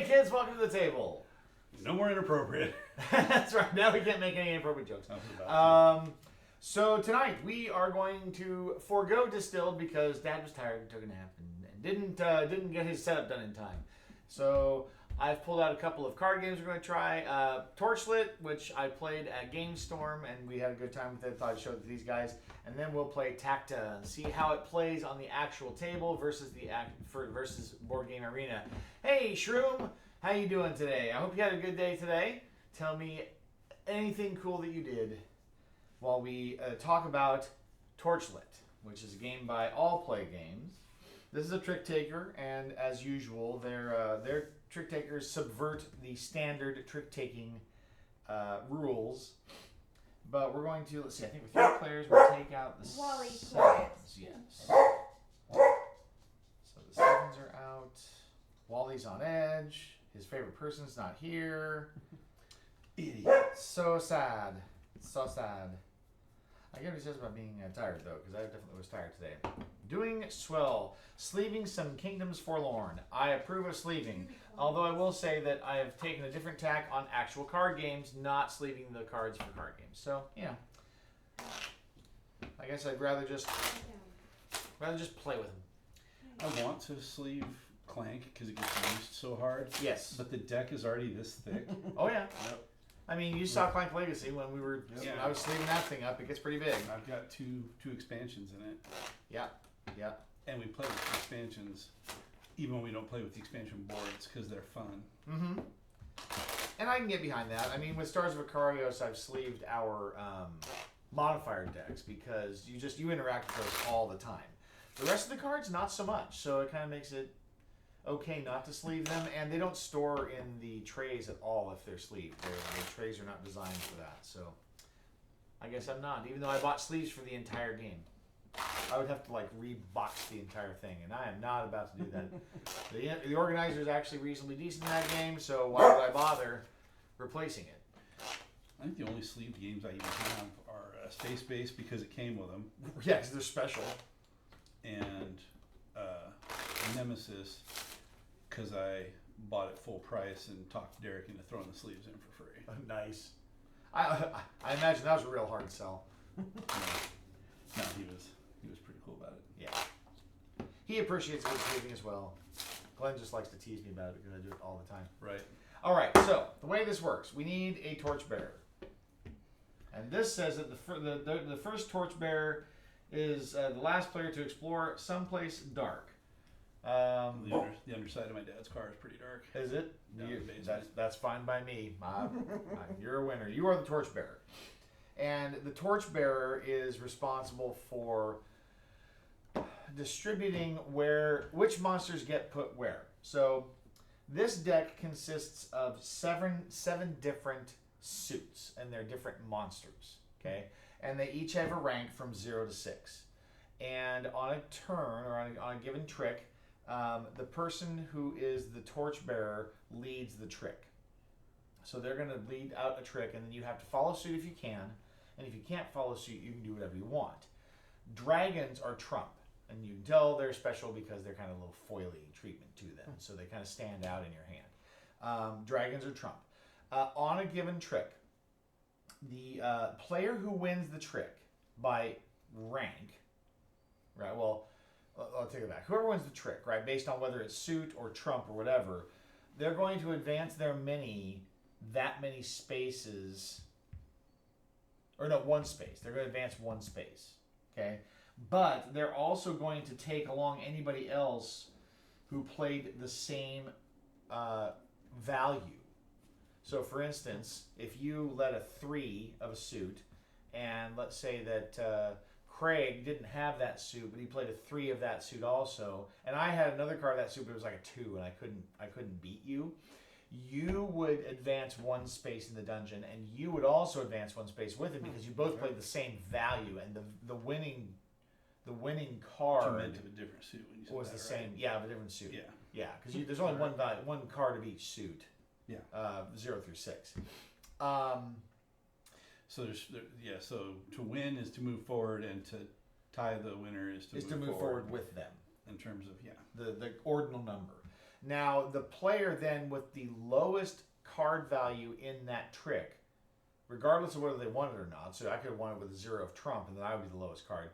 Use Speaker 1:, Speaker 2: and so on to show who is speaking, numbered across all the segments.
Speaker 1: Hey kids, welcome to the table.
Speaker 2: No more inappropriate.
Speaker 1: That's right. Now we can't make any inappropriate jokes. So tonight we are going to forego distilled because Dad was tired and took a nap and didn't get his setup done in time. So I've pulled out a couple of card games we're going to try. Torchlit, which I played at Game Storm and we had a good time with it. Thought I'd show it to these guys, and then we'll play Tacta and see how it plays on the actual table versus versus Board Game Arena. Hey Shroom, how you doing today? I hope you had a good day today. Tell me anything cool that you did while we talk about Torchlit, which is a game by All Play Games. This is a trick taker, and as usual, their trick takers subvert the standard trick taking rules. But we're going to, let's see, I think with 3 players, we'll take out the
Speaker 3: Wally,
Speaker 1: sevens. Yes. So the sevens are out. Wally's on edge. His favorite person's not here.
Speaker 2: Idiot.
Speaker 1: So sad. So sad. I get what he says about being tired, though, because I definitely was tired today. Doing swell. Sleeving some Kingdoms Forlorn. I approve of sleeving. Although I will say that I have taken a different tack on actual card games, not sleeving the cards for card games. So, yeah. I guess I'd rather just play with them.
Speaker 2: I want to sleeve Clank because it gets used so hard.
Speaker 1: Yes.
Speaker 2: But the deck is already this thick.
Speaker 1: Oh, yeah.
Speaker 2: Yep.
Speaker 1: I mean, you saw Clank Legacy when we were.
Speaker 2: Yeah.
Speaker 1: I was sleeving that thing up. It gets pretty big.
Speaker 2: I've got two expansions in it.
Speaker 1: Yeah. Yeah.
Speaker 2: And we play with the expansions, even when we don't play with the expansion boards, because they're fun.
Speaker 1: Mm-hmm. And I can get behind that. I mean, with Stars of Ikarios, I've sleeved our modifier decks because you interact with those all the time. The rest of the cards, not so much. So it kind of makes it okay not to sleeve them, and they don't store in the trays at all if they're sleeved. The trays are not designed for that. So I guess I'm not. Even though I bought sleeves for the entire game, I would have to rebox the entire thing, and I am not about to do that. The organizer is actually reasonably decent in that game, so why would I bother replacing it?
Speaker 2: I think the only sleeved games I even have are Space Base because it came with them,
Speaker 1: Yeah, because they're special.
Speaker 2: and Nemesis because I bought it full price and talked Derek into throwing the sleeves in for free.
Speaker 1: Nice. I imagine that was a real hard sell.
Speaker 2: No, he was pretty cool about it.
Speaker 1: Yeah. He appreciates good sleeving as well. Glenn just likes to tease me about it because I do it all the time.
Speaker 2: Right.
Speaker 1: All right, so the way this works, we need a torchbearer. And this says that the first torchbearer is the last player to explore someplace dark.
Speaker 2: The underside of my dad's car is pretty dark.
Speaker 1: Is it?
Speaker 2: Down in the basement.
Speaker 1: That's fine by me. You're a winner. You are the torchbearer. And the torchbearer is responsible for distributing which monsters get put where. So this deck consists of seven different suits, and they're different monsters. Okay, and they each have a rank from 0 to 6. And on a turn or on a given trick, the person who is the torchbearer leads the trick. So they're going to lead out a trick, and then you have to follow suit if you can. And if you can't follow suit, you can do whatever you want. Dragons are trump. And you can tell they're special because they're kind of a little foily treatment to them. So they kind of stand out in your hand. Dragons are trump. On a given trick, the player who wins the trick by rank, right? Well, I'll take it back. Whoever wins the trick, right, based on whether it's suit or trump or whatever, they're going to advance their mini that many spaces. Or no, one space. They're going to advance one space. Okay? But they're also going to take along anybody else who played the same value. So, for instance, if you led a 3 of a suit, and let's say that Craig didn't have that suit, but he played a 3 of that suit also, and I had another card of that suit, but it was like a 2, and I couldn't beat you. You would advance one space in the dungeon, and you would also advance one space with it because you both played the same value, and the winning card
Speaker 2: You meant of a different suit when you said
Speaker 1: was
Speaker 2: that,
Speaker 1: the same.
Speaker 2: right?
Speaker 1: Yeah, of a different suit.
Speaker 2: Yeah.
Speaker 1: Yeah, because there's only one card of each suit.
Speaker 2: Yeah.
Speaker 1: 0 through 6.
Speaker 2: So so to win is to move forward, and to tie the winner is to move
Speaker 1: forward with them
Speaker 2: in terms of
Speaker 1: the ordinal number. Now, the player then with the lowest card value in that trick, regardless of whether they won it or not, so I could have won it with a 0 of trump, and then I would be the lowest card,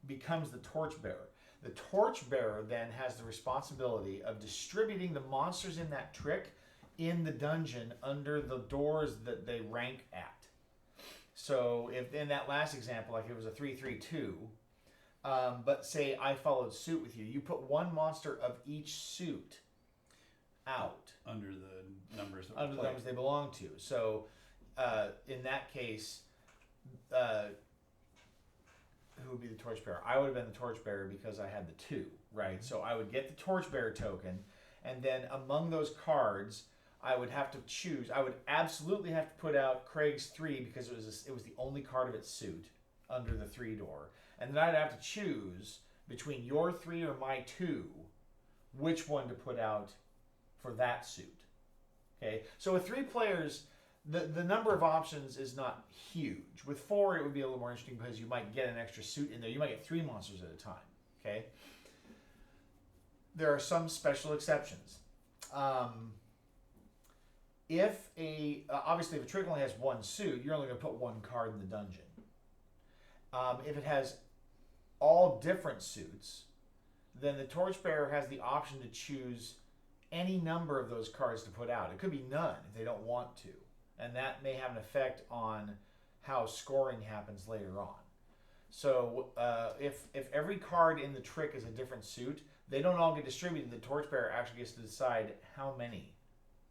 Speaker 1: becomes the torchbearer. The torchbearer then has the responsibility of distributing the monsters in that trick in the dungeon under the doors that they rank at. So if in that last example, like it was a 3-3-2, but say I followed suit with you, you put one monster of each suit out
Speaker 2: under the numbers that
Speaker 1: under the numbers they belong to. So in that case, who would be the torchbearer? I would have been the torchbearer because I had the 2, right? Mm-hmm. So I would get the torchbearer token, and then among those cards, I would have to choose. I would absolutely have to put out Craig's 3 because it was the only card of its suit under the 3 door, and then I'd have to choose between your 3 or my 2, which one to put out for that suit. Okay, so with 3 players, the number of options is not huge. With 4, it would be a little more interesting because you might get an extra suit in there. You might get 3 monsters at a time. Okay, there are some special exceptions. Obviously if a trick only has 1 suit, you're only going to put 1 card in the dungeon. If it has all different suits, then the torchbearer has the option to choose any number of those cards to put out. It could be none if they don't want to, and that may have an effect on how scoring happens later on. So if every card in the trick is a different suit, they don't all get distributed. The torchbearer actually gets to decide how many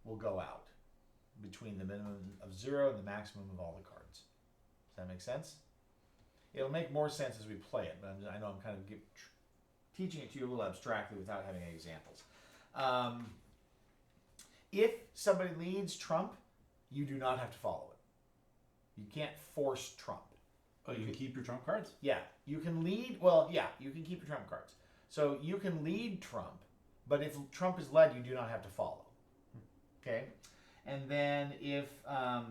Speaker 1: will go out between the minimum of 0 and the maximum of all the cards. Does that make sense? It'll make more sense as we play it, but I know I'm kind of teaching it to you a little abstractly without having any examples. If somebody leads trump, you do not have to follow it. You can't force trump.
Speaker 2: Oh, you can keep your trump cards?
Speaker 1: Yeah, you can lead. Well, yeah, you can keep your trump cards. So you can lead trump, but if trump is led, you do not have to follow. Okay? And then if I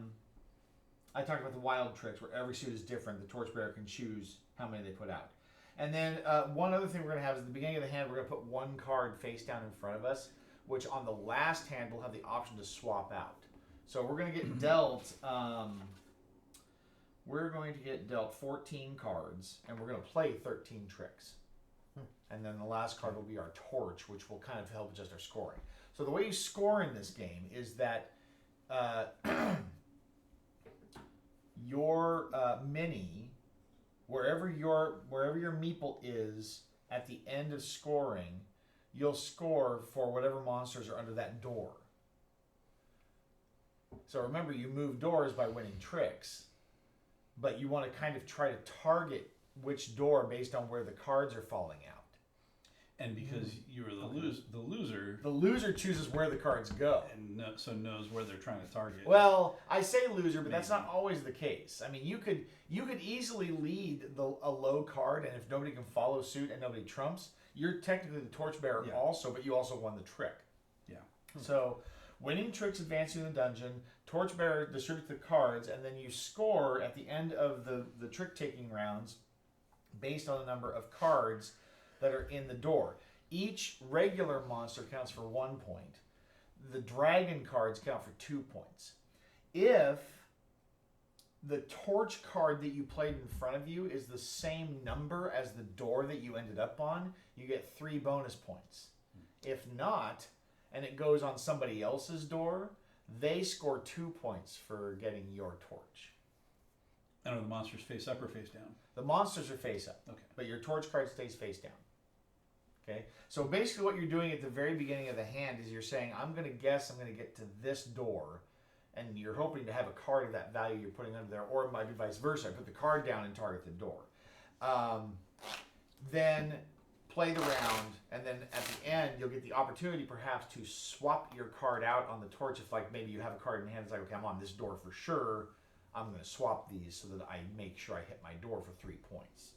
Speaker 1: talked about the wild tricks where every suit is different, the torchbearer can choose how many they put out. And then one other thing we're going to have is at the beginning of the hand, we're going to put 1 card face down in front of us, which on the last hand we'll have the option to swap out. So we're going to get dealt. We're going to get dealt 14 cards, and we're going to play 13 tricks. And then the last card will be our torch, which will kind of help adjust our scoring. So the way you score in this game is that your mini, wherever your meeple is at the end of scoring, you'll score for whatever monsters are under that door. So remember, you move doors by winning tricks, but you want to kind of try to target which door based on where the cards are falling out.
Speaker 2: And because you were the
Speaker 1: loser chooses where the cards go,
Speaker 2: and so knows where they're trying to target.
Speaker 1: Well, I say loser, but that's not always the case. I mean, you could easily lead a low card, and if nobody can follow suit and nobody trumps, you're technically the torchbearer also, but you also won the trick.
Speaker 2: Yeah.
Speaker 1: So, winning tricks advances you in the dungeon. Torchbearer distributes the cards, and then you score at the end of the trick-taking rounds based on the number of cards that are in the door. Each regular monster counts for 1 point. The dragon cards count for 2 points. If the torch card that you played in front of you is the same number as the door that you ended up on, you get 3 bonus points. If not, and it goes on somebody else's door, they score 2 points for getting your torch.
Speaker 2: And are the monsters face up or face down?
Speaker 1: The monsters are face up,
Speaker 2: okay,
Speaker 1: but your torch card stays face down. Okay, so basically what you're doing at the very beginning of the hand is you're saying, I'm going to guess I'm going to get to this door, and you're hoping to have a card of that value you're putting under there, or it might be vice versa. I put the card down and target the door. Then play the round, and then at the end you'll get the opportunity perhaps to swap your card out on the torch. If like maybe you have a card in hand, it's like, okay, I'm on this door for sure, I'm going to swap these so that I make sure I hit my door for 3 points.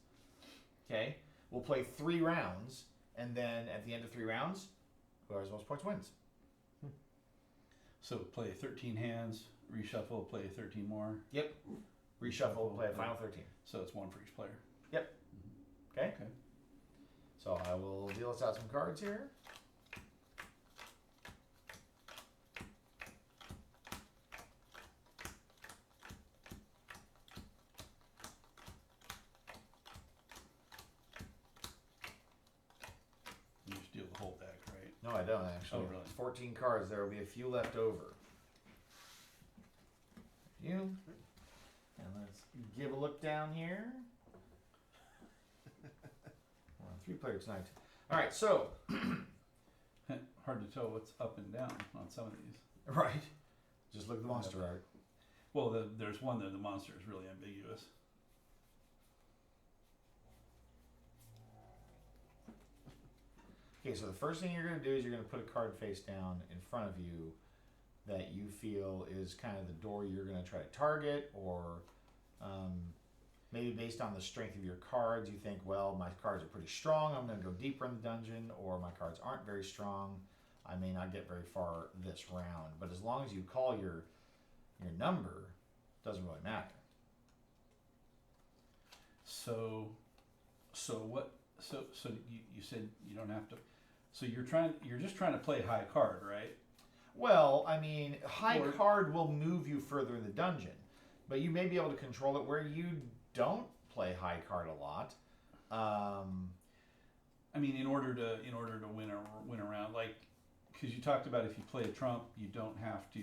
Speaker 1: Okay, we'll play 3 rounds, and then at the end of 3 rounds, whoever has the most points wins.
Speaker 2: So play 13 hands, reshuffle, play 13 more.
Speaker 1: Yep. Reshuffle, play a final 13.
Speaker 2: So it's 1 for each player.
Speaker 1: Yep. Okay. So I will deal us out some cards here. No, I don't actually.
Speaker 2: Oh, really?
Speaker 1: 14 cards. There will be a few left over. You. And let's give a look down here. We're on 3-player tonight. All right, so.
Speaker 2: Hard to tell what's up and down on some of these.
Speaker 1: Right. Just look at the monster art.
Speaker 2: Well, there's one there. The monster is really ambiguous.
Speaker 1: Okay, so the first thing you're going to do is you're going to put a card face down in front of you that you feel is kind of the door you're going to try to target, or maybe based on the strength of your cards, you think, well, my cards are pretty strong, I'm going to go deeper in the dungeon, or my cards aren't very strong, I may not get very far this round. But as long as you call your number, it doesn't really matter.
Speaker 2: So you said you don't have to. So you're just trying to play high card, right?
Speaker 1: Well, I mean, high
Speaker 2: Or-
Speaker 1: card will move you further in the dungeon, but you may be able to control it where you don't play high card a lot.
Speaker 2: I mean, in order to win around, like, because you talked about if you play a trump, you don't have to.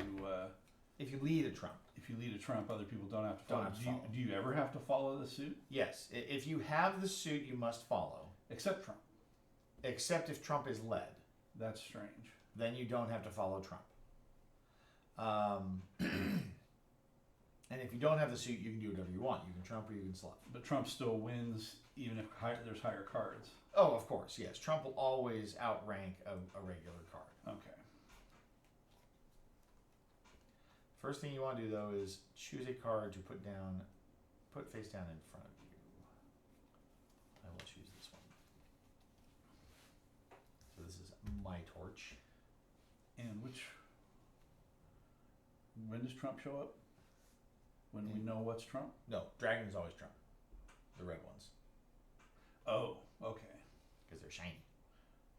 Speaker 1: If you lead a trump.
Speaker 2: If you lead a trump, other people don't have to follow.
Speaker 1: Don't have to follow.
Speaker 2: Do you ever have to follow the suit?
Speaker 1: Yes, if you have the suit, you must follow.
Speaker 2: Except trump.
Speaker 1: Except if trump is led.
Speaker 2: That's strange.
Speaker 1: Then you don't have to follow trump. And if you don't have the suit, you can do whatever you want. You can trump or you can sluff.
Speaker 2: But trump still wins even if there's higher cards.
Speaker 1: Oh, of course, yes. Trump will always outrank a regular card.
Speaker 2: Okay.
Speaker 1: First thing you want to do, though, is choose a card to put face down in front of you. I will choose this one. So this is my torch.
Speaker 2: And when does trump show up? When we know what's trump?
Speaker 1: No, dragon is always trump. The red ones.
Speaker 2: Oh, okay.
Speaker 1: Because they're shiny.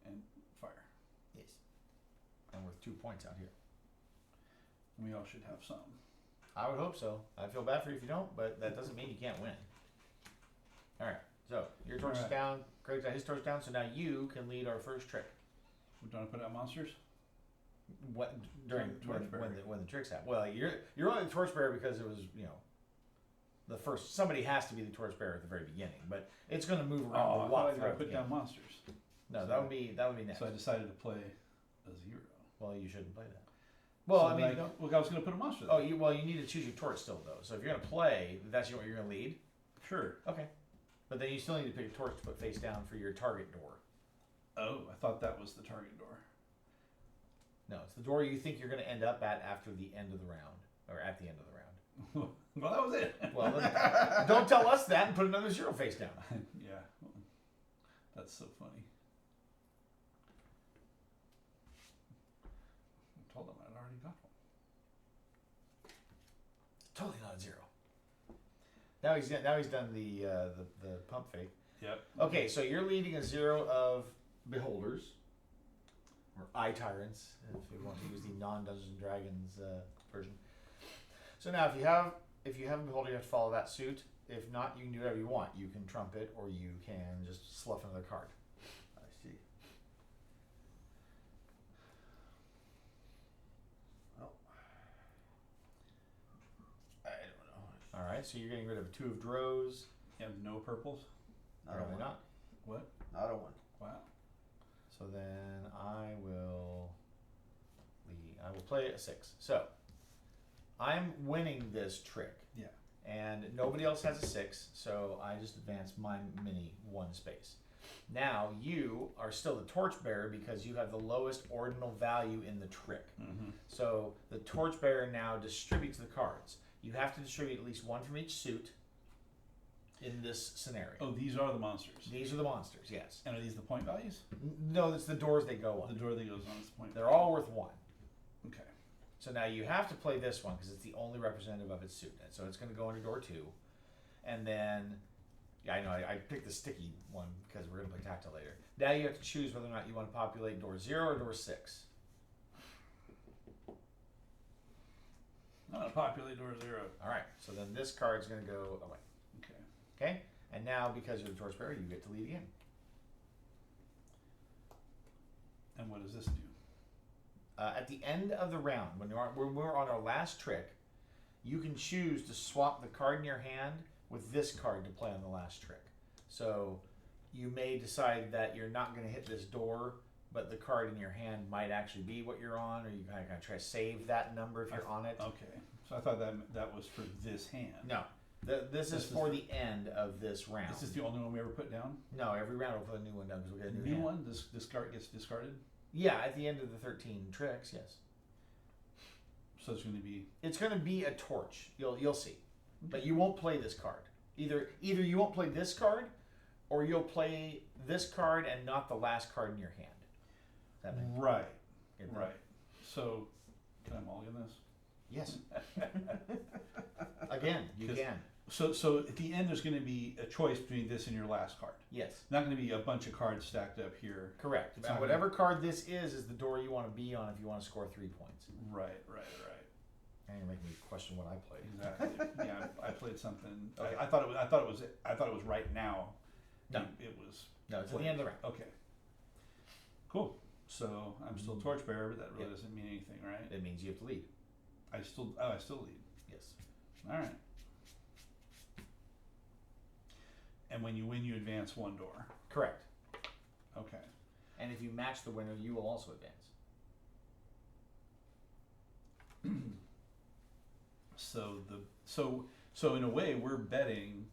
Speaker 2: And fire.
Speaker 1: Yes. And worth 2 points out here.
Speaker 2: We all should have some.
Speaker 1: I would hope so. I feel bad for you if you don't, but that doesn't mean you can't win. All right. So your torch is down. Craig's got his torch down. So now you can lead our first trick.
Speaker 2: We don't put out monsters?
Speaker 1: What during
Speaker 2: Torchbearer.
Speaker 1: when the trick's happening? Well, you're only the torchbearer because it was the first. Somebody has to be the torchbearer at the very beginning, but it's going to move around
Speaker 2: Oh,
Speaker 1: a
Speaker 2: I
Speaker 1: lot.
Speaker 2: thought I
Speaker 1: throughout
Speaker 2: put
Speaker 1: the
Speaker 2: down
Speaker 1: game.
Speaker 2: monsters.
Speaker 1: No,
Speaker 2: So-
Speaker 1: that would be next.
Speaker 2: So I decided to play a 0.
Speaker 1: Well, you shouldn't play that. Well,
Speaker 2: So
Speaker 1: I mean,
Speaker 2: I was going to put a monster there.
Speaker 1: oh, you need to choose your torch still though. So if you're going to play, that's what you're going to lead.
Speaker 2: Sure.
Speaker 1: Okay, but then you still need to pick a torch to put face down for your target door.
Speaker 2: Oh, I thought that was the target door.
Speaker 1: No, it's the door you think you're going to end up at after the end of the round, or at the end of the round.
Speaker 2: Well, that was it.
Speaker 1: Well, then, don't tell us that and put another 0 face down.
Speaker 2: Yeah. That's so funny. I told them I'd already got one.
Speaker 1: Totally not a 0. Now he's done the pump fake.
Speaker 2: Yep.
Speaker 1: Okay, so you're leading a 0 of beholders, or eye tyrants, if we want to use the non-Dungeons and Dragons version. So now, if you have a beholder, you have to follow that suit. If not, you can do whatever you want. You can trump it, or you can just slough another card.
Speaker 3: I see. Well, I don't know.
Speaker 1: All right, so you're getting rid of 2 of drows.
Speaker 2: You have no purples?
Speaker 3: Not a
Speaker 1: Apparently
Speaker 3: one.
Speaker 1: not.
Speaker 2: What?
Speaker 3: Not a one.
Speaker 2: Wow.
Speaker 1: So then I will play a 6. So I'm winning this trick.
Speaker 2: Yeah.
Speaker 1: And nobody else has a 6, so I just advance my mini 1 space. Now you are still the torchbearer because you have the lowest ordinal value in the trick.
Speaker 2: Mm-hmm.
Speaker 1: So the torchbearer now distributes the cards. You have to distribute at least 1 from each suit in this scenario.
Speaker 2: Oh, these are the monsters.
Speaker 1: These are the monsters, yes.
Speaker 2: And are these the point values?
Speaker 1: No, it's the doors they go
Speaker 2: The
Speaker 1: on.
Speaker 2: door that goes on is the point
Speaker 1: They're
Speaker 2: value.
Speaker 1: all worth 1.
Speaker 2: Okay.
Speaker 1: So now you have to play this one because it's the only representative of its suit. And so it's going to go into door 2. And then, yeah, I know, I picked the sticky one because we're going to play Tacta later. Now you have to choose whether or not you want to populate door 0 or door 6.
Speaker 2: I'm going to populate door 0.
Speaker 1: All right, so then this card's going to go away.
Speaker 2: Okay.
Speaker 1: Okay? And now, because you're the torchbearer, you get to lead again.
Speaker 2: And what does this do?
Speaker 1: At the end of the round, when we're on our last trick, you can choose to swap the card in your hand with this card to play on the last trick. So you may decide that you're not going to hit this door, but the card in your hand might actually be what you're on, or you kind of try to save that number if you're on it.
Speaker 2: Okay, so I thought that was for this hand.
Speaker 1: No, this is for the end of this round.
Speaker 2: Is this the only one we ever put down?
Speaker 1: No, every round we'll put a new one down because we'll get a new hand.
Speaker 2: one? This card gets discarded?
Speaker 1: Yeah, at the end of the 13 tricks, yes.
Speaker 2: So it's going to be...
Speaker 1: It's going to be a torch. You'll see. But you won't play this card. Either you won't play this card, or you'll play this card and not the last card in your hand. That makes
Speaker 2: Right.
Speaker 1: Get that?
Speaker 2: Right. So, can I mulligan this?
Speaker 1: Yes. Again, you
Speaker 2: 'Cause-
Speaker 1: can.
Speaker 2: So at the end, there's going to be a choice between this and your last card.
Speaker 1: Yes.
Speaker 2: Not going to be a bunch of cards stacked up here.
Speaker 1: Correct.
Speaker 2: It's
Speaker 1: And
Speaker 2: not
Speaker 1: whatever card this is the door you want to be on if you want to score 3 points.
Speaker 2: Right.
Speaker 1: And you're making me question what I played.
Speaker 2: Exactly. Yeah, I played something.
Speaker 1: Okay.
Speaker 2: I thought it was right now.
Speaker 1: No.
Speaker 2: It was.
Speaker 1: No, it's at the end of the round.
Speaker 2: Okay. Cool. So I'm still torchbearer, but that really
Speaker 1: Yep.
Speaker 2: doesn't mean anything, right?
Speaker 1: It means you have to lead.
Speaker 2: I still lead.
Speaker 1: Yes.
Speaker 2: All right. And when you win, you advance 1 door.
Speaker 1: Correct.
Speaker 2: Okay.
Speaker 1: And if you match the winner, you will also advance.
Speaker 2: So in a way, we're betting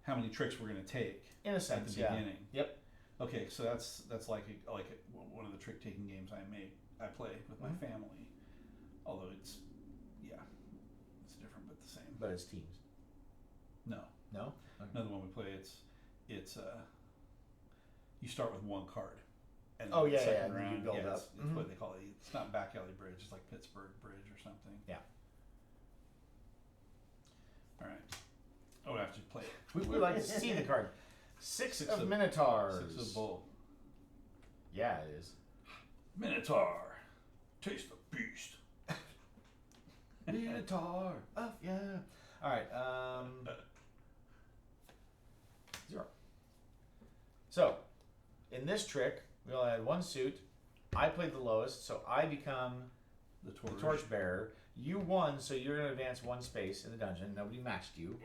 Speaker 2: how many tricks we're going to take
Speaker 1: In a
Speaker 2: at
Speaker 1: sense,
Speaker 2: the
Speaker 1: yeah.
Speaker 2: beginning.
Speaker 1: Yep.
Speaker 2: Okay, so that's like one of the trick taking games I play with my
Speaker 1: Mhm.
Speaker 2: family. Although it's different but the same.
Speaker 1: But it's teams.
Speaker 2: No,
Speaker 1: No? Okay.
Speaker 2: another one we play. It's you start with 1 card. And
Speaker 1: Oh,
Speaker 2: then
Speaker 1: yeah,
Speaker 2: the second
Speaker 1: and then you
Speaker 2: round,
Speaker 1: build
Speaker 2: yeah,
Speaker 1: up.
Speaker 2: It's
Speaker 1: Mhm.
Speaker 2: what they call it. It's not back alley bridge. It's like Pittsburgh Bridge or something.
Speaker 1: Yeah.
Speaker 2: All right. Oh, I have to play it.
Speaker 1: We would like to see the card. Six
Speaker 2: Six
Speaker 1: of
Speaker 2: of-
Speaker 1: Minotaurs.
Speaker 2: 6 of bull.
Speaker 1: Yeah, it is.
Speaker 2: Minotaur, taste the beast.
Speaker 1: Minotaur. Oh, yeah. All right. 0. So, in this trick, we only had 1 suit. I played the lowest, so I become
Speaker 2: The
Speaker 1: the
Speaker 2: torch.
Speaker 1: torchbearer. You won, so you're going to advance 1 space in the dungeon. Nobody matched you.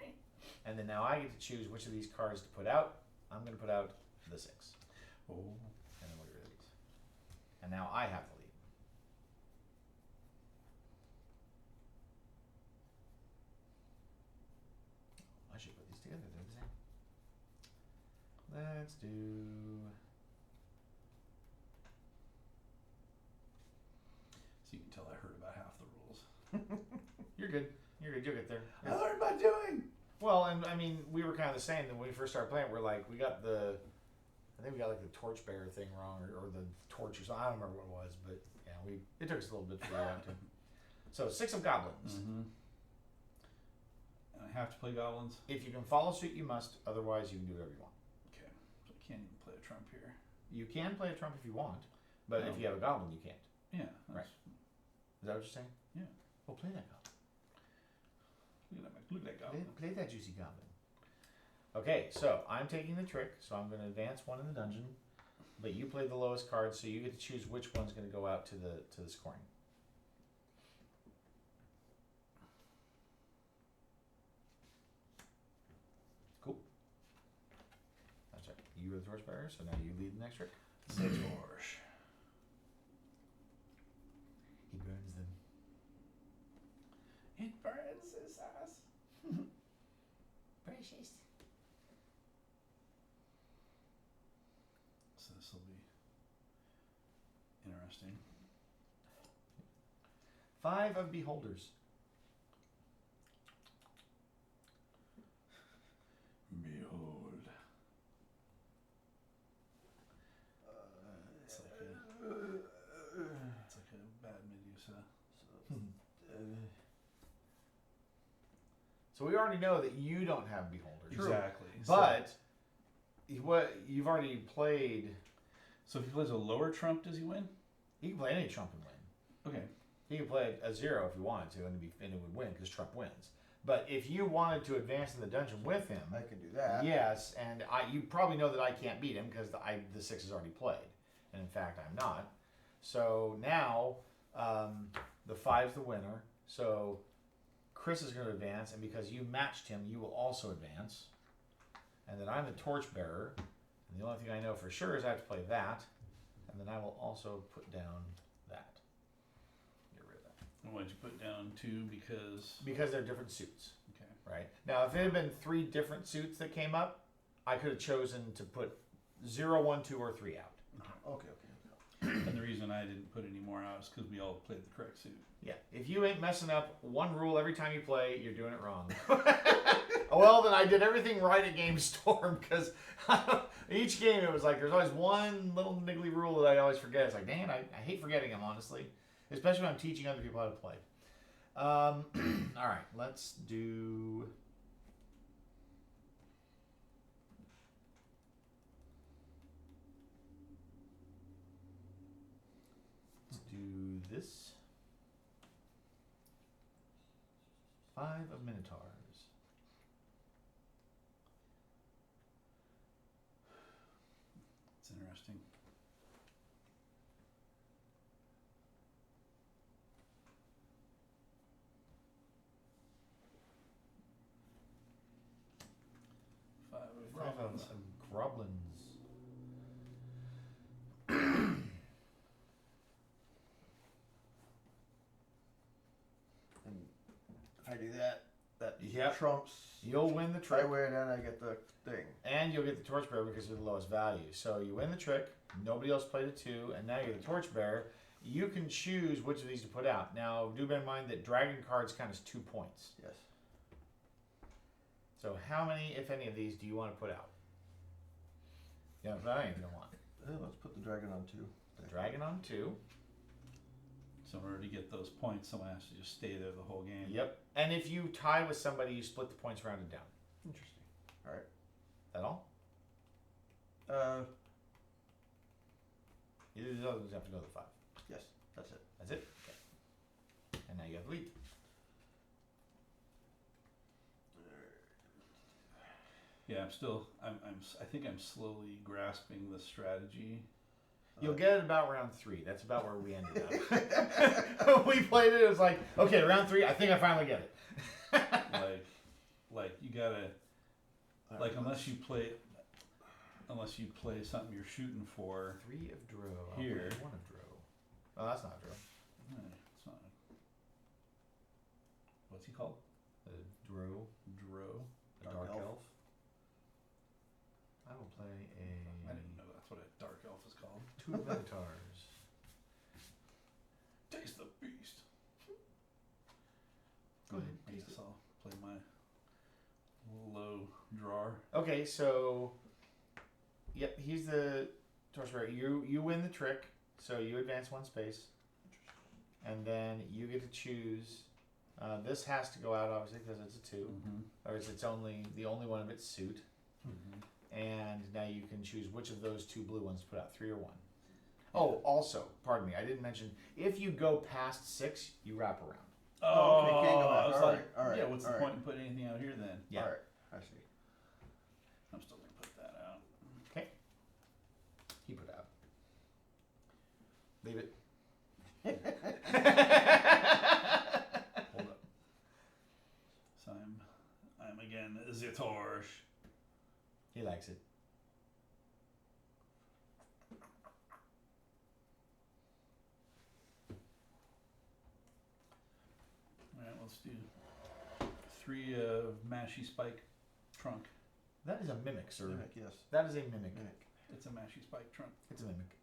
Speaker 1: And then now I get to choose which of these cards to put out. I'm going to put out the 6.
Speaker 2: Oh.
Speaker 1: And then we'll get rid of these. And now I have the lead. I should put these together. They're the same. Let's do...
Speaker 2: So you can tell I heard about half the rules.
Speaker 1: You're good. You're good. You'll get there.
Speaker 2: I learned by doing.
Speaker 1: Well, and I mean, we were kind of the same. When we first started playing, we're like, I think we got like the torchbearer thing wrong, or the torch or something. I don't remember what it was, but yeah, it took us a little bit to figure out too. So 6 of goblins.
Speaker 2: Mm-hmm. And I have to play goblins.
Speaker 1: If you can follow suit, you must. Otherwise, you can do whatever you want.
Speaker 2: Okay. So I can't even play a trump here.
Speaker 1: You can play a trump if you want, but
Speaker 2: No.
Speaker 1: if you have a goblin, you can't.
Speaker 2: Yeah.
Speaker 1: Right. Is that what you're saying?
Speaker 2: Yeah.
Speaker 1: Well, play that goblin.
Speaker 2: Look at that goblin.
Speaker 1: Play that juicy goblin. Okay, so I'm taking the trick, so I'm going to advance 1 in the dungeon, but you play the lowest card, so you get to choose which one's going to go out to the scoring. Cool. That's right. You were the torchbearer, so now you lead the next trick.
Speaker 2: The torch.
Speaker 1: He burns them.
Speaker 2: It burns his ass.
Speaker 1: Precious.
Speaker 2: So this will be interesting.
Speaker 1: 5 of beholders.
Speaker 2: Behold. It's like a bad Medusa.
Speaker 1: So we already know that you don't have beholders.
Speaker 2: Exactly.
Speaker 1: But what you've already played,
Speaker 2: So if he plays a lower trump, does he win?
Speaker 1: he can play any trump and win.
Speaker 2: Okay.
Speaker 1: He could play a 0 if he wanted to, and it would win because Trump wins. But if you wanted to advance in the dungeon with him,
Speaker 3: I can do that.
Speaker 1: yes, and you probably know that I can't beat him because the 6 is already played, and in fact I'm not. So now the 5's the winner. So Chris is going to advance, and because you matched him, you will also advance. And then I'm the torchbearer. And the only thing I know for sure is I have to play that. And then I will also put down that. Get rid of that.
Speaker 2: And why'd you put down 2?
Speaker 1: Because they're different suits.
Speaker 2: Okay.
Speaker 1: Right? Now, if it had been 3 different suits that came up, I could have chosen to put 0, 1, 2, or 3 out.
Speaker 3: Okay.
Speaker 2: And the reason I didn't put any more out is because we all played the correct suit.
Speaker 1: Yeah. If you ain't messing up one rule every time you play, you're doing it wrong. Well, then I did everything right at Game Storm, because each game it was like there's always one little niggly rule that I always forget. It's like, man, I hate forgetting them, honestly. Especially when I'm teaching other people how to play. All right, let's do... do this. 5 of Minotaurs.
Speaker 2: It's interesting. Five
Speaker 1: Of Groblins.
Speaker 3: And if I do that
Speaker 1: Yep.
Speaker 3: trumps.
Speaker 1: You'll win the
Speaker 3: If I
Speaker 1: trick,
Speaker 3: win, then I get the thing.
Speaker 1: and you'll get the torchbearer because you're the lowest value. So you win the trick. Nobody else played a 2, and now you're the torchbearer. You can choose which of these to put out. Now, do bear in mind that dragon cards count as 2 points.
Speaker 3: Yes.
Speaker 1: So how many, if any, of these do you want to put out? Yeah, put out any if you don't want.
Speaker 3: Let's put the dragon on 2.
Speaker 1: The dragon on 2.
Speaker 2: So in order to get those points, someone has to just stay there the whole game.
Speaker 1: Yep. And if you tie with somebody, you split the points rounded down.
Speaker 3: Interesting. All right.
Speaker 1: That all? Either of those have to go to the 5.
Speaker 3: Yes, that's it.
Speaker 1: That's it? Okay. And now you have the lead.
Speaker 2: Yeah, I think I'm slowly grasping the strategy.
Speaker 1: You'll get it about round 3. That's about where we ended up. When we played it, it was like, okay, round 3, I think I finally get it.
Speaker 2: like you gotta,
Speaker 3: All
Speaker 2: like
Speaker 3: right,
Speaker 2: unless you play something you're shooting for.
Speaker 1: 3 of Dro.
Speaker 2: Here.
Speaker 1: 1 of Dro. Oh, that's not Dro.
Speaker 2: It's not. What's he called?
Speaker 1: Dro.
Speaker 2: Dro.
Speaker 1: A dark elf. I will play
Speaker 2: I didn't know that's what a dark elf is called.
Speaker 1: 2 of Minotaurs.
Speaker 2: Taste the beast.
Speaker 1: Go ahead.
Speaker 2: I guess I'll play my low drawer.
Speaker 1: Okay, so yep, he's the torchbearer. You win the trick, so you advance 1 space, and then you get to choose. This has to go out obviously because it's a 2,
Speaker 2: Mm-hmm.
Speaker 1: or it's the only one of its suit.
Speaker 2: Mm-hmm.
Speaker 1: And now you can choose which of those 2 blue ones to put out, 3 or 1. Oh, also, pardon me, I didn't mention if you go past 6, you wrap around.
Speaker 3: Oh, okay, can't go back.
Speaker 2: I was
Speaker 3: All
Speaker 2: like,
Speaker 3: right, all right,
Speaker 2: yeah, what's the
Speaker 3: all
Speaker 2: point in putting anything out here then?
Speaker 1: Yeah.
Speaker 3: All right, I see.
Speaker 2: I'm still gonna put that out.
Speaker 1: Okay. He put out. Leave it.
Speaker 2: Hold up. So I'm again the torch.
Speaker 1: He likes it.
Speaker 2: Alright, let's do 3 of Mashy Spike Trunk.
Speaker 1: That is a mimic, sir.
Speaker 3: Mimic, yes.
Speaker 1: That is a mimic.
Speaker 3: Mimic.
Speaker 2: It's a Mashy Spike Trunk.
Speaker 1: It's a mimic.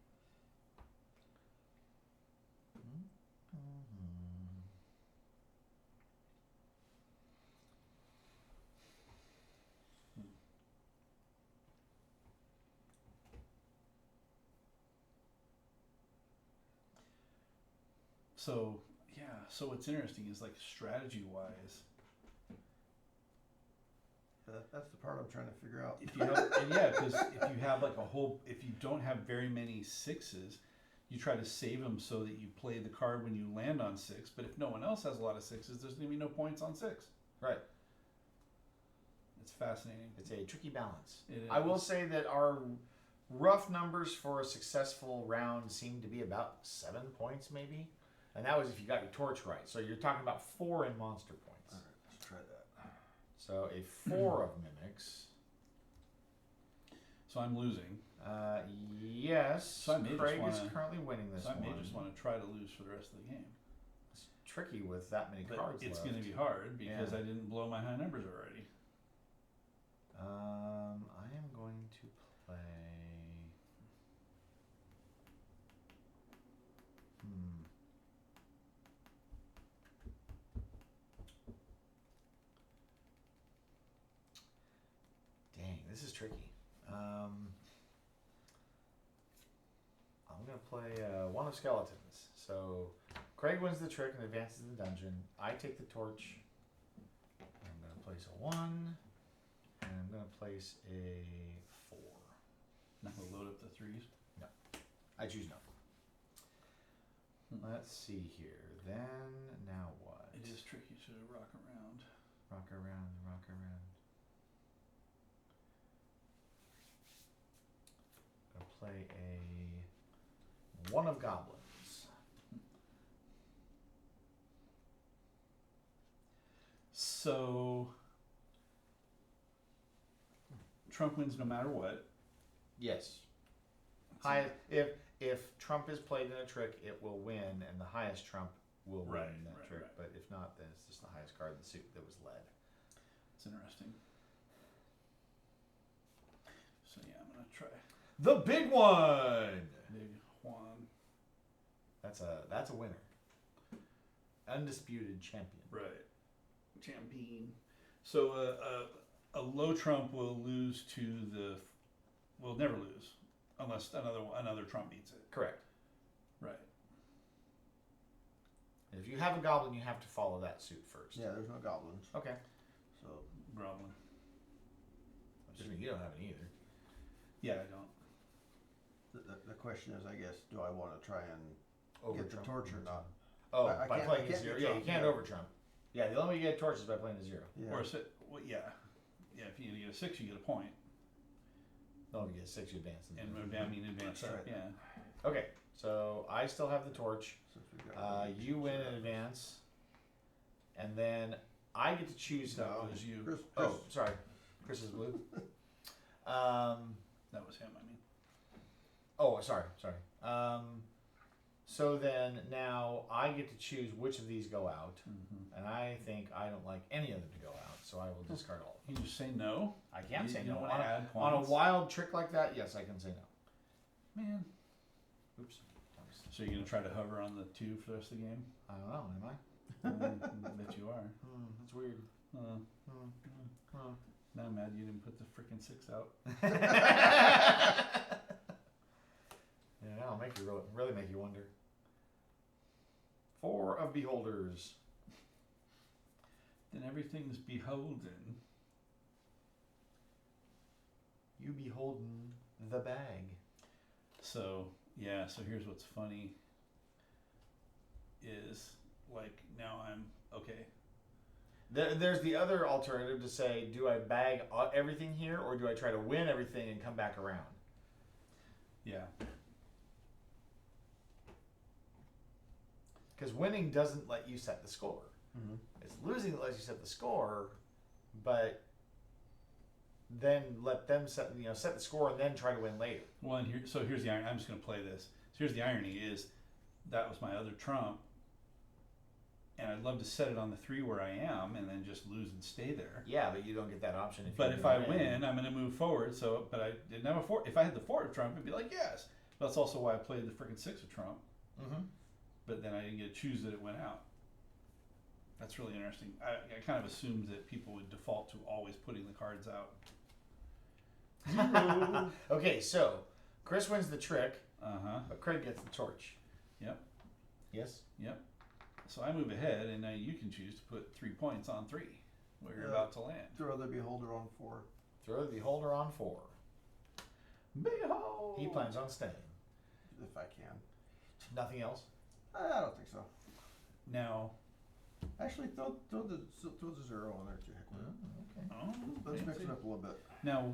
Speaker 2: So yeah, so what's interesting is like strategy wise,
Speaker 3: That's the part I'm trying to figure out.
Speaker 2: if you have because if you have like if you don't have very many 6s, you try to save them so that you play the card when you land on 6. But if no one else has a lot of 6s, there's gonna be no points on 6.
Speaker 1: Right.
Speaker 2: It's fascinating.
Speaker 1: It's a tricky balance.
Speaker 2: It
Speaker 1: I will
Speaker 2: is.
Speaker 1: say that our rough numbers for a successful round seem to be about 7 points, maybe. And that was if you got your torch right. So you're talking about 4 in monster points.
Speaker 3: All right, let's try that.
Speaker 1: So a 4 of mimics.
Speaker 2: So I'm losing.
Speaker 1: Yes.
Speaker 2: So I may just
Speaker 1: Craig is
Speaker 2: wanna-
Speaker 1: currently winning this
Speaker 2: So I may
Speaker 1: one.
Speaker 2: just want to try to lose for the rest of the game.
Speaker 1: It's tricky with that many
Speaker 2: But
Speaker 1: cards
Speaker 2: it's
Speaker 1: left.
Speaker 2: going to be hard because
Speaker 1: Yeah.
Speaker 2: I didn't blow my high numbers already.
Speaker 1: I am going to play. Dang, this is tricky. I'm gonna play one of skeletons. So Craig wins the trick and advances the dungeon. I take the torch. I'm gonna place a 1, and I'm gonna place a 4.
Speaker 2: Not going to load up the 3s.
Speaker 1: I choose no. Let's see here. Then now what?
Speaker 2: It is tricky to rock around.
Speaker 1: Rock around, rock around. Gonna play a 1 of goblins.
Speaker 2: So Trump wins no matter what.
Speaker 1: Yes. If Trump is played in a trick, it will win, and the highest Trump will win in that trick.
Speaker 2: Right.
Speaker 1: But if not, then it's just the highest card in the suit that was led.
Speaker 2: It's interesting. So yeah, I'm gonna try
Speaker 1: The big one.
Speaker 2: Big Juan.
Speaker 1: That's a winner. Undisputed champion.
Speaker 2: Right. Champagne. So a low Trump will lose to the. Will never lose unless another Trump beats it.
Speaker 1: Correct.
Speaker 2: Right.
Speaker 1: If you have a goblin, you have to follow that suit first.
Speaker 3: Yeah, there's no goblins.
Speaker 1: Okay.
Speaker 3: So
Speaker 2: Goblin.
Speaker 1: Assuming you don't have any either.
Speaker 2: Yeah, I don't.
Speaker 3: the question is, I guess, do I want to try and get the
Speaker 1: Trump.
Speaker 3: torch or not?
Speaker 1: Oh,
Speaker 3: I
Speaker 1: by
Speaker 3: can't-
Speaker 1: playing
Speaker 3: I
Speaker 1: a
Speaker 3: can't
Speaker 1: 0.
Speaker 3: get
Speaker 1: Yeah, you
Speaker 3: Trump,
Speaker 1: can't
Speaker 3: yeah.
Speaker 1: over Trump. Yeah, the only way you get a torch is by playing a 0.
Speaker 3: Yeah.
Speaker 2: Or well, yeah. Yeah, if you get a 6, you get a point.
Speaker 1: No, you get 6, you advance.
Speaker 2: And I mean advance
Speaker 3: That's
Speaker 2: up,
Speaker 3: right.
Speaker 2: yeah.
Speaker 1: Okay, so I still have the torch.
Speaker 3: Since we've got
Speaker 1: You win in advance, and then I get to choose.
Speaker 2: That
Speaker 3: No.
Speaker 2: was you.
Speaker 3: Chris,
Speaker 1: Oh, sorry, Chris is blue.
Speaker 2: That was him, I mean.
Speaker 1: Oh, sorry. So then now I get to choose which of these go out,
Speaker 2: Mm-hmm.
Speaker 1: and I think I don't like any of them to go out, so I will discard all of them.
Speaker 2: You just say no?
Speaker 1: I can say
Speaker 2: You
Speaker 1: no.
Speaker 2: don't want to add
Speaker 1: On a
Speaker 2: points?
Speaker 1: wild trick like that, yes, I can say no.
Speaker 2: Man.
Speaker 1: Oops.
Speaker 2: So you're going to try to hover on the 2 for the rest of the game?
Speaker 1: I don't know, am I?
Speaker 2: I bet you are.
Speaker 1: That's weird.
Speaker 2: Now I'm mad you didn't put the freaking 6 out.
Speaker 1: Yeah, that'll make you really make you wonder. 4 of beholders.
Speaker 2: Then everything's beholden.
Speaker 1: You beholden the bag.
Speaker 2: So, yeah, so here's what's funny is, like, now I'm, okay,
Speaker 1: There's the other alternative to say, do I bag everything here, or do I try to win everything and come back around?
Speaker 2: yeah.
Speaker 1: Because winning doesn't let you set the score.
Speaker 3: Mhm.
Speaker 1: It's losing that lets you set the score, but then let them set the score and then try to win later.
Speaker 2: Well, and here's the irony. I'm just going to play this. So here's the irony is that was my other trump, and I'd love to set it on the 3 where I am and then just lose and stay there.
Speaker 1: Yeah, but you don't get that option.
Speaker 2: But if I win, I'm going to move forward. So, but I didn't have a 4. If I had the 4 of Trump, it'd be like, yes. But that's also why I played the freaking 6 of Trump.
Speaker 1: Mm-hmm.
Speaker 2: But then I didn't get to choose that it went out. That's really interesting. I kind of assumed that people would default to always putting the cards out.
Speaker 1: Okay, so Chris wins the trick,
Speaker 2: Uh-huh.
Speaker 1: but Craig gets the torch.
Speaker 2: Yep.
Speaker 1: Yes?
Speaker 2: Yep. So I move ahead, and now you can choose to put 3 points on 3 where you're
Speaker 3: Yeah.
Speaker 2: about to land.
Speaker 3: Throw the beholder on 4.
Speaker 1: Throw the beholder on 4.
Speaker 2: Behold!
Speaker 1: He plans on staying.
Speaker 3: If I can.
Speaker 1: Nothing else?
Speaker 3: I don't think so.
Speaker 2: Now,
Speaker 3: Actually, throw the 0 on there too. Heck with it.
Speaker 2: Oh,
Speaker 3: Let's mix
Speaker 2: fancy.
Speaker 3: it up a little bit.
Speaker 2: Now,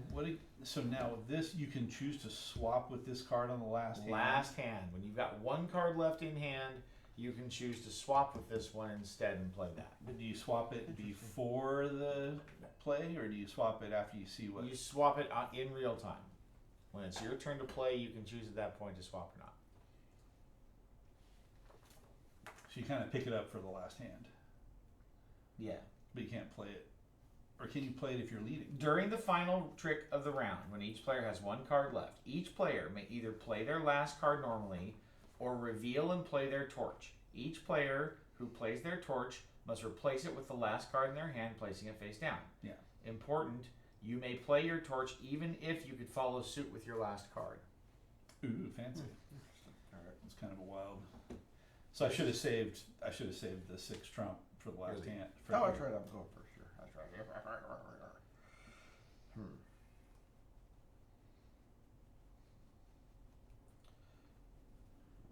Speaker 2: so now this, you can choose to swap with this card on the last hand.
Speaker 1: Last hand. When you've got one card left in hand, you can choose to swap with this one instead and play that.
Speaker 2: But do you swap it before the play, or do you swap it after you see what?
Speaker 1: You swap it in real time. When it's your turn to play, you can choose at that point to swap or not.
Speaker 2: So you kind of pick it up for the last hand,
Speaker 1: Yeah.
Speaker 2: but you can't play it. Or can you play it if you're leading?
Speaker 1: During the final trick of the round, when each player has one card left, each player may either play their last card normally or reveal and play their torch. Each player who plays their torch must replace it with the last card in their hand, placing it face down.
Speaker 2: Yeah.
Speaker 1: Important, you may play your torch even if you could follow suit with your last card.
Speaker 2: Ooh, fancy.
Speaker 3: All right.
Speaker 2: It's kind of a wild. So I should have saved the 6 trump for the last
Speaker 1: Really?
Speaker 2: hand.
Speaker 3: Oh, that's right. I'm going first here. That's right. What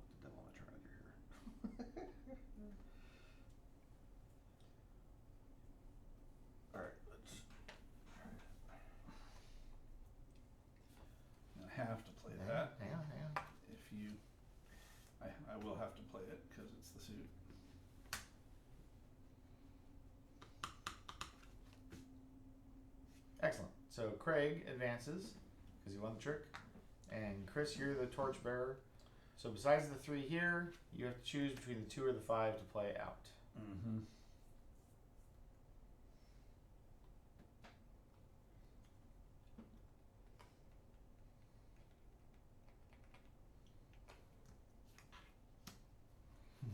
Speaker 3: the devil am I trying to do here? All right. Let's.
Speaker 2: I have to play that.
Speaker 1: Hang on.
Speaker 2: If you, I will have to play it because it's the suit.
Speaker 1: Excellent. So Craig advances because he won the trick, and Chris, you're the torch bearer. So besides the 3 here, you have to choose between the 2 or the 5 to play out.
Speaker 2: Mm-hmm.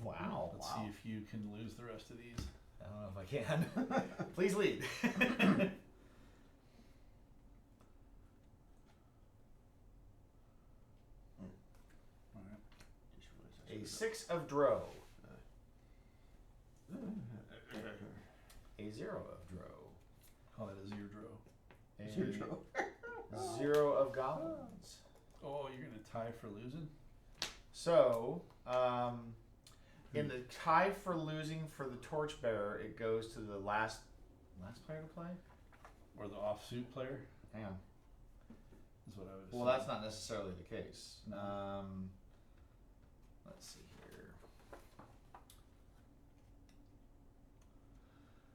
Speaker 1: Wow.
Speaker 2: Let's see if you can lose the rest of these.
Speaker 1: I don't know if I can. Please lead.
Speaker 2: All right.
Speaker 3: Just realized I
Speaker 1: A
Speaker 3: screwed
Speaker 1: 6 of dro.
Speaker 3: up.
Speaker 1: A 0 of dro.
Speaker 2: Call that a zero draw.
Speaker 1: A
Speaker 3: Zero.
Speaker 1: 0 of goblins.
Speaker 2: Oh, you're gonna tie for losing?
Speaker 1: So, in the tie for losing for the torchbearer, it goes to the last player to play.
Speaker 2: Or the offsuit player?
Speaker 1: Hang on.
Speaker 2: Is what I would.
Speaker 1: Well, that's not necessarily the case.
Speaker 2: No.
Speaker 1: Let's see here.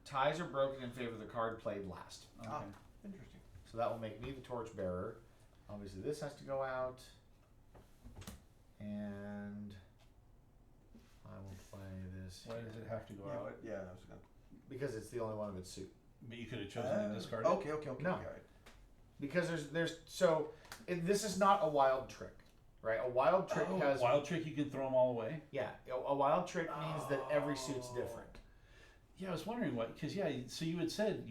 Speaker 1: Ties are broken in favor of the card played last.
Speaker 2: Okay.
Speaker 3: Ah. Interesting.
Speaker 1: So that will make me the torchbearer. Obviously, this has to go out, and I will play this
Speaker 2: Why does it have to go
Speaker 3: Yeah,
Speaker 2: out?
Speaker 3: yeah, I was gonna.
Speaker 1: because it's the only one of its suit.
Speaker 2: But you could have chosen to discard it.
Speaker 3: Okay.
Speaker 1: No.
Speaker 3: All right.
Speaker 1: Because this is not a wild trick, right? A wild trick
Speaker 2: Oh,
Speaker 1: has
Speaker 2: wild trick. You can throw them all away.
Speaker 1: yeah. A wild trick means that every suit's different.
Speaker 2: Yeah, I was wondering what, because yeah, so you had said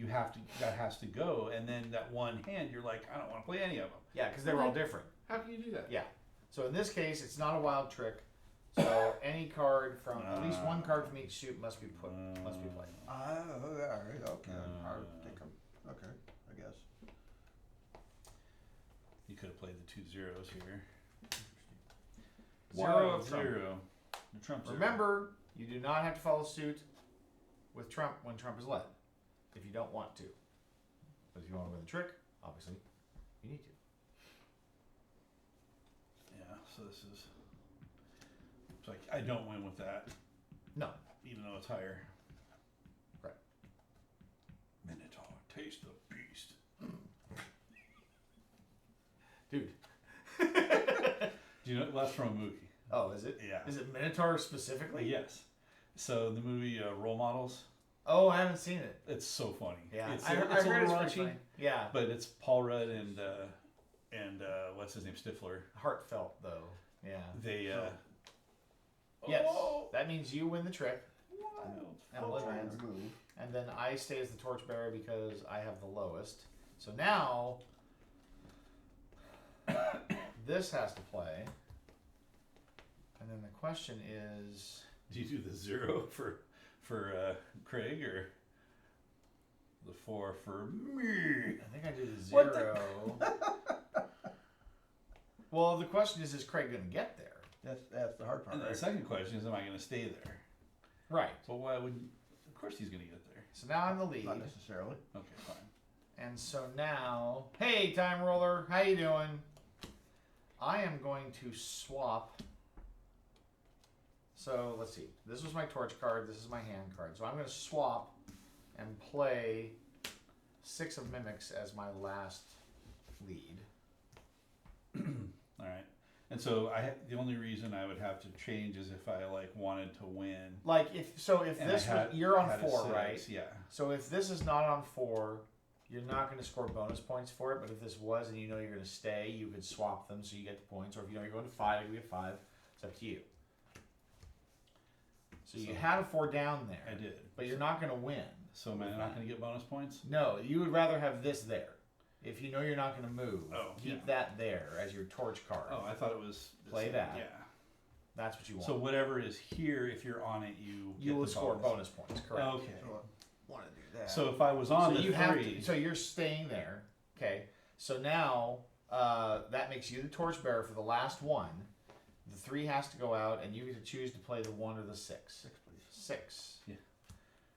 Speaker 2: that has to go, and then that one hand, you're like, I don't want to play any of them.
Speaker 1: Yeah, because they're all different.
Speaker 2: How can you do that?
Speaker 1: Yeah. So in this case, it's not a wild trick. So any card from at least one card from each suit must be played.
Speaker 3: All right. Okay. I think I'm okay. I guess.
Speaker 2: You could have played the 2 zeros here.
Speaker 1: Zero
Speaker 2: Wild
Speaker 1: of Trump.
Speaker 2: zero. The Trump zero.
Speaker 1: Remember, you do not have to follow suit with Trump when Trump is led, if you don't want to. But if you want to win the trick, obviously, you need to.
Speaker 2: Yeah. So this is. It's like I don't win with that,
Speaker 1: No.
Speaker 2: even though it's higher.
Speaker 1: Right.
Speaker 2: Minotaur, taste the beast.
Speaker 1: Dude.
Speaker 2: Do you know that's from a movie?
Speaker 1: Oh, is it?
Speaker 2: Yeah.
Speaker 1: Is it Minotaur specifically?
Speaker 2: Yes. So the movie Role Models.
Speaker 1: Oh, I haven't seen it.
Speaker 2: It's so funny.
Speaker 1: Yeah.
Speaker 2: It's,
Speaker 1: I
Speaker 2: it's
Speaker 1: heard
Speaker 2: a
Speaker 1: it's
Speaker 2: little
Speaker 1: pretty
Speaker 2: raunchy,
Speaker 1: funny. Yeah.
Speaker 2: but it's Paul Rudd and what's his name, Stifler.
Speaker 1: Heartfelt, though. Yeah.
Speaker 2: They
Speaker 1: Yes.
Speaker 2: oh,
Speaker 1: That means you win the trick.
Speaker 2: wild.
Speaker 1: And
Speaker 3: I'll
Speaker 1: let
Speaker 3: try
Speaker 1: me-
Speaker 3: and move.
Speaker 1: And then I stay as the torchbearer because I have the lowest. So now this has to play. And then the question is,
Speaker 2: Do you do the 0 for Craig or the 4 for me?
Speaker 1: I think I do the
Speaker 3: What
Speaker 1: 0. Well, the question is Craig going to get there?
Speaker 3: That's the hard part,
Speaker 2: And the
Speaker 3: right?
Speaker 2: second question is, am I going to stay there?
Speaker 1: Right.
Speaker 2: But why would? Of course, he's going to get there.
Speaker 1: So now I'm the lead.
Speaker 3: Not necessarily.
Speaker 2: Okay, fine.
Speaker 1: And so now, hey, time roller, how you doing? I am going to swap. So let's see. This was my torch card. This is my hand card. So I'm going to swap and play 6 of Mimics as my last lead.
Speaker 2: All right. And so the only reason I would have to change is if I like wanted to win.
Speaker 1: Like if this was, you're on 4, right?
Speaker 2: Yeah.
Speaker 1: So if this is not on 4, you're not going to score bonus points for it. But if this was, and you know you're going to stay, you could swap them so you get the points. Or if you know you're going to 5, you get 5. It's up to you. So you had a 4 down there.
Speaker 2: I did.
Speaker 1: But you're not going to win.
Speaker 2: So am I not going to get bonus points?
Speaker 1: No, you would rather have this there. If you know you're not going to move, keep that there as your torch card.
Speaker 2: Oh, I thought it was...
Speaker 1: Play that.
Speaker 2: Yeah.
Speaker 1: That's what you want.
Speaker 2: So whatever is here, if you're on it, you
Speaker 1: will score bonus points, correct.
Speaker 2: Okay.
Speaker 3: So I want to do that.
Speaker 2: So if I was on
Speaker 1: so
Speaker 2: the
Speaker 1: you
Speaker 2: 3...
Speaker 1: have to, so you're staying there, okay? So now that makes you the torchbearer for the last one. The 3 has to go out, and you get to choose to play the 1 or the 6.
Speaker 3: 6, please.
Speaker 1: 6.
Speaker 2: Yeah.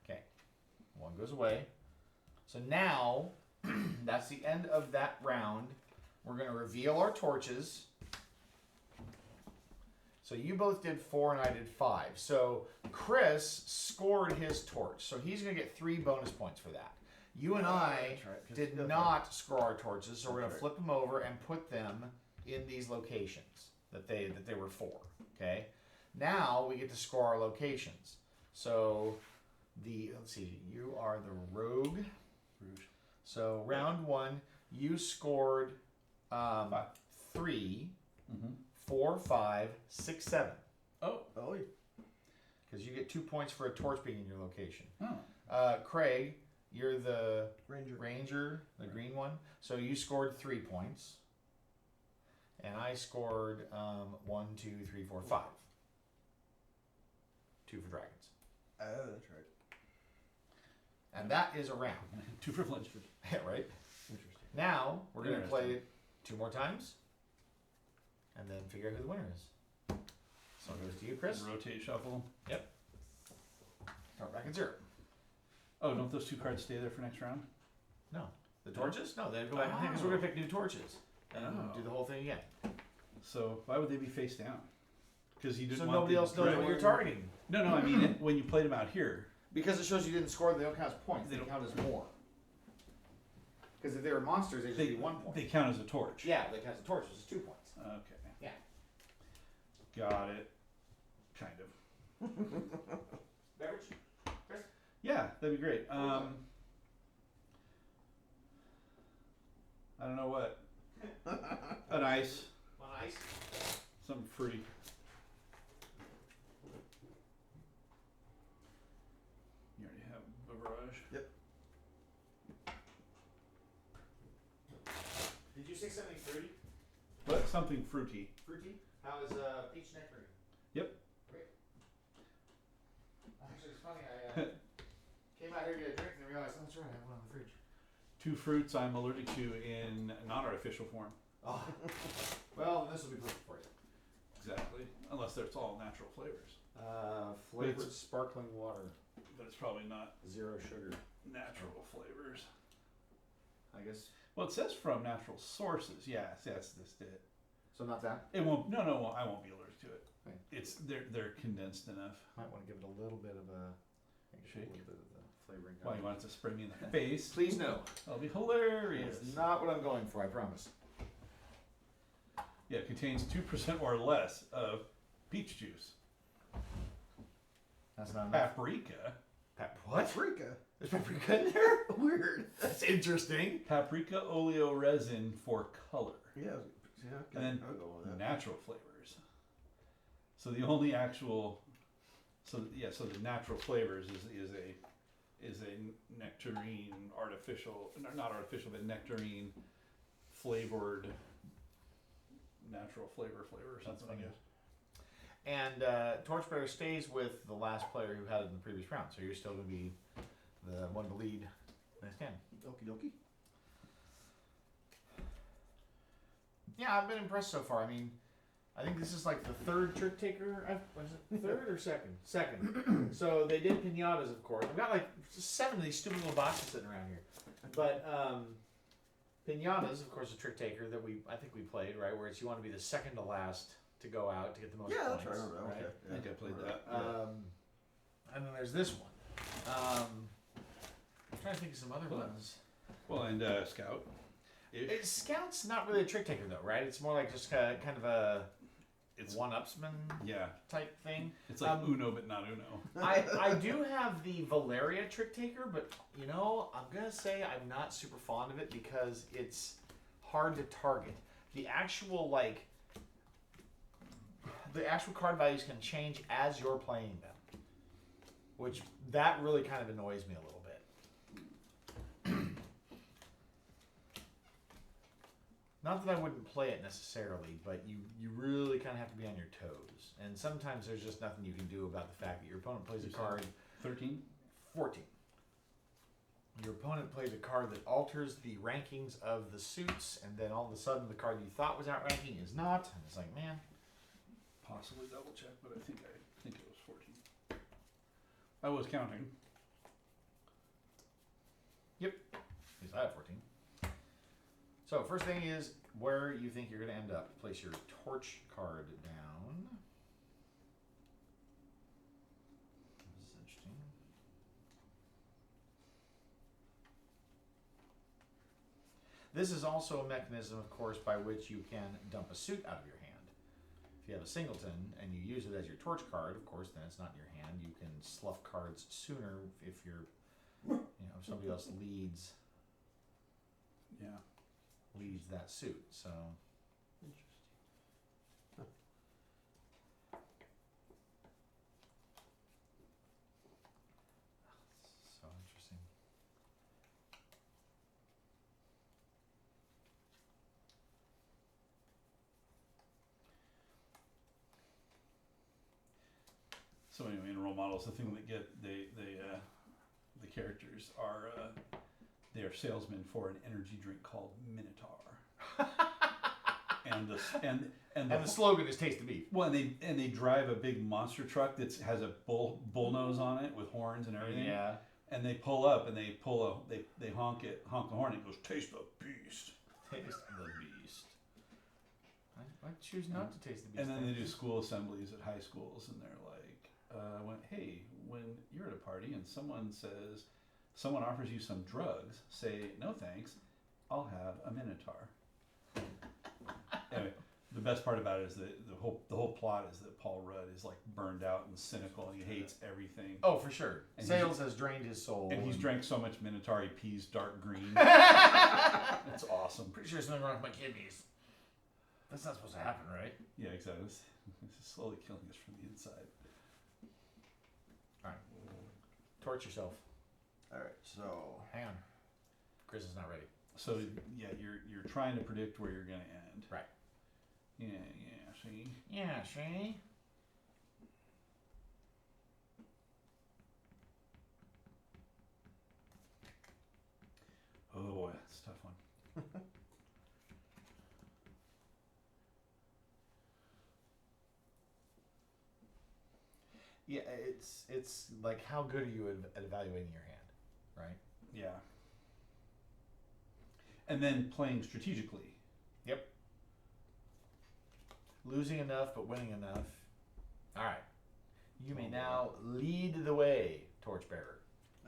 Speaker 1: Okay. 1 goes away. So now, that's the end of that round. We're going to reveal our torches. So you both did 4 and I did 5. So Chris scored his torch. So he's going to get 3 bonus points for that. You and I did not score our torches, so we're going to flip them over and put them in these locations that they were for. Okay. Now we get to score our locations. So let's see, you are the rogue. So round 1, you scored 3, 4, 5, 6, 7.
Speaker 2: Oh.
Speaker 1: Because you get 2 points for a torch being in your location.
Speaker 2: Oh.
Speaker 1: Craig, you're the
Speaker 3: Ranger,
Speaker 1: the green one. So you scored 3 points. And I scored 1, 2, 3, 4, 5. 2 for dragons.
Speaker 3: Oh, that's right.
Speaker 1: And that is a round.
Speaker 2: 2 for lunch.
Speaker 1: Yeah, right?
Speaker 3: Interesting.
Speaker 1: Now, we're going to play it 2 more times. And then figure out who the winner is. So it goes to you, Chris.
Speaker 2: Rotate, shuffle.
Speaker 1: Yep. Start back at 0.
Speaker 2: Oh, don't those 2 cards stay there for next round?
Speaker 1: No. The torches? No, they go back because we're going to pick new torches. And do the whole thing again.
Speaker 2: So why would they be face down? Because you didn't
Speaker 1: So
Speaker 2: want
Speaker 1: nobody else knows what you're targeting.
Speaker 2: No, I mean when you played them out here.
Speaker 1: Because it shows you didn't score, they don't count as points. They count as more. Because if they were monsters, they just be 1 point.
Speaker 2: They count as a torch.
Speaker 1: Yeah, they count as torches. It's 2 points.
Speaker 2: Okay.
Speaker 1: Yeah.
Speaker 2: Got it. Kind of.
Speaker 1: Beverage? Chris?
Speaker 2: Yeah, that'd be great. I don't know what. An ice.
Speaker 1: On ice?
Speaker 2: Something fruity. You already have beverage.
Speaker 3: Yep.
Speaker 1: Did you say something fruity?
Speaker 2: What? Something fruity.
Speaker 1: Fruity? How is peach nectarine?
Speaker 2: Yep.
Speaker 1: Great. Actually, it's funny. I came out here to get a drink and realized, oh, that's right, I have one on the fridge.
Speaker 2: 2 fruits I'm allergic to in non-artificial form.
Speaker 1: Oh. Well, this will be perfect for you.
Speaker 2: Exactly. Unless it's all natural flavors.
Speaker 1: Flavored sparkling water.
Speaker 2: But it's probably not
Speaker 1: 0 sugar.
Speaker 2: natural flavors.
Speaker 1: I guess.
Speaker 2: Well, it says from natural sources. Yes, this did.
Speaker 1: So not that?
Speaker 2: It won't. No, I won't be allergic to it.
Speaker 1: Right.
Speaker 2: It's they're condensed enough.
Speaker 1: Might want to give it a little bit of a
Speaker 2: Shake.
Speaker 1: A little bit of the flavoring.
Speaker 2: Why you want it to spray me in the face?
Speaker 1: Please no.
Speaker 2: That'll be hilarious.
Speaker 1: It's not what I'm going for, I promise.
Speaker 2: Yeah, it contains 2% or less of peach juice.
Speaker 1: That's not enough.
Speaker 2: Paprika.
Speaker 1: What?
Speaker 3: Paprika.
Speaker 1: There's paprika in there?
Speaker 3: Weird.
Speaker 1: That's interesting.
Speaker 2: Paprika oleo resin for color.
Speaker 3: Yeah.
Speaker 2: And then
Speaker 3: I'll go with that.
Speaker 2: natural flavors. So the only actual, so the natural flavors is a nectarine not artificial, but nectarine flavored natural flavor or something, I guess.
Speaker 1: And Torchbearer stays with the last player who had it in the previous round, so you're still going to be the one to lead next game.
Speaker 3: Okie dokie.
Speaker 1: Yeah, I've been impressed so far. I mean, I think this is like the third trick taker. Was it third or second? Second. So they did pinatas, of course. I've got like 7 of these stupid little boxes sitting around here. But pinatas, of course, a trick taker that I think we played, right? Where it's you want to be the second to last to go out to get the most
Speaker 3: Yeah,
Speaker 1: points.
Speaker 3: that's right. I remember that.
Speaker 1: Right?
Speaker 3: Okay.
Speaker 2: I think I played that.
Speaker 1: And then there's this one. I'm trying to think of some other ones.
Speaker 2: Well, and Scout.
Speaker 1: Scout's not really a trick taker though, right? It's more like just kind of a one-upsman
Speaker 2: Yeah.
Speaker 1: type thing.
Speaker 2: It's like Uno, but not Uno.
Speaker 1: I do have the Valeria trick taker, but you know, I'm gonna say I'm not super fond of it because it's hard to target. The actual card values can change as you're playing them, which that really kind of annoys me a little bit. Not that I wouldn't play it necessarily, but you really kind of have to be on your toes. And sometimes there's just nothing you can do about the fact that your opponent plays a card.
Speaker 2: 13?
Speaker 1: 14. Your opponent plays a card that alters the rankings of the suits, and then all of a sudden the card you thought was outranking is not. And it's like, man.
Speaker 2: Possibly double check, but I think it was 14. I was counting.
Speaker 1: Yep. At least I have 14. So first thing is where you think you're going to end up. Place your torch card down. This is interesting. This is also a mechanism, of course, by which you can dump a suit out of your hand. If you have a singleton and you use it as your torch card, of course, then it's not in your hand. You can slough cards sooner if if somebody else leads that suit. So
Speaker 3: Interesting.
Speaker 1: so interesting.
Speaker 2: So anyway, in role models, the thing that get the characters are they are salesmen for an energy drink called Minotaur. and
Speaker 1: the slogan is "Taste the beef."
Speaker 2: Well, and they drive a big monster truck that has a bull nose on it with horns and everything.
Speaker 1: Yeah.
Speaker 2: And they pull up and they honk the horn and it goes, "Taste the beast."
Speaker 1: Taste the beast. I choose not to taste the beast.
Speaker 2: And then they do school assemblies at high schools, and they're like, "Hey, when you're at a party and someone offers you some drugs, say no thanks. I'll have a Minotaur." Anyway, the best part about it is that the whole plot is that Paul Rudd is like burned out and cynical, and he hates everything.
Speaker 1: Oh, for sure.
Speaker 2: And
Speaker 1: Sales has drained his soul.
Speaker 2: And he's drank so much Minotaur he pees dark green. It's awesome.
Speaker 1: Pretty sure there's something wrong with my kidneys. That's not supposed to happen, right?
Speaker 2: Yeah, exactly. This is slowly killing us from the inside.
Speaker 1: All right. Torch yourself.
Speaker 3: All right, so
Speaker 1: Hang on. Chris is not ready.
Speaker 2: So yeah, you're trying to predict where you're gonna end.
Speaker 1: Right.
Speaker 2: Yeah. See.
Speaker 1: Yeah, see?
Speaker 2: Oh boy, that's a tough one.
Speaker 1: Yeah, it's like how good are you at evaluating your hand, right?
Speaker 2: Yeah. And then playing strategically.
Speaker 1: Yep. Losing enough but winning enough. All right. You may now lead the way, Torchbearer.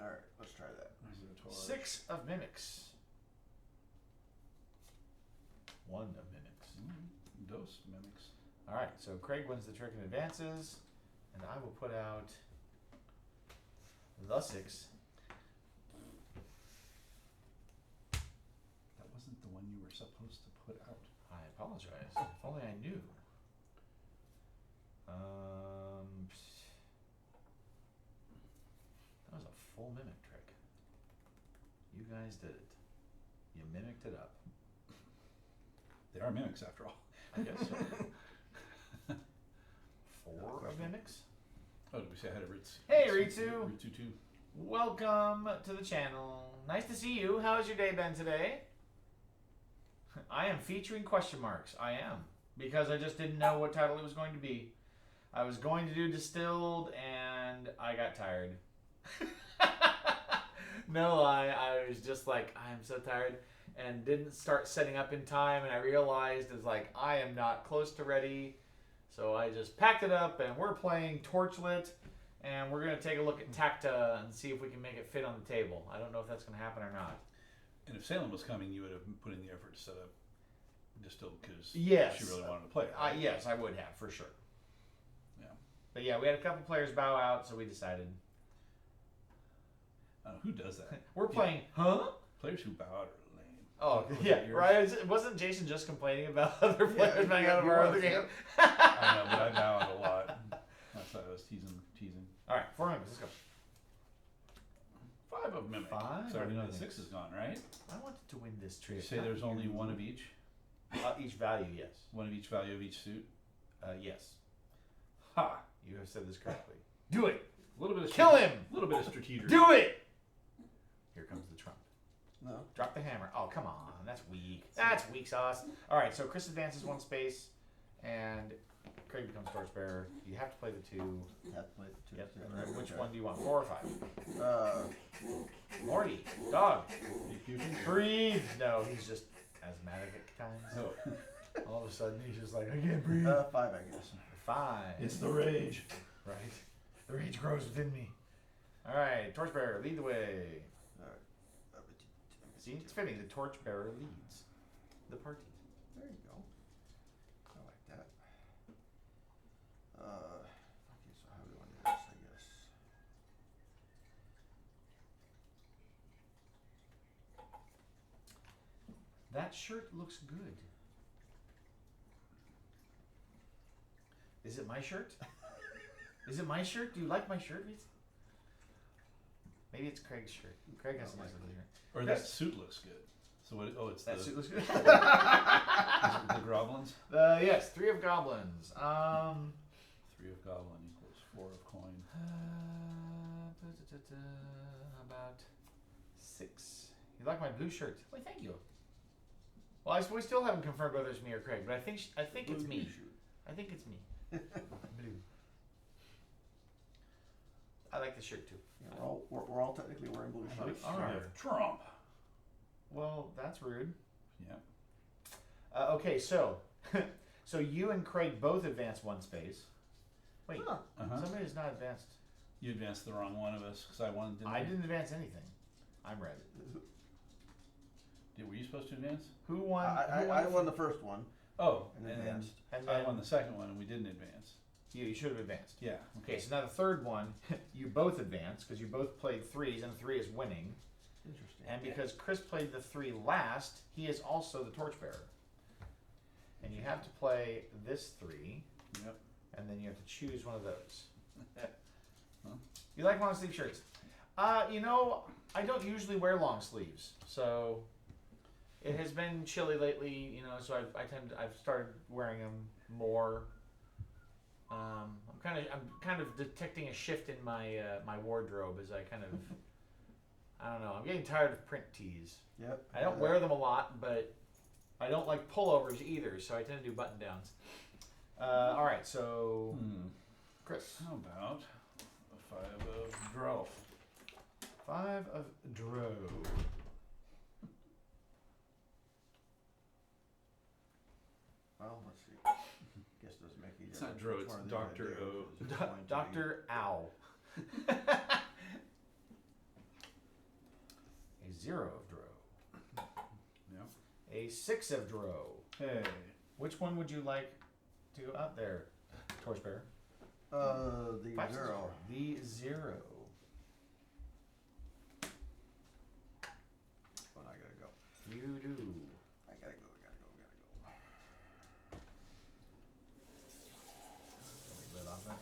Speaker 3: all right, let's try that.
Speaker 1: 6 of mimics. 1 of mimics.
Speaker 2: Dos mimics.
Speaker 1: All right, so Craig wins the trick and advances, and I will put out the 6.
Speaker 2: That wasn't the one you were supposed to put out.
Speaker 1: I apologize. If only I knew. That was a full mimic trick. You guys did it. You mimicked it up.
Speaker 2: They are mimics after all.
Speaker 1: I guess so. 4 of mimics?
Speaker 2: Oh, did we say I had a Ritz?
Speaker 1: Hey, Ritsu.
Speaker 2: Ritsu 2.
Speaker 1: Welcome to the channel. Nice to see you. How has your day been today? I am featuring question marks. I am. because I just didn't know what title it was going to be. I was going to do distilled, and I got tired. No lie, I was just like, I'm so tired, and didn't start setting up in time, and I realized it's like, I am not close to ready, so I just packed it up, and we're playing Torchlit, and we're going to take a look at Tacta and see if we can make it fit on the table. I don't know if that's going to happen or not.
Speaker 2: And if Salem was coming, you would have put in the effort to set up distilled because
Speaker 1: Yes.
Speaker 2: she really wanted to play it. Right?
Speaker 1: Yes, I would have, for sure.
Speaker 2: Yeah.
Speaker 1: But yeah, we had a couple players bow out, so we decided.
Speaker 2: Who does that?
Speaker 1: We're playing, huh?
Speaker 2: Players who bow out are lame.
Speaker 1: Oh,
Speaker 2: Was
Speaker 1: yeah,
Speaker 2: that yours?
Speaker 1: right? Wasn't Jason just complaining about other players bowing out of
Speaker 3: he
Speaker 1: our
Speaker 3: was,
Speaker 1: other game?
Speaker 2: I know, but I bow out a lot. That's why I was teasing.
Speaker 1: All right, 4 members, let's go.
Speaker 2: 5 of mimic.
Speaker 1: 5
Speaker 2: So I already know the
Speaker 1: of
Speaker 2: 6 is gone, right?
Speaker 1: I wanted to win this
Speaker 2: Did you
Speaker 1: trip.
Speaker 2: say
Speaker 1: not
Speaker 2: there's only
Speaker 1: you.
Speaker 2: one of each?
Speaker 1: Each value, yes.
Speaker 2: One of each value of each suit?
Speaker 1: Yes.
Speaker 2: Ha!
Speaker 1: You have said this correctly. Do it!
Speaker 2: A little bit of
Speaker 1: Kill him!
Speaker 2: A little bit of strategery.
Speaker 1: Do it! Here comes the trump.
Speaker 3: No.
Speaker 1: Drop the hammer. Oh, come on. That's weak. That's weak sauce. All right, so Chris advances 1 space, and Craig becomes torchbearer. You have to play the 2.
Speaker 3: Have to play the 2.
Speaker 1: Yep.
Speaker 3: Yeah,
Speaker 1: Which
Speaker 3: okay.
Speaker 1: one do you want? 4 or 5? Morty. Dog. Breathe. No, he's just asthmatic at times.
Speaker 2: Oh.
Speaker 1: All of a sudden, he's just like, I can't breathe.
Speaker 3: 5, I guess.
Speaker 1: 5.
Speaker 2: It's the rage.
Speaker 1: Right. The rage grows within me. All right, torchbearer, lead the way.
Speaker 3: Alright.
Speaker 1: See, it's fitting. The torchbearer leads the party.
Speaker 3: There you go. I like that. Okay, so how do we want to do this, I guess?
Speaker 1: That shirt looks good. Is it my shirt? Is it my shirt? Do you like my shirt, Reese? Maybe it's Craig's shirt. Craig has a nice little shirt.
Speaker 2: Or that suit looks good. So what? Oh, it's
Speaker 1: That
Speaker 2: the,
Speaker 1: suit looks good.
Speaker 2: is it the groblins.
Speaker 1: Yes, 3 of goblins.
Speaker 2: 3 of goblin equals 4 of coin.
Speaker 1: About 6. You like my blue shirt? Why, thank you. Well, we still haven't confirmed whether it's me or Craig, but I think it's me. I think it's me. Blue. I like the shirt too.
Speaker 3: Yeah, we're all technically wearing blue shirts.
Speaker 1: All
Speaker 2: We
Speaker 1: right.
Speaker 2: have Trump.
Speaker 1: Well, that's rude.
Speaker 2: Yeah.
Speaker 1: Okay, so so you and Craig both advance 1 space. Wait,
Speaker 3: Huh.
Speaker 1: somebody has not advanced.
Speaker 2: You advanced the wrong one of us because I wanted to.
Speaker 1: I didn't advance anything. I'm red.
Speaker 2: Were you supposed to advance?
Speaker 1: Who won?
Speaker 3: I won the first one
Speaker 2: Oh,
Speaker 3: and
Speaker 2: and then
Speaker 3: advanced.
Speaker 1: And
Speaker 2: I
Speaker 1: then
Speaker 2: won the second one and we didn't advance.
Speaker 1: you should have advanced.
Speaker 2: Yeah.
Speaker 1: Okay, so now the third one, you both advance because you both played 3s, and 3 is winning.
Speaker 3: Interesting.
Speaker 1: And because Chris played the 3 last, he is also the torchbearer. And you have to play this 3,
Speaker 2: Yep.
Speaker 1: and then you have to choose one of those.
Speaker 2: Huh?
Speaker 1: You like long sleeve shirts? You know, I don't usually wear long sleeves, so it has been chilly lately. You know, so I've started wearing them more. I'm kind of detecting a shift in my my wardrobe as I kind of. I don't know. I'm getting tired of print tees.
Speaker 3: Yep.
Speaker 1: I don't wear them a lot, but I don't like pullovers either, so I tend to do button downs. All right, so Chris.
Speaker 2: How about a 5 of Drolf?
Speaker 1: 5 of Dro.
Speaker 3: Well, let's see. Guess doesn't make any
Speaker 2: It's
Speaker 3: difference.
Speaker 2: not Dro,
Speaker 3: which
Speaker 2: it's
Speaker 3: one of these I
Speaker 2: Dr.
Speaker 3: do,
Speaker 2: O.
Speaker 3: 'cause it's going to be-
Speaker 1: Dr. Owl. A 0 of Dro.
Speaker 2: Yep.
Speaker 1: A 6 of Dro.
Speaker 2: Hey.
Speaker 1: Which one would you like to go out there, Torchbearer?
Speaker 3: The
Speaker 1: 5, 6,
Speaker 3: 0.
Speaker 1: The 0.
Speaker 3: But I gotta go.
Speaker 1: You do.
Speaker 3: I gotta go.
Speaker 1: Let off that.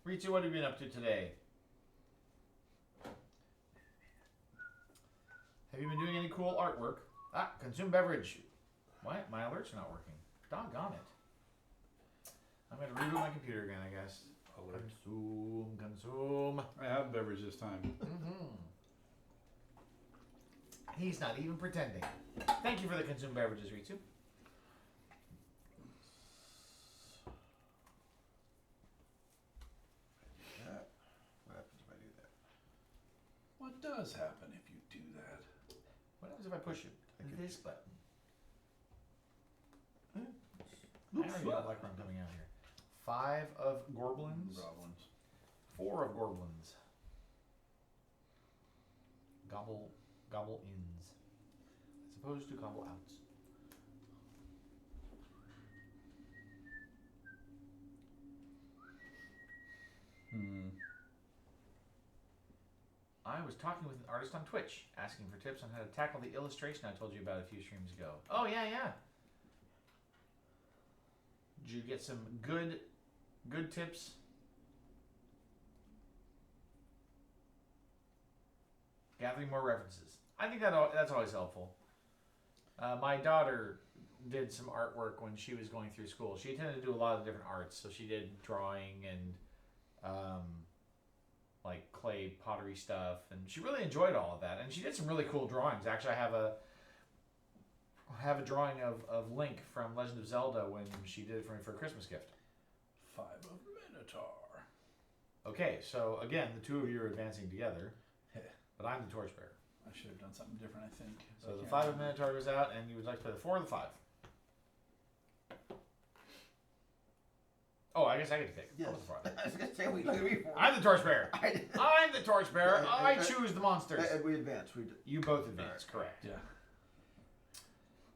Speaker 1: Ritsu, what have you been up to today? Have you been doing any cool artwork? Consume beverage. What? My alerts are not working. Doggone it. I'm going to reboot my computer again, I guess.
Speaker 2: Alert.
Speaker 1: Consume.
Speaker 2: I have beverage this time.
Speaker 1: Mm-hmm. He's not even pretending. Thank you for the consumed beverages, Ritsu.
Speaker 3: That. What happens if I do that?
Speaker 2: What does happen if you do that?
Speaker 1: What happens if I push this button? I
Speaker 3: Oops.
Speaker 1: already don't like where I'm coming out here. 5 of Gorblins.
Speaker 2: Goblins.
Speaker 1: 4 of Gorblins. Gobble ins. As opposed to gobble outs. I was talking with an artist on Twitch, asking for tips on how to tackle the illustration I told you about a few streams ago. Oh, yeah. Did you get some good tips? Gathering more references. I think that's always helpful. My daughter did some artwork when she was going through school. She tended to do a lot of different arts, so she did drawing and like clay pottery stuff, and she really enjoyed all of that. And she did some really cool drawings. Actually, I have a drawing of Link from Legend of Zelda when she did it for me for a Christmas gift.
Speaker 2: 5 of Minotaur.
Speaker 1: Okay, so again, the two of you are advancing together, but I'm the torchbearer.
Speaker 2: I should have done something different, I think.
Speaker 1: So the 5 of Minotaur goes out, and you would like to play the 4 or the 5? Oh, I guess I get to pick.
Speaker 3: Yes.
Speaker 1: Oh, the 5.
Speaker 3: I was gonna say we look before.
Speaker 1: I'm the torchbearer. I'm the torchbearer. I
Speaker 3: And-
Speaker 1: choose the monsters.
Speaker 3: And we advance. We did.
Speaker 1: You both advance, correct.
Speaker 2: Yeah.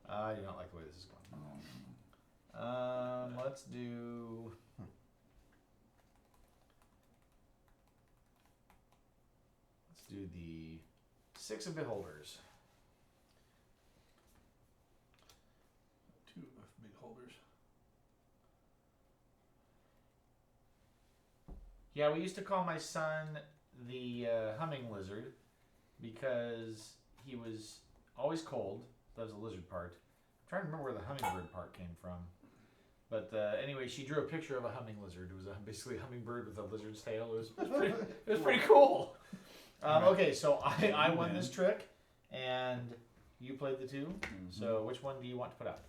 Speaker 1: I do not like the way this is going. Let's do. Let's do the 6 of beholders.
Speaker 2: 2 of big holders.
Speaker 1: Yeah, we used to call my son the humming lizard because he was always cold. That was the lizard part. I'm trying to remember where the hummingbird part came from. But anyway, she drew a picture of a humming lizard. It was basically a hummingbird with a lizard's tail. It was pretty cool. Okay, so I won this trick, and you played the 2.
Speaker 2: Mm-hmm.
Speaker 1: So which one do you want to put out?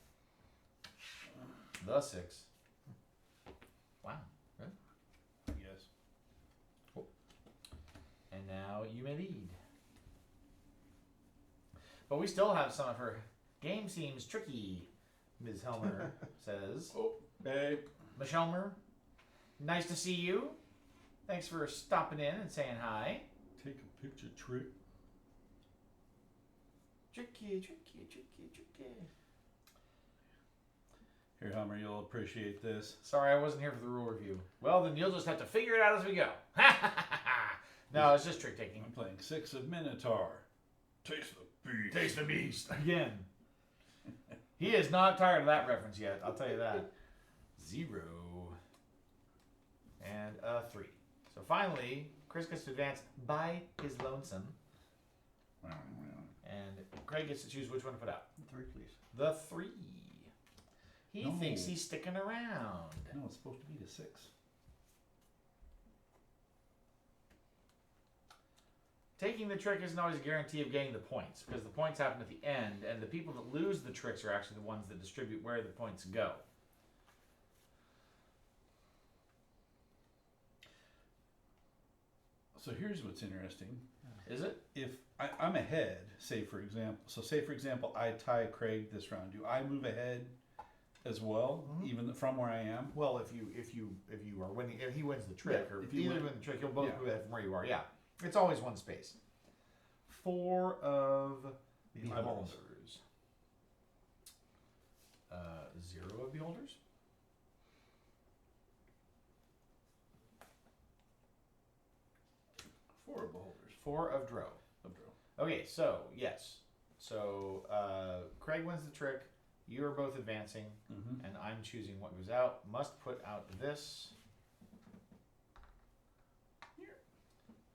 Speaker 1: The 6. Wow. Good.
Speaker 2: Yes.
Speaker 1: Cool. And now you may lead. But we still have some of her. Game seems tricky, Ms. Helmer says.
Speaker 2: Oh, hey.
Speaker 1: Ms. Helmer, nice to see you. Thanks for stopping in and saying hi.
Speaker 2: Take a picture trick.
Speaker 1: Tricky.
Speaker 2: Here, Hummer, you'll appreciate this.
Speaker 1: Sorry, I wasn't here for the rule review. Well, then you'll just have to figure it out as we go. No, it's just trick taking.
Speaker 2: I'm playing 6 of Minotaur. Taste the beast.
Speaker 1: Taste the beast. Again. He is not tired of that reference yet, I'll tell you that. 0. And a 3. So finally, Chris gets to advance by his lonesome. And Craig gets to choose which one to put out.
Speaker 3: 3, please.
Speaker 1: The 3. He
Speaker 2: No.
Speaker 1: thinks he's sticking around.
Speaker 2: No, it's supposed to be the 6.
Speaker 1: Taking the trick isn't always a guarantee of getting the points, because the points happen at the end, and the people that lose the tricks are actually the ones that distribute where the points go.
Speaker 2: So here's what's interesting.
Speaker 1: Is it?
Speaker 2: If I'm ahead, say for example, I tie Craig this round. Do I move ahead as well, even from where I am?
Speaker 1: Well, if you are winning, if he wins the trick,
Speaker 2: Yeah,
Speaker 1: or
Speaker 2: if
Speaker 1: if
Speaker 2: you
Speaker 1: either
Speaker 2: win-
Speaker 1: win the trick, you'll both
Speaker 2: yeah.
Speaker 1: move ahead from where you are. Yeah, it's always one space. 4 of
Speaker 3: Eyeballs.
Speaker 1: beholders. 0 of beholders.
Speaker 2: 4 of beholders.
Speaker 1: 4 of Dro.
Speaker 2: Of draw.
Speaker 1: Okay, so yes. So Craig wins the trick. You are both advancing,
Speaker 2: Mm-hmm.
Speaker 1: and I'm choosing what goes out. Must put out this.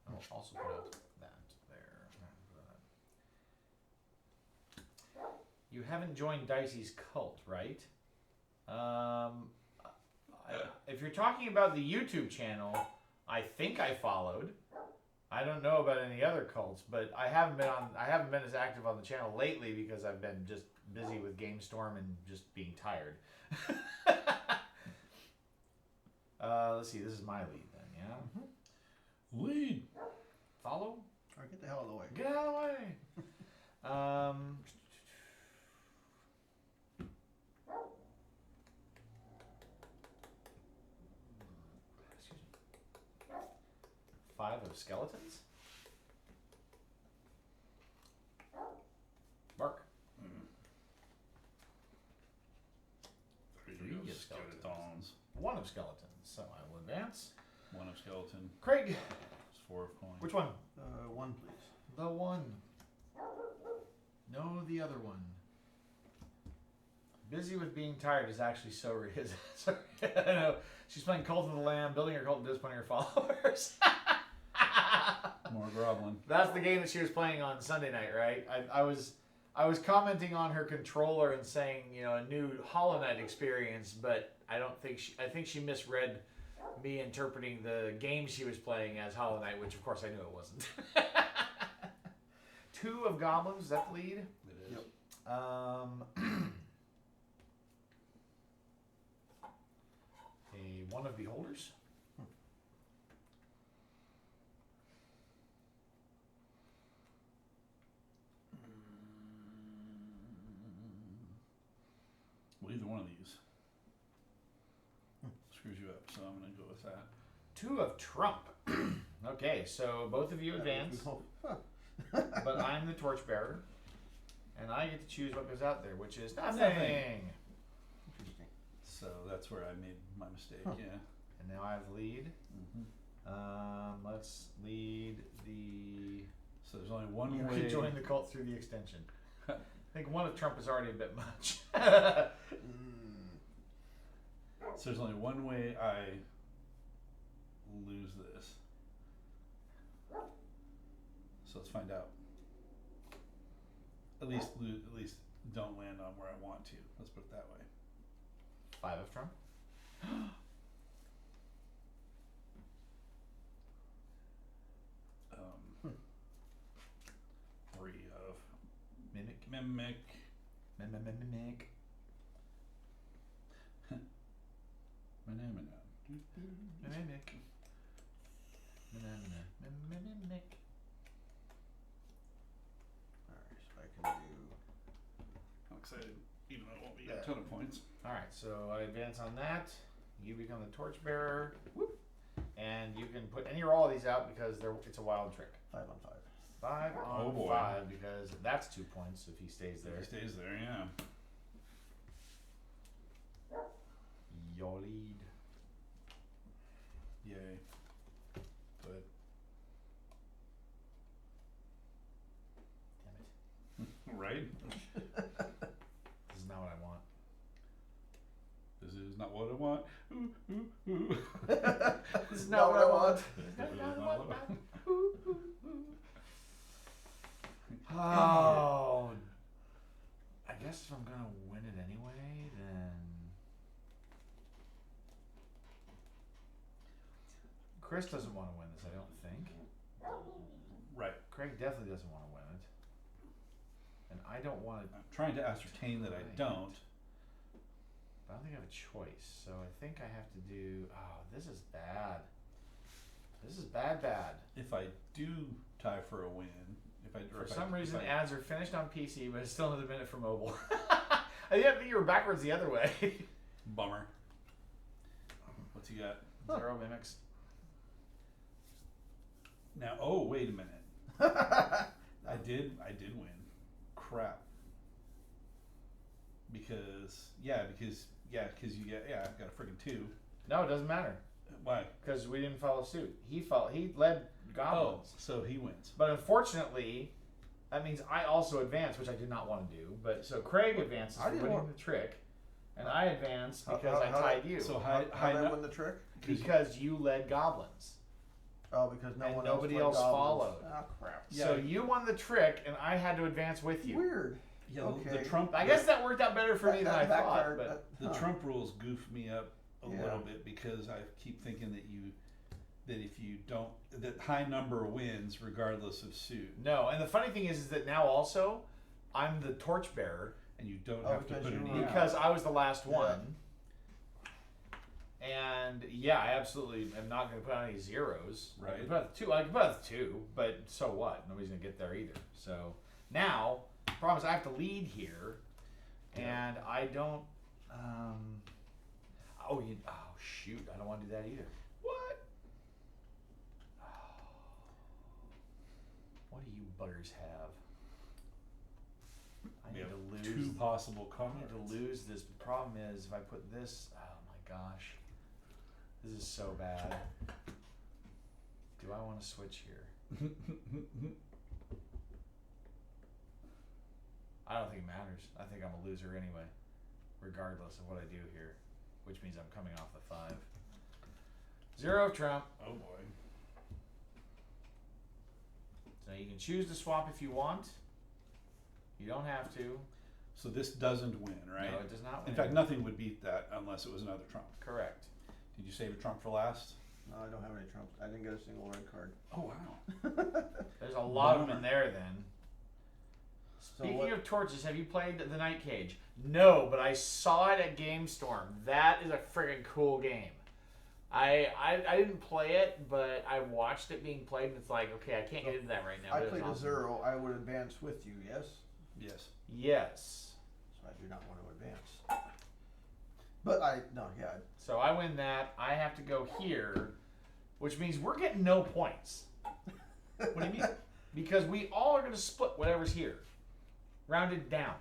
Speaker 1: I'll also put out that there. You haven't joined Dicey's cult, right? If you're talking about the YouTube channel, I think I followed. I don't know about any other cults, but I haven't been as active on the channel lately because I've been just busy with GameStorm and just being tired. Let's see. This is my lead then. Yeah.
Speaker 2: Lead.
Speaker 1: Follow.
Speaker 3: All right, get the hell out of the way.
Speaker 1: Get out of the way. Excuse me. 5 of skeletons. Mark.
Speaker 2: 3
Speaker 1: Three
Speaker 2: of
Speaker 1: of
Speaker 2: skeletons.
Speaker 1: 1 of skeletons. So I will advance.
Speaker 2: 1 of skeleton.
Speaker 1: Craig.
Speaker 2: It's 4 of coin.
Speaker 1: Which one?
Speaker 3: 1, please.
Speaker 1: The one. No, the other one. Busy with being tired is actually so his. Sorry, I know. She's playing Cult of the Lamb, building her cult and disciplining her followers.
Speaker 2: More groveling.
Speaker 1: That's the game that she was playing on Sunday night, right? I was commenting on her controller and saying, a new Hollow Knight experience, but I think she misread me interpreting the game she was playing as Hollow Knight, which of course I knew it wasn't. 2 of goblins, is that the lead?
Speaker 2: It is.
Speaker 3: Yep.
Speaker 1: A 1 of beholders.
Speaker 2: Well, either one of these screws you up, so I'm going to go with that.
Speaker 1: 2 of trump. Okay, so both of you advance, but I'm the torchbearer, and I get to choose what goes out there, which is nothing.
Speaker 3: Interesting.
Speaker 2: So that's where I made my mistake, yeah.
Speaker 1: And now I have the lead.
Speaker 2: Mm-hmm.
Speaker 1: Let's lead the.
Speaker 2: So there's only one
Speaker 1: You
Speaker 2: way.
Speaker 1: can join the cult through the extension. I think 1 of trump is already a bit much.
Speaker 2: So there's only one way I lose this. So let's find out. At least don't land on where I want to. Let's put it that way.
Speaker 1: 5 of trump.
Speaker 2: Um, 3 of
Speaker 1: Mimic.
Speaker 2: mimic.
Speaker 1: Mimic.
Speaker 2: Manamana.
Speaker 1: Mimic. Mimic.
Speaker 3: Alright, so I can do.
Speaker 2: I'm excited, even though it won't be a ton of points.
Speaker 1: Alright, so I advance on that. You become the torchbearer. Whoop. And you can put any or all of these out because it's a wild trick.
Speaker 3: 5 on 5.
Speaker 1: 5 on
Speaker 2: Oh, boy.
Speaker 1: 5 because that's 2 points if he stays there.
Speaker 2: There he stays there, yeah.
Speaker 1: Your lead.
Speaker 2: Yay. But
Speaker 1: Damn it.
Speaker 2: right?
Speaker 1: This is not what I want.
Speaker 2: This is not what I want. Ooh, ooh, ooh.
Speaker 1: This is
Speaker 3: not what I want.
Speaker 1: Oh. I guess if I'm gonna win it anyway, then Chris doesn't want to win this, I don't think.
Speaker 2: Right.
Speaker 1: Craig definitely doesn't want to win it. And I don't want to,
Speaker 2: I'm trying to ascertain that I don't.
Speaker 1: but I don't think I have a choice. So I think I have to do, this is bad. This is bad.
Speaker 2: If I do tie for a win,
Speaker 1: For some reason, ads are finished on PC, but it's still another minute for mobile. I think you were backwards the other way.
Speaker 2: Bummer. What's he got?
Speaker 1: 0 mimics.
Speaker 2: Now, oh, wait a minute. I did win. Crap. Because you get, I've got a friggin' 2.
Speaker 1: No, it doesn't matter
Speaker 2: Why?
Speaker 1: because we didn't follow suit. He led goblins,
Speaker 2: so he wins.
Speaker 1: but unfortunately, that means I also advance, which I did not want to do. But so Craig advances
Speaker 3: I
Speaker 1: for
Speaker 3: didn't
Speaker 1: winning
Speaker 3: want-
Speaker 1: the trick, and I advance because I
Speaker 3: how-
Speaker 1: tied you
Speaker 2: So
Speaker 3: How
Speaker 2: high
Speaker 3: did I
Speaker 2: no-
Speaker 3: win the trick?
Speaker 1: because you led goblins.
Speaker 3: Oh, because
Speaker 1: And
Speaker 3: one
Speaker 1: nobody
Speaker 3: else
Speaker 1: else
Speaker 3: played
Speaker 1: followed.
Speaker 3: goblins. Oh, crap.
Speaker 1: So you won the trick, and I had to advance with you.
Speaker 3: Weird.
Speaker 2: yeah,
Speaker 3: Okay.
Speaker 2: the Trump.
Speaker 1: I guess that worked out better for me than I thought.
Speaker 3: backfired,
Speaker 1: But
Speaker 2: The
Speaker 3: huh.
Speaker 2: Trump rules goof me up a
Speaker 3: Yeah.
Speaker 2: little bit because I keep thinking that you that if you don't, that high number wins regardless of suit,
Speaker 1: No, and the funny thing is that now also, I'm the torchbearer
Speaker 2: and you don't
Speaker 3: Oh,
Speaker 2: have to
Speaker 3: because
Speaker 2: put
Speaker 3: you
Speaker 2: any
Speaker 3: were-
Speaker 2: out.
Speaker 1: because I was the last
Speaker 3: Yeah.
Speaker 1: one. And yeah, I absolutely am not going to put out any zeros. I
Speaker 2: Right.
Speaker 1: can put out the two. I can put out the two, but so what? Nobody's going to get there either. So now, the problem is I have to lead here, and I don't. Oh shoot! I don't want to do that either.
Speaker 2: What?
Speaker 1: What do you buggers have? I
Speaker 2: We
Speaker 1: need
Speaker 2: have
Speaker 1: to lose.
Speaker 2: two possible
Speaker 1: I
Speaker 2: cards.
Speaker 1: need to lose this. The problem is if I put this. Oh my gosh, this is so bad. Do I want to switch here? I don't think it matters. I think I'm a loser anyway, regardless of what I do here, which means I'm coming off the 5. 0 of trump.
Speaker 2: Oh boy.
Speaker 1: So you can choose to swap if you want. You don't have to.
Speaker 2: So this doesn't win, right?
Speaker 1: No, it does not win.
Speaker 2: In fact, nothing would beat that unless it was another trump.
Speaker 1: Correct.
Speaker 2: Did you save a trump for last?
Speaker 3: No, I don't have any trumps. I didn't get a single red card.
Speaker 2: Oh wow.
Speaker 1: There's a lot of them
Speaker 2: Bummer.
Speaker 1: in there then. Speaking
Speaker 3: what-
Speaker 1: of torches, have you played the Night Cage? No, but I saw it at Game Storm. That is a friggin' cool game. I didn't play it, but I watched it being played, and it's like, okay, I can't get into that right now.
Speaker 3: I
Speaker 1: but it was
Speaker 3: played a
Speaker 1: awesome.
Speaker 3: 0. I would advance with you, yes?
Speaker 2: Yes.
Speaker 1: Yes.
Speaker 3: So I do not want to advance. But yeah.
Speaker 1: So I win that. I have to go here, which means we're getting no points.
Speaker 2: What do you mean?
Speaker 1: Because we all are going to split whatever's here. Rounded down.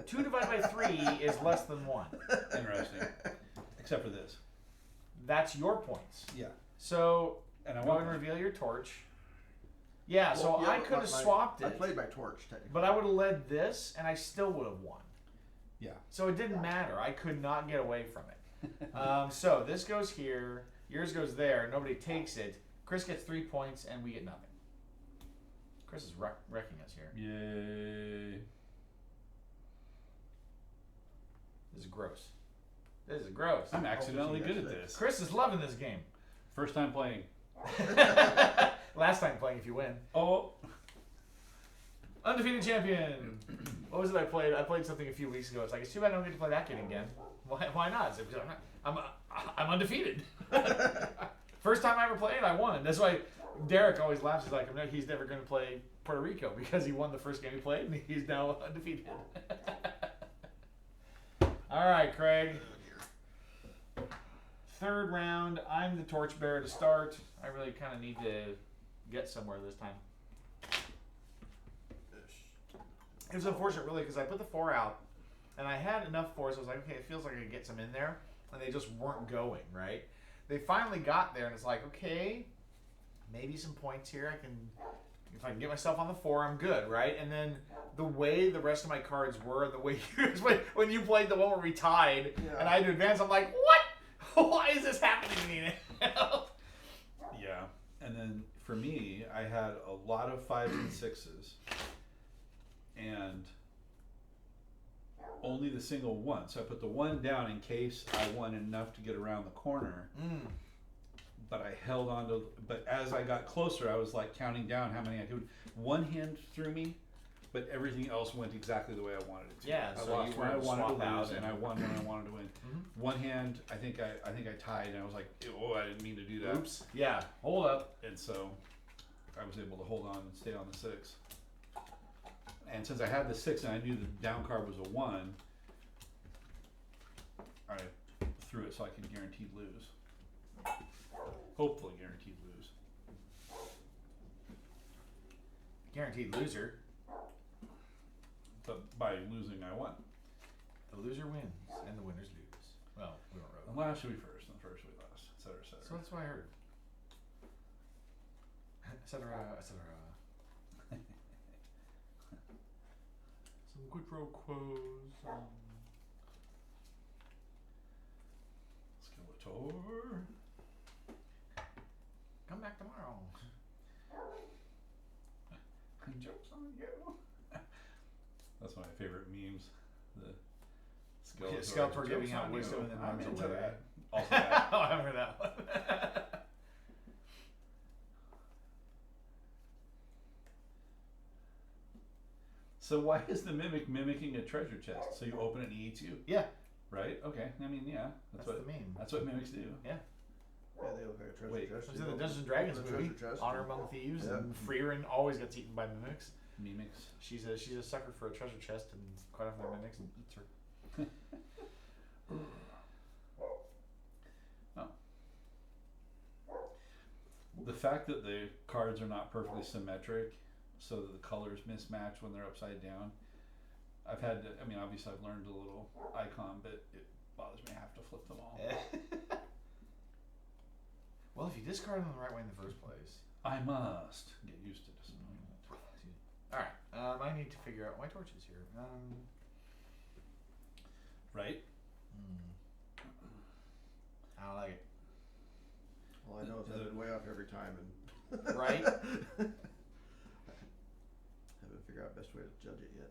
Speaker 1: 2 divided by 3 is less than 1.
Speaker 2: Interesting. Except for this.
Speaker 1: That's your points.
Speaker 2: Yeah.
Speaker 1: So
Speaker 2: And I
Speaker 1: go
Speaker 2: want
Speaker 1: and reveal your torch. Yeah, so
Speaker 3: Well, yeah,
Speaker 1: I could have
Speaker 3: my-
Speaker 1: swapped
Speaker 3: I
Speaker 1: it,
Speaker 3: played my torch, technically.
Speaker 1: but I would have led this, and I still would have won.
Speaker 2: Yeah.
Speaker 1: So it didn't matter. I could not get away from it. So this goes here. Yours goes there. Nobody takes it. Chris gets 3 points, and we get nothing. Chris is wrecking us here.
Speaker 2: Yay.
Speaker 1: This is gross. This is gross.
Speaker 2: I'm accidentally
Speaker 3: Hopefully
Speaker 2: good at
Speaker 3: that's
Speaker 2: this.
Speaker 1: Chris is loving this game.
Speaker 2: First time playing.
Speaker 1: Last time playing, if you win.
Speaker 2: Oh.
Speaker 1: Undefeated champion. What was it I played? I played something a few weeks ago. It's like, it's too bad I don't get to play that game again. Why not? It's because I'm undefeated. First time I ever played, I won. That's why Derek always laughs. He's like, he's never going to play Puerto Rico because he won the first game he played and he's now undefeated. All right, Craig. Third round. I'm the torchbearer to start. I really kind of need to get somewhere this time. It was unfortunate, really, because I put the 4 out, and I had enough 4s. So I was like, okay, it feels like I could get some in there, and they just weren't going, right? They finally got there, and it's like, okay, maybe some points here. If I can get myself on the 4, I'm good, right? And then the way the rest of my cards were, the way when you played the one where we tied,
Speaker 3: Yeah.
Speaker 1: and I had to advance, I'm like, what? Why is this happening to me now?
Speaker 2: Yeah. And then for me, I had a lot of 5s and 6s. And only the single 1. So I put the 1 down in case I won enough to get around the corner. But I held on to, but as I got closer, I was like counting down how many I could. One hand threw me, but everything else went exactly the way I wanted it to.
Speaker 1: Yeah,
Speaker 2: I
Speaker 1: so
Speaker 2: lost
Speaker 1: you
Speaker 2: when I
Speaker 1: were
Speaker 2: wanted to
Speaker 1: swap out
Speaker 2: lose, and I won when I wanted to win. One hand, I think I tied, and I was like, oh, I didn't mean to do that.
Speaker 1: Oops. Yeah, hold up.
Speaker 2: And so I was able to hold on and stay on the 6. And since I had the 6 and I knew the down card was a 1, I threw it so I could guaranteed lose. Hopefully guaranteed lose.
Speaker 1: Guaranteed loser.
Speaker 2: But by losing, I won.
Speaker 1: The loser wins, and the winners lose. Well, we don't
Speaker 2: And
Speaker 1: really.
Speaker 2: last should be first, and first should be last, et cetera, et cetera.
Speaker 1: So that's what I heard. Etc. Etc. Some quid pro quos.
Speaker 2: Skeletor.
Speaker 1: Come back tomorrow.
Speaker 2: Joke's on you. That's one of my favorite memes. The Skeletor.
Speaker 1: Skeletor giving out wisdom and then
Speaker 2: I'm
Speaker 1: runs
Speaker 2: into
Speaker 1: away.
Speaker 2: that. Also that.
Speaker 1: Oh, I haven't heard that one.
Speaker 2: So why is the mimic mimicking a treasure chest? So you open it and he eats you,
Speaker 1: Yeah,
Speaker 2: right? Okay. I mean, yeah,
Speaker 1: that's
Speaker 2: what
Speaker 1: the meme.
Speaker 2: that's what mimics do.
Speaker 1: Yeah.
Speaker 3: Yeah, they look like a treasure
Speaker 2: Wait.
Speaker 3: chest.
Speaker 1: It's
Speaker 3: You
Speaker 1: in the
Speaker 3: open-
Speaker 1: Dungeons and Dragons
Speaker 3: open a
Speaker 1: movie,
Speaker 3: treasure chest
Speaker 1: Honor
Speaker 3: and-
Speaker 1: Among Thieves,
Speaker 3: Yeah.
Speaker 1: and Freerin always gets eaten by mimics.
Speaker 2: Mimics.
Speaker 1: She's a sucker for a treasure chest, and quite often the mimics and eats her.
Speaker 2: Oh. The fact that the cards are not perfectly symmetric, so that the colors mismatch when they're upside down. I've had to, I mean, obviously I've learned a little icon, but it bothers me. I have to flip them all.
Speaker 1: Well, if you discard them the right way in the first place.
Speaker 2: I must get used to this.
Speaker 1: Alright, I need to figure out my torches here.
Speaker 2: Right?
Speaker 1: I don't like it.
Speaker 3: All I know is I've been way off every time and.
Speaker 1: Right?
Speaker 3: Haven't figured out best way to judge it yet.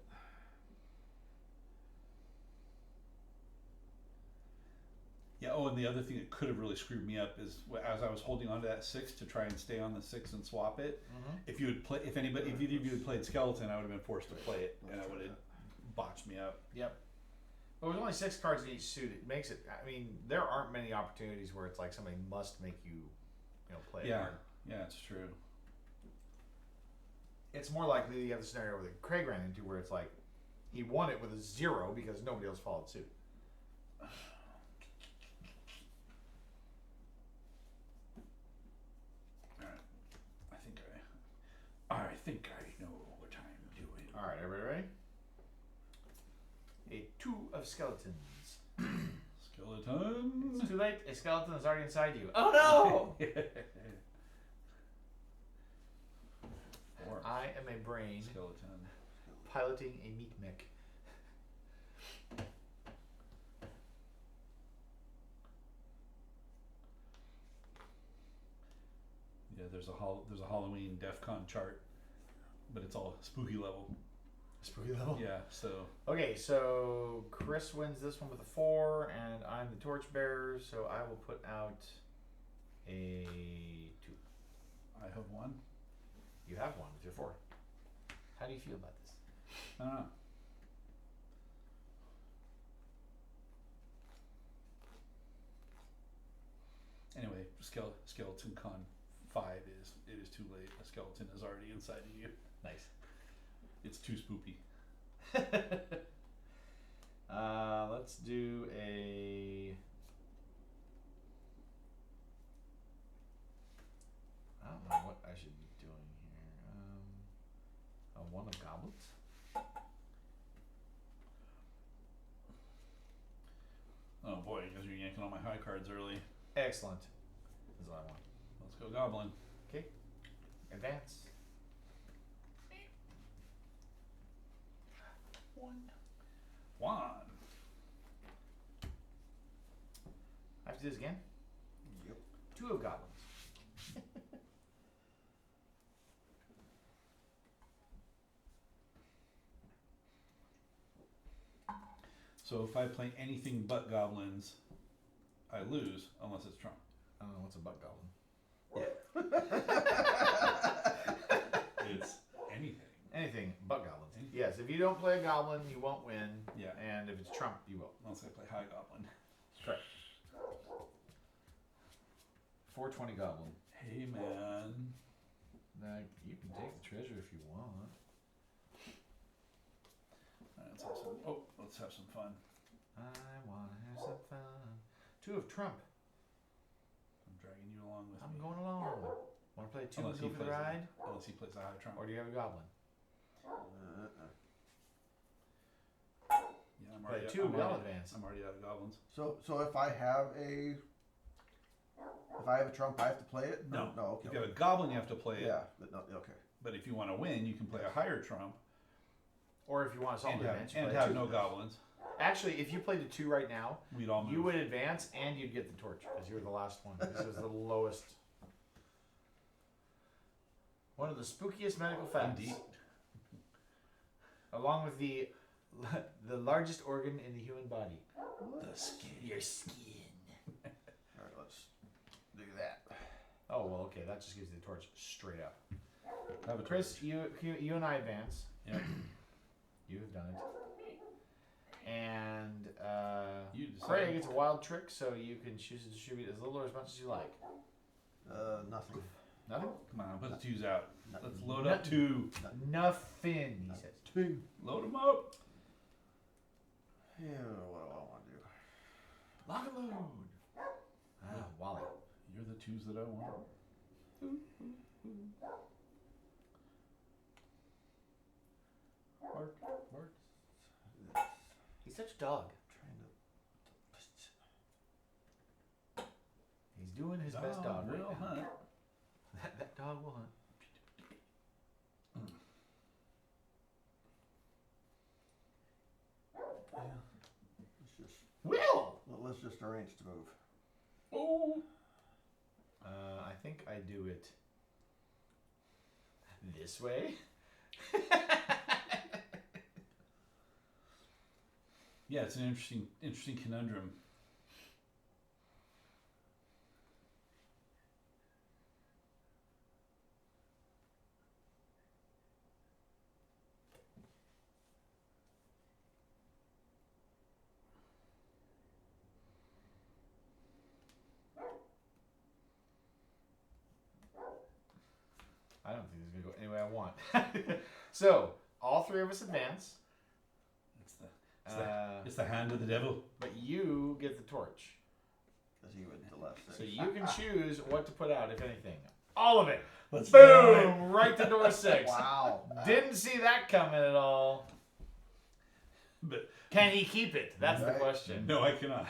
Speaker 2: Yeah. Oh, and the other thing that could have really screwed me up is as I was holding onto that 6 to try and stay on the 6 and swap it.
Speaker 1: Mm-hmm.
Speaker 2: If you had play, if either of you had played skeleton, I would have been forced to play it, and I would have botched me up.
Speaker 1: Yep. But with only 6 cards in each suit, it makes it. I mean, there aren't many opportunities where it's like somebody must make you, play a
Speaker 2: Yeah.
Speaker 1: card.
Speaker 2: Yeah, it's true.
Speaker 1: It's more likely you have the scenario that Craig ran into where it's like he won it with a 0 because nobody else followed suit.
Speaker 2: I think I know what I'm doing.
Speaker 1: All right, everybody ready? A 2 of skeletons.
Speaker 2: Skeleton.
Speaker 1: It's too late. A skeleton is already inside you. Oh no!
Speaker 2: 4.
Speaker 1: I am a brain
Speaker 2: Skeleton.
Speaker 1: piloting a meat mech.
Speaker 2: Yeah, there's a Halloween DEF CON chart, but it's all spooky level.
Speaker 1: Spooky level.
Speaker 2: Yeah, so
Speaker 1: Okay, so Chris wins this one with a 4, and I'm the torchbearer, so I will put out a 2.
Speaker 2: I have 1.
Speaker 1: You have 1 with your 4. How do you feel about this?
Speaker 2: I don't know. Anyway, Skeleton Con 5 is too late. A skeleton is already inside of you.
Speaker 1: Nice.
Speaker 2: It's too spoopy.
Speaker 1: Let's do a. I don't know what I should be doing here. A 1 of goblins.
Speaker 2: Oh boy, because you're yanking all my high cards early.
Speaker 1: Excellent. Is what I want.
Speaker 2: Let's go Goblin.
Speaker 1: Okay. Advance.
Speaker 2: 1.
Speaker 1: I have to do this again?
Speaker 3: Yep.
Speaker 1: 2 of goblins.
Speaker 2: So if I play anything but goblins, I lose unless it's Trump.
Speaker 1: I don't know what's a butt goblin.
Speaker 2: It's anything.
Speaker 1: Anything but goblins.
Speaker 2: Anything.
Speaker 1: Yes, if you don't play a goblin, you won't win.
Speaker 2: Yeah.
Speaker 1: And if it's Trump, you will.
Speaker 2: Unless I play high goblin.
Speaker 1: Correct. 420 goblin.
Speaker 2: Hey man.
Speaker 1: Now, you can take the treasure if you want.
Speaker 2: Alright, let's have some fun.
Speaker 1: I want to have some fun. 2 of Trump.
Speaker 2: I'm dragging you along with
Speaker 1: I'm
Speaker 2: me.
Speaker 1: going along. Want to play 2
Speaker 2: Unless
Speaker 1: and go
Speaker 2: he
Speaker 1: for the
Speaker 2: plays
Speaker 1: ride?
Speaker 2: Unless he plays a high Trump.
Speaker 1: Or do you have a goblin?
Speaker 2: Yeah, I'm
Speaker 1: Play
Speaker 2: already
Speaker 1: 2, we all
Speaker 2: already-
Speaker 1: advance.
Speaker 2: I'm already out of goblins.
Speaker 3: So if I have a trump, I have to play it?
Speaker 2: No.
Speaker 3: No. Okay.
Speaker 2: If you have a goblin, you have to play it.
Speaker 3: Yeah, but no. Okay.
Speaker 2: But if you want to win, you can play a higher Trump
Speaker 1: Or if you want to solve
Speaker 2: and
Speaker 1: the
Speaker 2: have,
Speaker 1: advance, you
Speaker 2: and
Speaker 1: play
Speaker 2: have
Speaker 1: 2.
Speaker 2: no goblins.
Speaker 1: Actually, if you played a 2 right now,
Speaker 2: We'd all move.
Speaker 1: you would advance and you'd get the torch because you were the last one. This is the lowest. One of the spookiest medical facts.
Speaker 2: Indeed.
Speaker 1: Along with the largest organ in the human body.
Speaker 2: The skin.
Speaker 1: Your skin.
Speaker 3: All right, let's do that.
Speaker 1: Oh, well, okay. That just gives you the torch straight up.
Speaker 2: Have a
Speaker 1: Chris, you and I advance.
Speaker 2: Yep.
Speaker 1: You have done it. And
Speaker 2: You decide.
Speaker 1: Craig gets a wild trick, so you can choose to distribute as little or as much as you like.
Speaker 3: Nothing.
Speaker 1: Nothing?
Speaker 2: Come on, put the twos out.
Speaker 3: Nothing.
Speaker 2: Let's load up two.
Speaker 1: Nothing, he says.
Speaker 3: Two.
Speaker 2: Load them up.
Speaker 3: Yeah, what do I want to do?
Speaker 1: Lock and load. Ah, Wally.
Speaker 2: You're the twos that I want. Bark, bark.
Speaker 1: He's such a dog.
Speaker 3: Trying to.
Speaker 1: He's doing his best dog right
Speaker 2: will
Speaker 1: now.
Speaker 2: hunt.
Speaker 1: That dog will hunt.
Speaker 3: Yeah. Let's just.
Speaker 1: Will!
Speaker 3: Well, let's just arrange to move.
Speaker 2: Oh.
Speaker 1: I think I do it this way.
Speaker 2: Yeah, it's an interesting conundrum.
Speaker 1: I don't think this is going to go any way I want. So, all three of us advance.
Speaker 2: It's the hand of the devil.
Speaker 1: But you get the torch.
Speaker 3: Because he went to left six.
Speaker 1: So you can choose what to put out, if anything. All of it.
Speaker 2: Let's do it.
Speaker 1: Boom! Right to door 6.
Speaker 3: Wow.
Speaker 1: Didn't see that coming at all.
Speaker 2: But
Speaker 1: Can he keep it? That's the
Speaker 3: Right.
Speaker 1: question.
Speaker 2: no, I cannot.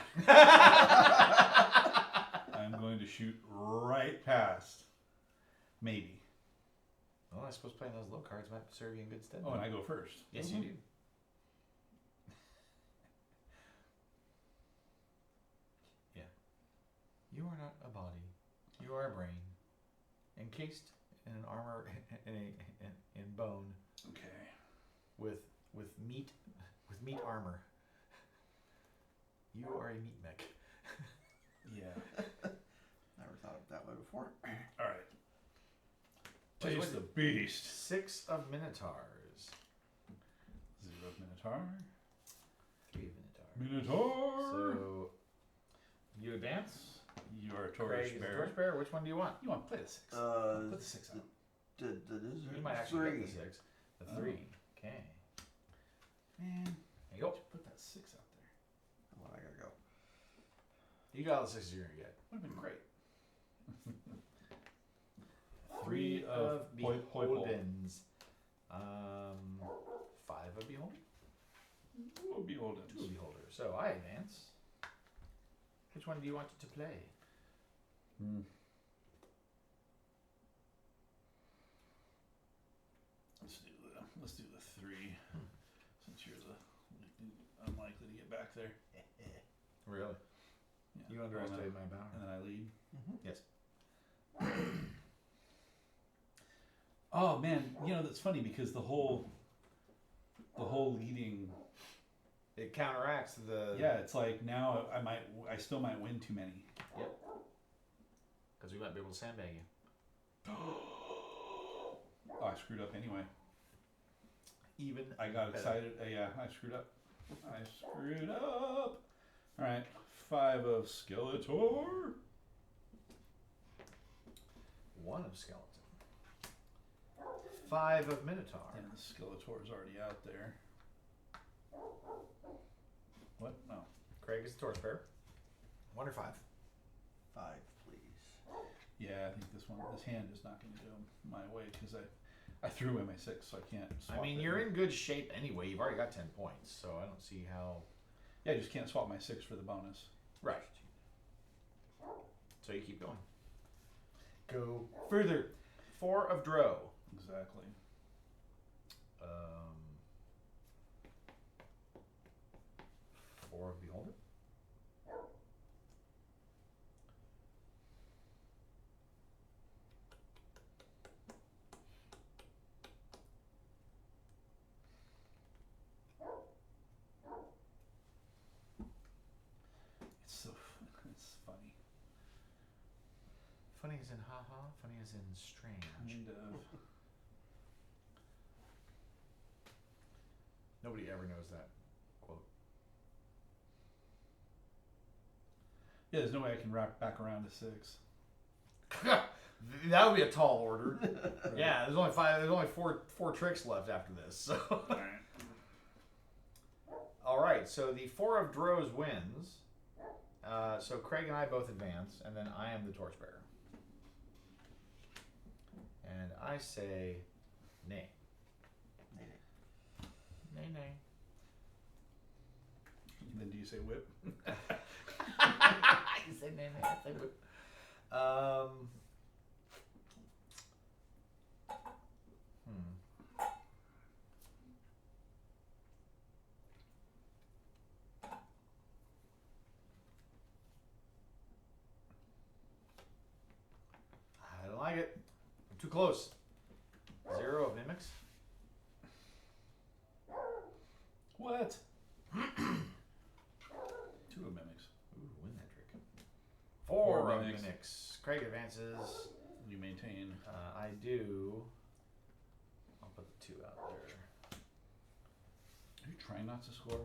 Speaker 2: I'm going to shoot right past. Maybe.
Speaker 1: Well, I suppose playing those low cards might serve you in good stead.
Speaker 2: Oh, and I go first.
Speaker 1: Yes, you do. Yeah. You are not a body. You are a brain, encased in an armor in bone
Speaker 2: Okay.
Speaker 1: with meat armor. You are a meat mech.
Speaker 2: Yeah.
Speaker 3: Never thought of it that way before.
Speaker 2: All right.
Speaker 1: Wait,
Speaker 2: Taste
Speaker 1: what-
Speaker 2: the beast.
Speaker 1: 6 of minotaurs.
Speaker 2: 0 of Minotaur.
Speaker 1: 3 of minotaurs.
Speaker 2: Minotaur.
Speaker 1: So you advance.
Speaker 2: You are a
Speaker 1: Craig
Speaker 2: torch
Speaker 1: is a
Speaker 2: bearer.
Speaker 1: torchbearer. Which one do you want?
Speaker 2: You want to play the 6.
Speaker 3: Uh,
Speaker 2: Put the 6 out.
Speaker 1: You might actually
Speaker 3: three.
Speaker 1: get the 6. The
Speaker 2: Oh.
Speaker 1: 3. Okay.
Speaker 2: Man,
Speaker 1: There you go.
Speaker 2: put that 6 out there.
Speaker 3: Well, I gotta go.
Speaker 1: You got all the 6s you're gonna get.
Speaker 2: Would have been great.
Speaker 1: 3 of
Speaker 2: poi- poi- poi.
Speaker 1: beholdens. 5 of beholden.
Speaker 2: Oh, beholden.
Speaker 1: 2 of beholder. So I advance. Which one do you want to play?
Speaker 2: Let's do the 3. Since you're the unlikely to get back there.
Speaker 1: Really?
Speaker 2: Yeah.
Speaker 1: You underestimated my
Speaker 2: And
Speaker 1: power.
Speaker 2: then I lead.
Speaker 1: Yes.
Speaker 2: Oh man, that's funny because the whole leading.
Speaker 1: It counteracts the.
Speaker 2: Yeah, it's like now I still might win too many.
Speaker 1: Yep. Because we might be able to sandbag you.
Speaker 2: Oh, I screwed up anyway.
Speaker 1: Even.
Speaker 2: I got excited. Yeah, I screwed up. All right, 5 of Skeletor.
Speaker 1: 1 of skeleton. 5 of minotaur.
Speaker 2: And the Skeletor's already out there. What? No.
Speaker 1: Craig is the torchbearer. 1 or 5.
Speaker 3: 5, please.
Speaker 2: Yeah, I think this hand is not going to go my way because I threw away my 6, so I can't. Swap
Speaker 1: I mean,
Speaker 2: it.
Speaker 1: you're in good shape anyway. You've already got 10 points, so I don't see how.
Speaker 2: Yeah, I just can't swap my 6 for the bonus.
Speaker 1: Right. So you keep going. Go further. 4 of Dro.
Speaker 2: Exactly.
Speaker 1: 4 of Beholder.
Speaker 2: It's funny.
Speaker 1: Funny as in haha, funny as in strange.
Speaker 2: Kind of.
Speaker 1: Nobody ever knows that quote.
Speaker 2: Yeah, there's no way I can wrap back around to 6.
Speaker 1: That would be a tall order. Yeah, there's only 5. There's only four tricks left after this. So. All right. So the 4 of Drows wins. So Craig and I both advance, and then I am the torchbearer. And I say, nay.
Speaker 3: Nay, nay.
Speaker 1: Nay, nay.
Speaker 2: And then do you say whip?
Speaker 1: You say nay, nay. I say whip. I don't like it. I'm too close. 0 of mimics.
Speaker 2: What? 2 of mimics.
Speaker 1: Ooh, win that trick.
Speaker 2: 4
Speaker 1: 4 of
Speaker 2: mimics.
Speaker 1: mimics. Craig advances.
Speaker 2: You maintain.
Speaker 1: I do. I'll put the 2 out there.
Speaker 2: Are you trying not to score?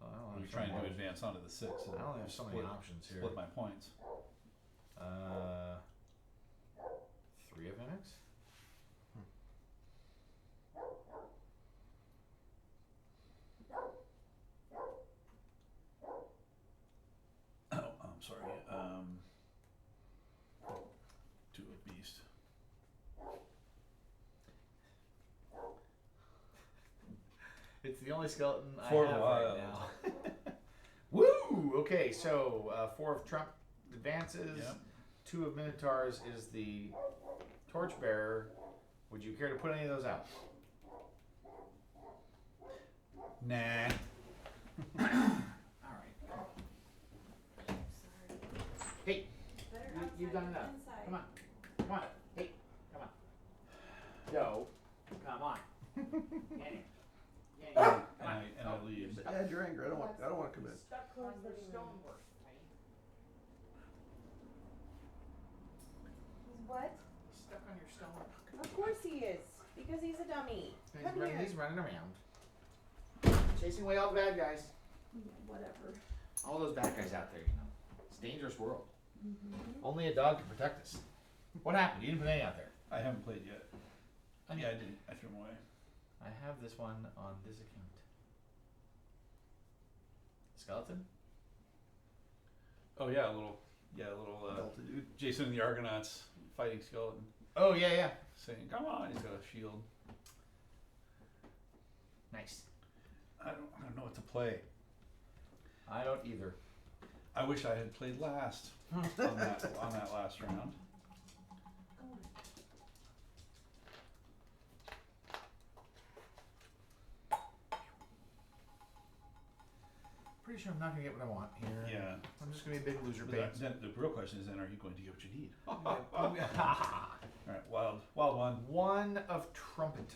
Speaker 1: Oh, I don't
Speaker 2: Are you
Speaker 1: have
Speaker 2: trying
Speaker 1: so
Speaker 2: to
Speaker 1: many-
Speaker 2: advance onto the 6?
Speaker 1: I don't have so many
Speaker 2: split-
Speaker 1: options here.
Speaker 2: Split my points.
Speaker 1: 3 of mimics.
Speaker 2: Oh, I'm sorry. 2 of beast.
Speaker 1: It's the only skeleton I
Speaker 2: 4
Speaker 1: have
Speaker 2: wild.
Speaker 1: right now. Woo! Okay, so 4 of Trump advances.
Speaker 2: Yep.
Speaker 1: 2 of Minotaurs is the torchbearer. Would you care to put any of those out?
Speaker 2: Nah.
Speaker 1: All right. Hey, you've done enough. Come on. Come on. Hey, come on. No. Come on. Yanny. Yanny. Come on.
Speaker 2: And I leave.
Speaker 3: Yeah, you're angry. I don't want to come in.
Speaker 1: Stuck on your stonework.
Speaker 4: He's what?
Speaker 1: Stuck on your stonework.
Speaker 4: Of course he is, because he's a dummy. Come here.
Speaker 1: He's running around. Chasing away all the bad guys.
Speaker 4: Whatever.
Speaker 1: All those bad guys out there, you know. It's a dangerous world. Only a dog can protect us. What happened? You didn't put any out there.
Speaker 2: I haven't played yet. Yeah, I didn't. I threw them away.
Speaker 1: I have this one on this account. Skeleton?
Speaker 2: Oh yeah, a little
Speaker 3: Delta dude.
Speaker 2: Jason and the Argonauts fighting skeleton,
Speaker 1: Oh, yeah, yeah.
Speaker 2: saying, "Come on!" He's got a shield.
Speaker 1: Nice.
Speaker 2: I don't know what to play.
Speaker 1: I don't either.
Speaker 2: I wish I had played last on that last round.
Speaker 1: Pretty sure I'm not going to get what I want here.
Speaker 2: Yeah.
Speaker 1: I'm just going to be a big loser
Speaker 2: But
Speaker 1: pants.
Speaker 2: then the real question is, then, are you going to get what you need? All
Speaker 1: All
Speaker 2: right, wild one.
Speaker 1: 1 of trumpet.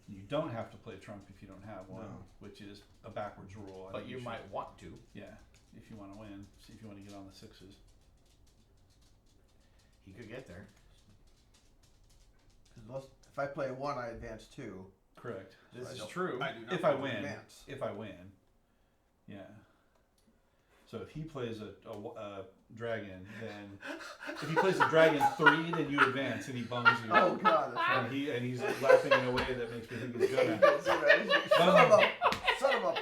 Speaker 2: You don't have to play trump if you don't have one,
Speaker 3: No.
Speaker 2: which is a backwards rule. I
Speaker 1: But
Speaker 2: think
Speaker 1: you
Speaker 2: should-
Speaker 1: might want to.
Speaker 2: Yeah, if you want to win, see if you want to get on the 6s.
Speaker 1: He could get there.
Speaker 3: Because if I play 1, I advance 2.
Speaker 2: Correct.
Speaker 1: This
Speaker 3: I
Speaker 1: is
Speaker 3: don't-
Speaker 1: true.
Speaker 3: I do not
Speaker 2: If I
Speaker 3: get to
Speaker 2: win,
Speaker 3: advance.
Speaker 2: yeah. So if he plays a dragon, then if he plays a dragon 3, then you advance and he bums you.
Speaker 3: Oh God, that's
Speaker 2: And he's laughing in a way that makes me think he's gonna.
Speaker 3: Son of a.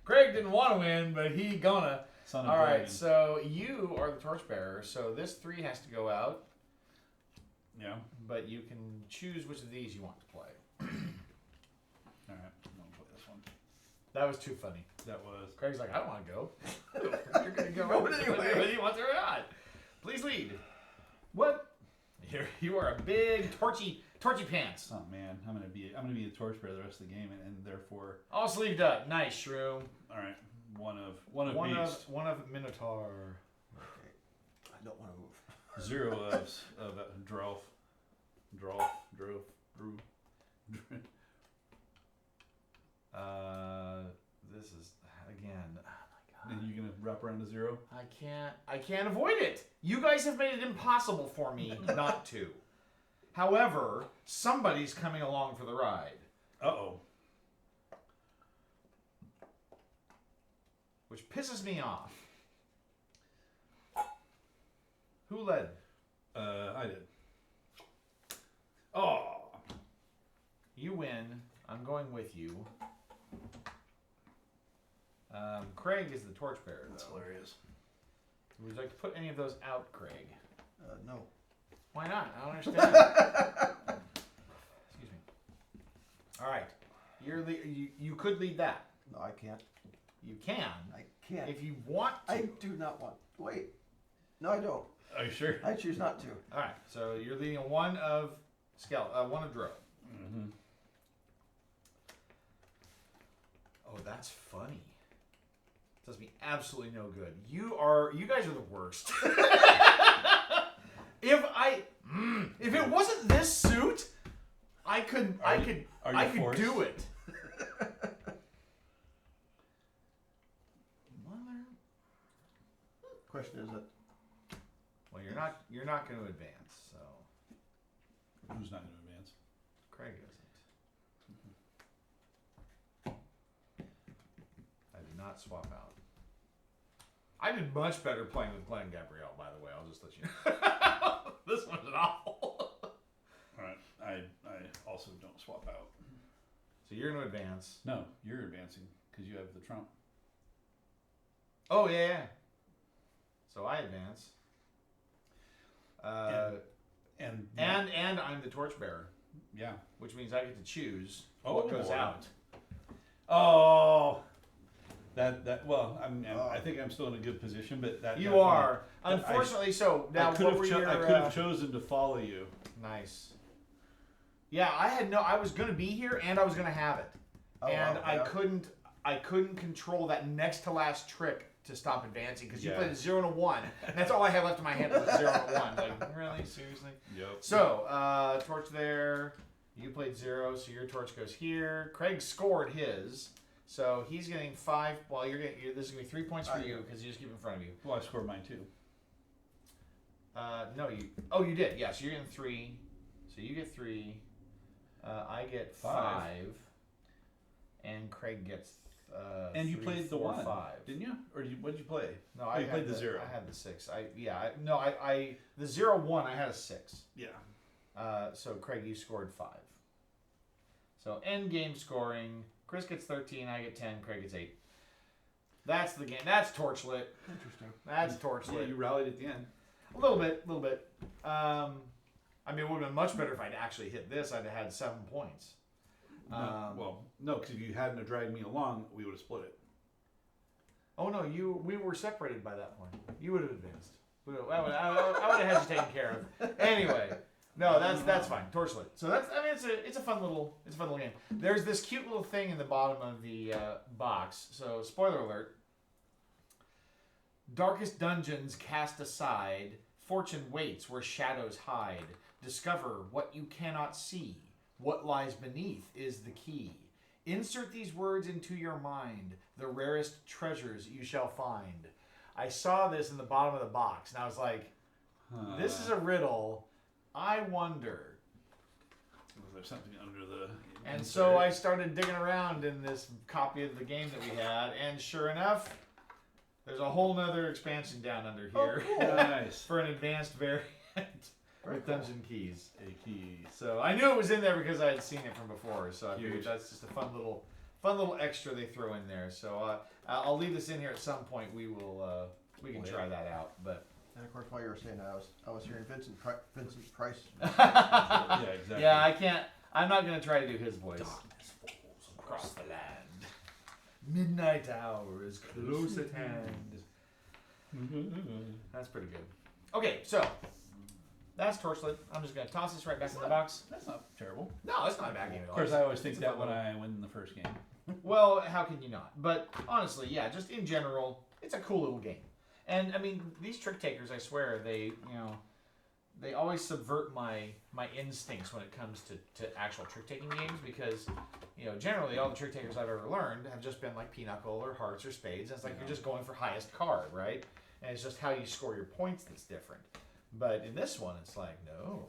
Speaker 1: Craig didn't want to win, but he gonna.
Speaker 2: Son of
Speaker 1: All right,
Speaker 2: dragon.
Speaker 1: so you are the torchbearer. So this 3 has to go out,
Speaker 2: Yeah.
Speaker 1: but you can choose which of these you want to play.
Speaker 2: All right. I'm gonna play this one.
Speaker 1: That was too funny.
Speaker 2: That was.
Speaker 1: Craig's like, I don't want to go. You're gonna go
Speaker 3: Going anyway.
Speaker 1: whether you want to or not. Please lead.
Speaker 2: What?
Speaker 1: You are a big torchy pants.
Speaker 2: Oh man, I'm gonna be the torchbearer the rest of the game, and therefore.
Speaker 1: All sleeved up. Nice, Shroom.
Speaker 2: All right. One of beast.
Speaker 1: One of Minotaur.
Speaker 3: Okay. I don't want to move.
Speaker 2: 0 of Drolf. Drew.
Speaker 1: This is again. Oh my
Speaker 2: And you're gonna wrap around to 0.
Speaker 1: I can't avoid it. You guys have made it impossible for me not to. However, somebody's coming along for the ride.
Speaker 2: Uh-oh.
Speaker 1: Which pisses me off. Who led?
Speaker 2: I did. Oh.
Speaker 1: You win. I'm going with you. Craig is the torchbearer.
Speaker 2: That's hilarious.
Speaker 1: Would you like to put any of those out, Craig?
Speaker 3: No.
Speaker 1: Why not? I don't understand. Excuse me. All right. You could lead that.
Speaker 3: No, I can't.
Speaker 1: You can.
Speaker 3: I can't.
Speaker 1: If you want to.
Speaker 3: I do not want. Wait. No, I don't.
Speaker 2: Are you sure?
Speaker 3: I choose not to.
Speaker 1: All right. So you're leading one of one of Dro.
Speaker 2: Mm-hmm.
Speaker 1: Oh, that's funny. Does me absolutely no good. You guys are the worst. If it wasn't this suit, I could do it. Mother.
Speaker 3: Question is that
Speaker 1: Well, you're not going to advance, so
Speaker 2: Who's not going to advance?
Speaker 1: Craig isn't. I did not swap out. I did much better playing with Glenn Gabrielle, by the way. I'll just let you know. This one's an awful.
Speaker 2: Alright, I also don't swap out.
Speaker 1: So you're going to advance.
Speaker 2: No, you're advancing because you have the trump.
Speaker 1: Oh, yeah. So I advance. And I'm the torchbearer,
Speaker 2: Yeah.
Speaker 1: which means I get to choose
Speaker 2: Oh,
Speaker 1: what goes
Speaker 2: boy.
Speaker 1: out.
Speaker 2: Oh, I think I'm still in a good position, but that
Speaker 1: You
Speaker 2: definitely-
Speaker 1: are. Unfortunately, so now
Speaker 2: I could
Speaker 1: what were your...
Speaker 2: have chosen to follow you.
Speaker 1: Nice. Yeah, I was going to be here and I was going to have it.
Speaker 3: Oh,
Speaker 1: and
Speaker 3: wow,
Speaker 1: I
Speaker 3: yeah.
Speaker 1: couldn't control that next to last trick to stop advancing because you
Speaker 2: Yeah.
Speaker 1: played a 0 and a 1. And that's all I had left in my hand was a 0 and a 1. Like, really? Seriously?
Speaker 2: Yep.
Speaker 1: So, torch there. You played 0, so your torch goes here. Craig scored his. So he's getting 5. Well, this is going to be 3 points for you because you just keep it in front of you.
Speaker 2: Well, I scored mine too.
Speaker 1: No, you. Oh, you did. Yeah, so you're getting 3. So you get 3. I get 5. And Craig gets.
Speaker 2: And you
Speaker 1: 3,
Speaker 2: played the
Speaker 1: 4,
Speaker 2: 1,
Speaker 1: 5.
Speaker 2: didn't you? Or what did you play?
Speaker 1: No,
Speaker 2: you played the 0.
Speaker 1: I had the 6. The 0-1. I had a 6.
Speaker 2: Yeah.
Speaker 1: So Craig, you scored 5. So end game scoring. Chris gets 13. I get 10. Craig gets 8. That's the game. That's Torchlit.
Speaker 3: Interesting.
Speaker 1: That's
Speaker 2: Yeah,
Speaker 1: Torchlit.
Speaker 2: you rallied at the end.
Speaker 1: A little bit. I mean, it would have been much better if I'd actually hit this. I'd have had 7 points.
Speaker 2: No, because if you hadn't have dragged me along, we would have split it.
Speaker 1: Oh no, we were separated by that point. You would have advanced. I would have had you taken care of. Anyway, no, that's fine. Torchlit. So it's a fun little game. There's this cute little thing in the bottom of the box. So spoiler alert. Darkest dungeons cast aside, fortune waits where shadows hide. Discover what you cannot see. What lies beneath is the key. Insert these words into your mind. The rarest treasures you shall find. I saw this in the bottom of the box, and I was like, this is a riddle. I wonder.
Speaker 2: Was there something under the...
Speaker 1: And so I started digging around in this copy of the game that we had, and sure enough, there's a whole nother expansion down under here.
Speaker 3: Oh, cool.
Speaker 2: Nice.
Speaker 1: For an advanced variant
Speaker 3: Very
Speaker 1: with
Speaker 3: cool.
Speaker 1: dungeon keys.
Speaker 2: A key.
Speaker 1: So I knew it was in there because I had seen it from before. So I figured
Speaker 2: Huge.
Speaker 1: that's just a fun little extra they throw in there. So I'll leave this in here at some point. We can try that out. But
Speaker 3: And of course, while you were saying that, I was hearing Vincent Price.
Speaker 2: Yeah, exactly.
Speaker 1: yeah, I can't. I'm not gonna try to do his voice.
Speaker 2: Darkness falls
Speaker 1: Across the land, midnight hour is close at hand. That's pretty good. Okay, so that's Torchlit. I'm just gonna toss this right back in the box.
Speaker 2: That's not terrible.
Speaker 1: No, it's not a bad game at all.
Speaker 2: Of course, I always think
Speaker 1: It's a
Speaker 2: that
Speaker 1: fun
Speaker 2: when
Speaker 1: little-
Speaker 2: I win the first game.
Speaker 1: Well, how can you not? But honestly, yeah, just in general, it's a cool little game. And I mean, these trick takers, I swear, they always subvert my instincts when it comes to actual trick taking games, because generally all the trick takers I've ever learned have just been like pinochle or hearts or spades, and it's like you're just going for highest card, right? And it's just how you score your points that's different. But in this one, it's like no,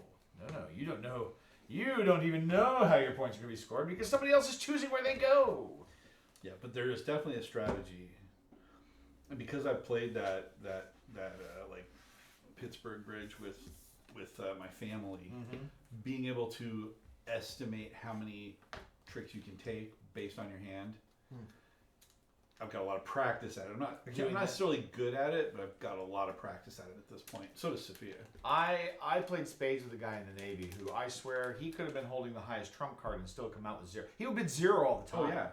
Speaker 1: you don't know. You don't even know how your points are going to be scored because somebody else is choosing where they go.
Speaker 2: Yeah, but there is definitely a strategy, and because I played that like Pittsburgh Bridge with my family, being able to estimate how many tricks you can take based on your hand. I've got a lot of practice at it. I'm not necessarily good at it, but I've got a lot of practice at it at this point. So does Sophia.
Speaker 1: I played spades with a guy in the Navy who I swear he could have been holding the highest trump card and still come out with zero. He would bid zero all the time.
Speaker 2: Oh yeah.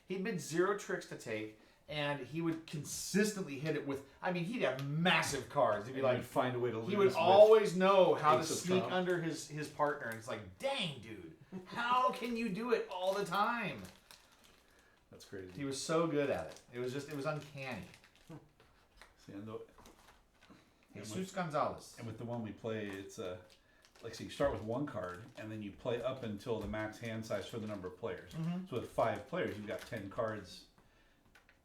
Speaker 1: He'd bid zero tricks to take, and he would consistently hit it with. I mean, he'd have massive cards. He'd be like,
Speaker 2: find a way to lose.
Speaker 1: He would always know how to
Speaker 2: ace of
Speaker 1: sneak
Speaker 2: trump.
Speaker 1: under his partner, and it's like, dang, dude, how can you do it all the time?
Speaker 2: That's crazy.
Speaker 1: He was so good at it. It was uncanny.
Speaker 2: See, and
Speaker 1: Jesus Gonzalez.
Speaker 2: with the one we play, it's like so you start with one card, and then you play up until the max hand size for the number of players. So with 5 players, you've got 10 cards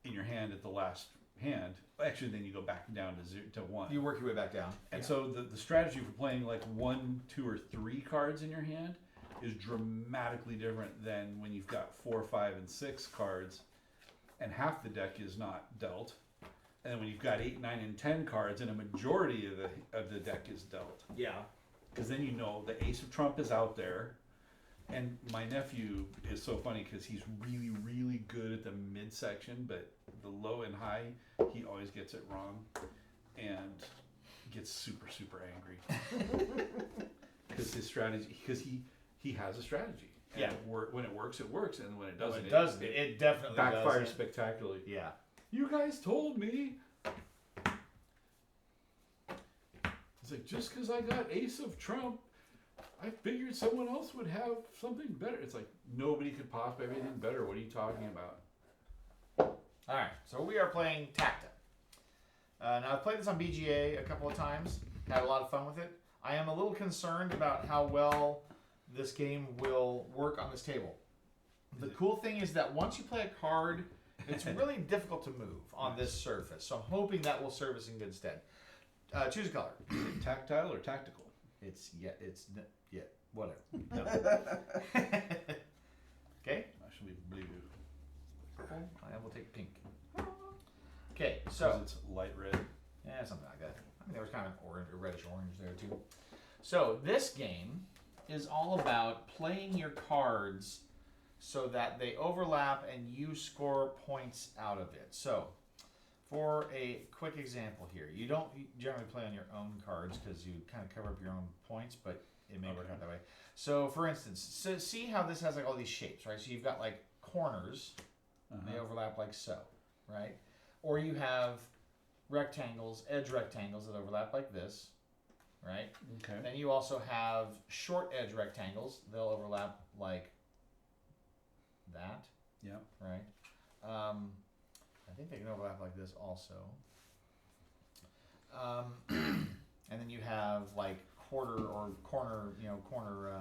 Speaker 2: in your hand at the last hand. Actually, then you go back down to 1.
Speaker 1: You work your way back down.
Speaker 2: And so the strategy for playing like 1, 2, or 3 cards in your hand is dramatically different than when you've got 4, 5, and 6 cards, and half the deck is not dealt. And then when you've got 8, 9, and 10 cards, and a majority of the deck is dealt.
Speaker 1: Yeah.
Speaker 2: Because then the ace of trump is out there. And my nephew is so funny because he's really, really good at the midsection, but the low and high, he always gets it wrong and gets super, super angry. Because his strategy, because he has a strategy. And
Speaker 1: Yeah.
Speaker 2: when it works, it works. And when it doesn't,
Speaker 1: It definitely
Speaker 2: backfires
Speaker 1: doesn't.
Speaker 2: spectacularly.
Speaker 1: Yeah.
Speaker 2: You guys told me. It's like, just because I got ace of trump, I figured someone else would have something better. It's like, nobody could possibly have anything better. What are you talking about?
Speaker 1: All right, so we are playing Tacta. Now, I've played this on BGA a couple of times. Had a lot of fun with it. I am a little concerned about how well this game will work on this table. The cool thing is that once you play a card, it's really difficult to move on this surface. So I'm hoping that will serve us in good stead. Choose a color.
Speaker 2: Is it tactile or tactical?
Speaker 1: Whatever. No. Okay.
Speaker 2: I should be blue.
Speaker 1: Purple. I will take pink. Okay,
Speaker 2: So
Speaker 1: so
Speaker 2: it's light red.
Speaker 1: yeah, something like that. I mean, there was kind of orange or reddish orange there too. So this game is all about playing your cards so that they overlap and you score points out of it. So, for a quick example here, you don't generally play on your own cards because you kind of cover up your own points, but it may work out that way. So, for instance, see how this has like all these shapes, right? So you've got like corners, and they overlap like so, right? Or you have rectangles, edge rectangles that overlap like this, right?
Speaker 2: Okay.
Speaker 1: Then you also have short edge rectangles. They'll overlap like that,
Speaker 2: Yeah.
Speaker 1: right? I think they can overlap like this also. And then you have like quarter or corner, corner.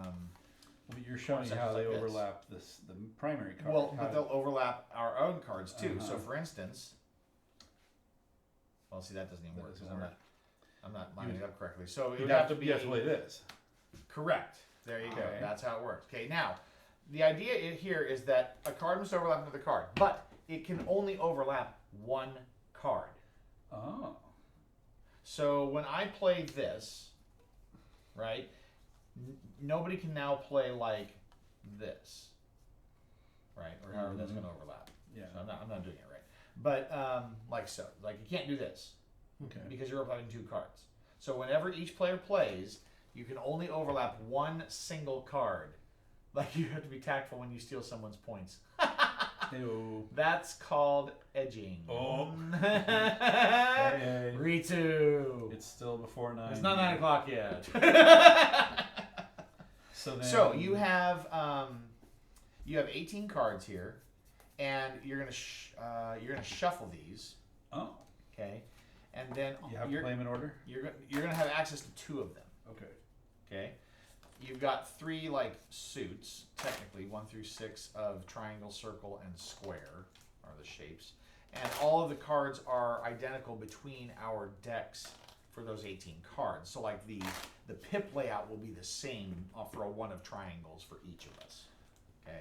Speaker 2: Well, you're showing how they
Speaker 1: like this.
Speaker 2: overlap the primary card.
Speaker 1: Well,
Speaker 2: How-
Speaker 1: but they'll overlap our own cards too. So
Speaker 2: Uh-huh.
Speaker 1: for instance, well, see that doesn't even
Speaker 2: That
Speaker 1: work
Speaker 2: doesn't
Speaker 1: because
Speaker 2: work.
Speaker 1: I'm not lining it up correctly. So it
Speaker 2: you'd
Speaker 1: would have to be
Speaker 2: you have to play this.
Speaker 1: correct. There you go.
Speaker 2: Okay.
Speaker 1: That's how it works. Okay, now the idea here is that a card must overlap another card, but it can only overlap one card.
Speaker 2: Oh.
Speaker 1: So when I play this, right, nobody can now play like this, right, or however that's going to overlap.
Speaker 2: Yeah.
Speaker 1: So I'm not doing it right, but like so, like you can't do this
Speaker 2: Okay.
Speaker 1: because you're overlapping 2 cards. So whenever each player plays, you can only overlap one single card. Like you have to be tactful when you steal someone's points.
Speaker 2: Ew.
Speaker 1: That's called edging.
Speaker 2: Oh.
Speaker 1: Hey. Ritu.
Speaker 2: It's still before 9.
Speaker 1: It's not 9 o'clock yet.
Speaker 2: So then.
Speaker 1: So you have 18 cards here, and you're gonna shuffle these,
Speaker 2: Oh.
Speaker 1: okay, and then
Speaker 2: You have to
Speaker 1: you're
Speaker 2: play them in order.
Speaker 1: you're gonna have access to 2 of them.
Speaker 2: Okay.
Speaker 1: Okay, you've got 3 like suits, technically 1 through 6 of triangle, circle, and square are the shapes, and all of the cards are identical between our decks for those 18 cards. So like the pip layout will be the same for a 1 of triangles for each of us. Okay,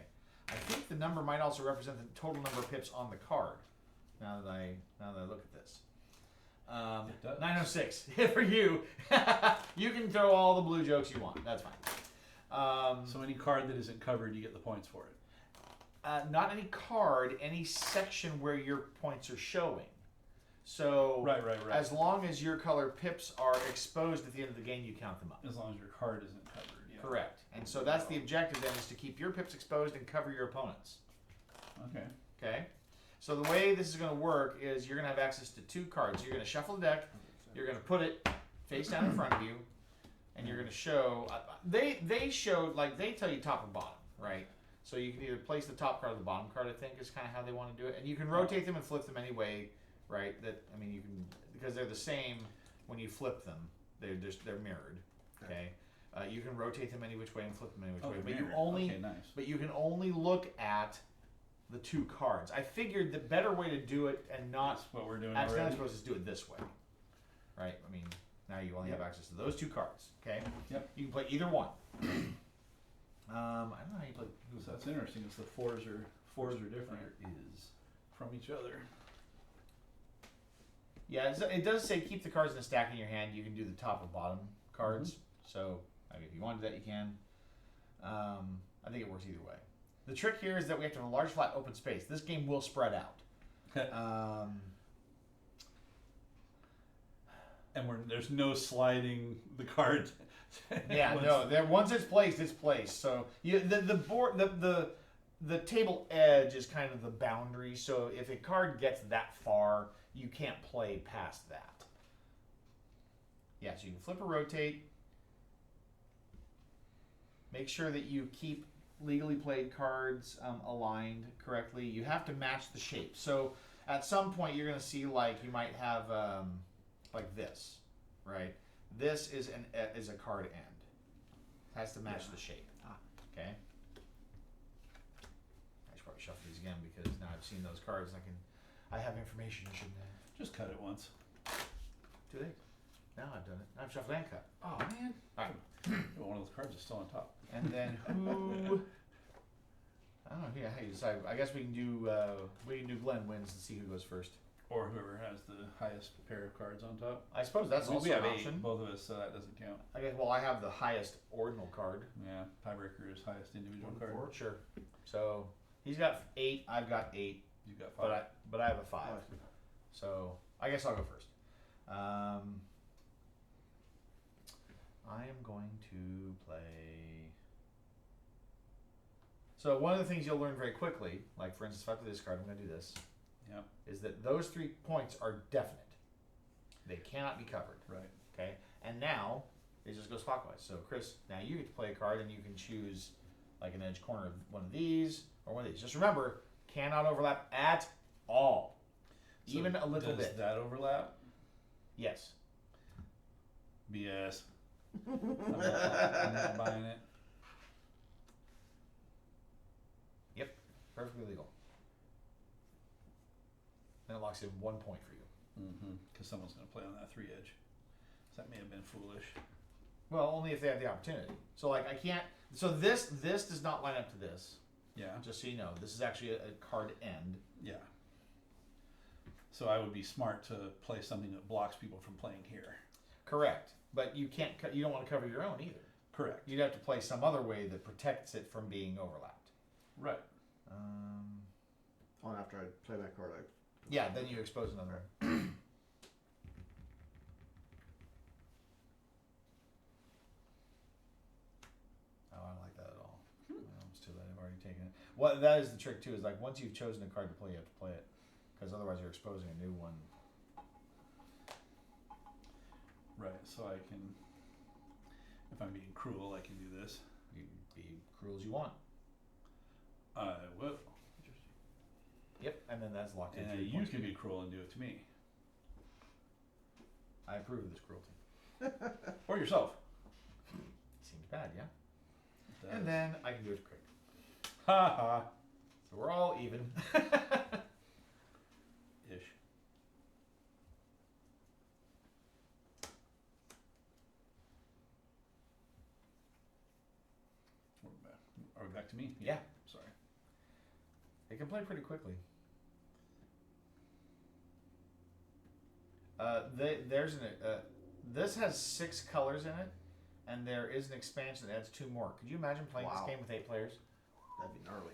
Speaker 1: I think the number might also represent the total number of pips on the card. Now that I look at this.
Speaker 2: It does.
Speaker 1: 906 for you. You can throw all the blue jokes you want. That's fine.
Speaker 2: So any card that isn't covered, you get the points for it.
Speaker 1: Not any card, any section where your points are showing. So
Speaker 2: Right.
Speaker 1: as long as your color pips are exposed at the end of the game, you count them up.
Speaker 2: As long as your card isn't covered. Yeah.
Speaker 1: Correct. And so that's the objective then, is to keep your pips exposed and cover your opponents.
Speaker 2: Okay.
Speaker 1: Okay? So the way this is going to work is you're going to have access to 2 cards. You're going to shuffle the deck, you're going to put it face down in front of you, and you're going to show, they show, like, they tell you top and bottom, right? So you can either place the top card or the bottom card, I think, is kind of how they want to do it. And you can rotate them and flip them any way, right? That, I mean, you can, because they're the same when you flip them. They're mirrored, okay? You can rotate them any which way and flip them any which way. But you only,
Speaker 2: okay, nice.
Speaker 1: but you can only look at the 2 cards. I figured the better way to do it and not
Speaker 2: That's what we're doing
Speaker 1: accidentally
Speaker 2: already.
Speaker 1: supposed to do it this way, right? I mean, now you only have access to those 2 cards. Okay.
Speaker 2: Yep.
Speaker 1: You can play either one. I don't know how you play.
Speaker 2: So that's interesting. Is the fours are different
Speaker 3: Is.
Speaker 2: from each other.
Speaker 1: Yeah, it does say keep the cards in a stack in your hand. You can do the top and bottom cards. So I mean, if you want to do that, you can. I think it works either way. The trick here is that we have to have a large, flat, open space. This game will spread out.
Speaker 2: And there's no sliding the card.
Speaker 1: Yeah, no. Once it's placed, it's placed. So the board, the table edge is kind of the boundary. So if a card gets that far, you can't play past that. Yeah, so you can flip or rotate. Make sure that you keep legally played cards aligned correctly. You have to match the shape. So at some point you're going to see, like, you might have like this, right? This is a card end. Has to match the shape. Okay. I should probably shuffle these again because now I've seen those cards and I have information I shouldn't have.
Speaker 2: Just cut it once.
Speaker 1: Do they? Now I've done it. I've shuffled and cut. Oh man. All right.
Speaker 2: One of those cards is still on top.
Speaker 1: And then who? I don't know. Yeah, how you decide. I guess we can do Glenn wins and see who goes first.
Speaker 2: Or whoever has the highest pair of cards on top.
Speaker 1: I suppose that's
Speaker 2: we
Speaker 1: also
Speaker 2: have
Speaker 1: an
Speaker 2: 8,
Speaker 1: option.
Speaker 2: both of us, so that doesn't count.
Speaker 1: I guess. Well, I have the highest ordinal card.
Speaker 2: Yeah, tiebreaker is highest individual card.
Speaker 1: Sure. So he's got 8. I've got 8.
Speaker 2: You've got 5.
Speaker 1: But I have a 5. So I guess I'll go first. I am going to play. So one of the things you'll learn very quickly, like for instance, if I play this card, I'm going to do this.
Speaker 2: Yep.
Speaker 1: Is that those 3 points are definite. They cannot be covered.
Speaker 2: Right.
Speaker 1: Okay. And now it just goes clockwise. So Chris, now you get to play a card, and you can choose like an edge corner of one of these or one of these. Just remember, cannot overlap at all.
Speaker 2: So
Speaker 1: Even a little
Speaker 2: does
Speaker 1: bit.
Speaker 2: that overlap?
Speaker 1: Yes.
Speaker 2: BS. I'm not buying it.
Speaker 1: Yep. Perfectly legal. Then it locks in 1 point for you.
Speaker 2: Because someone's going to play on that 3 edge. So that may have been foolish.
Speaker 1: Well, only if they have the opportunity. So like I can't. So this does not line up to this.
Speaker 2: Yeah.
Speaker 1: Just so you know, this is actually a card end.
Speaker 2: Yeah. So I would be smart to play something that blocks people from playing here.
Speaker 1: Correct. But you can't. You don't want to cover your own either.
Speaker 2: Correct.
Speaker 1: You'd have to play some other way that protects it from being overlapped.
Speaker 2: Right.
Speaker 3: On after I play my card,
Speaker 1: Yeah. Then you expose another one. Oh, I don't like that at all. Well, it's too late. I've already taken it. Well, that is the trick too. Is like once you've chosen a card to play, you have to play it, because otherwise you're exposing a new one.
Speaker 2: Right. So I can, if I'm being cruel, I can do this.
Speaker 1: You can be cruel as you want.
Speaker 2: I will.
Speaker 1: Yep. And then that's locked in.
Speaker 2: And
Speaker 1: 3
Speaker 2: you
Speaker 1: points.
Speaker 2: can be cruel and do it to me.
Speaker 1: I approve of this cruelty.
Speaker 2: Or yourself.
Speaker 1: Seems bad, yeah?
Speaker 2: It
Speaker 1: And
Speaker 2: does.
Speaker 1: then I can do it quick.
Speaker 2: Ha ha.
Speaker 1: So we're all even.
Speaker 2: Ish. We're back. Are we back to me?
Speaker 1: Yeah.
Speaker 2: Sorry.
Speaker 1: It can play pretty quickly. This has 6 colors in it, and there is an expansion that adds 2 more. Could you imagine playing this
Speaker 3: Wow.
Speaker 1: game with 8 players?
Speaker 3: That'd be gnarly.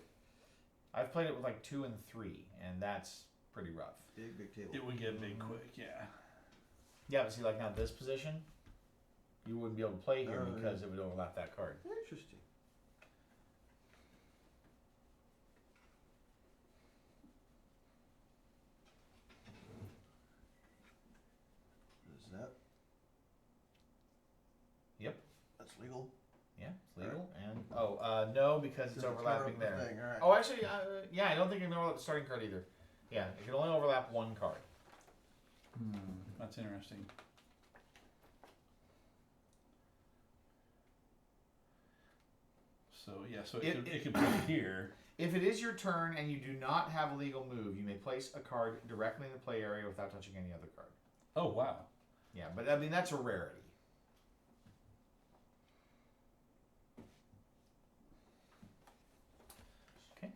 Speaker 1: I've played it with like 2 and 3, and that's pretty rough.
Speaker 3: Big table.
Speaker 2: It would get big quick, yeah.
Speaker 1: Yeah, but see, like now this position, you wouldn't be able to play here
Speaker 3: Oh, yeah.
Speaker 1: because it would overlap that card.
Speaker 3: Interesting. Is that?
Speaker 1: Yep.
Speaker 3: That's legal.
Speaker 1: Yeah, it's legal. And no, because it's
Speaker 3: Doesn't
Speaker 1: overlapping
Speaker 3: cover up the
Speaker 1: there.
Speaker 3: thing, all right.
Speaker 1: Oh, actually, yeah, I don't think it can overlap the starting card either. Yeah, it can only overlap 1 card.
Speaker 2: That's interesting. So yeah, so it could play here.
Speaker 1: If it is your turn and you do not have a legal move, you may place a card directly in the play area without touching any other card.
Speaker 2: Oh wow.
Speaker 1: Yeah, but I mean that's a rarity. Okay.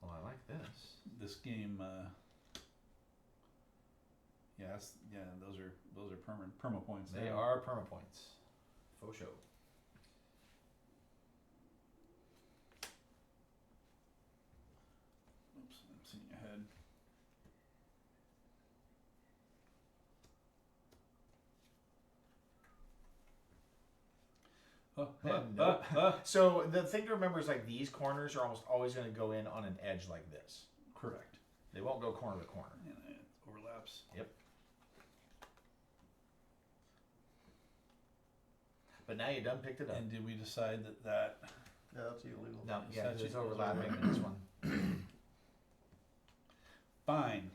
Speaker 1: Well, I like this.
Speaker 2: This game. Those are perma points.
Speaker 1: They
Speaker 2: now.
Speaker 1: are perma points. Faux show.
Speaker 2: Oops, I'm seeing ahead.
Speaker 1: So the thing to remember is like these corners are almost always going to go in on an edge like this.
Speaker 2: Correct.
Speaker 1: They won't go corner to corner.
Speaker 2: And it overlaps.
Speaker 1: Yep. But now you done picked it up.
Speaker 2: And did we decide that?
Speaker 3: Yeah, that's illegal.
Speaker 1: No, yeah,
Speaker 2: Statute
Speaker 1: it's
Speaker 2: is
Speaker 1: overlapping
Speaker 2: over.
Speaker 1: in this one.
Speaker 2: Fine.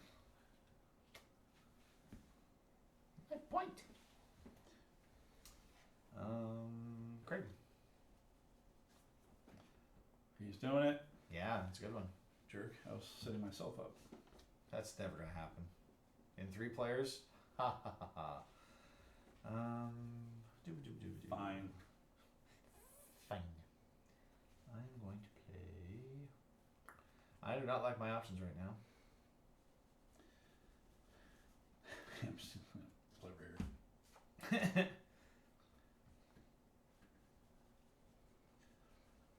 Speaker 1: Point. Craig.
Speaker 2: He's doing it.
Speaker 1: Yeah, it's a good one.
Speaker 2: Jerk. I was setting myself up.
Speaker 1: That's never gonna happen. In 3 players? Ha ha ha ha.
Speaker 2: Fine.
Speaker 1: Fine. I'm going to play. I do not like my options right now.
Speaker 2: I'm just play rare.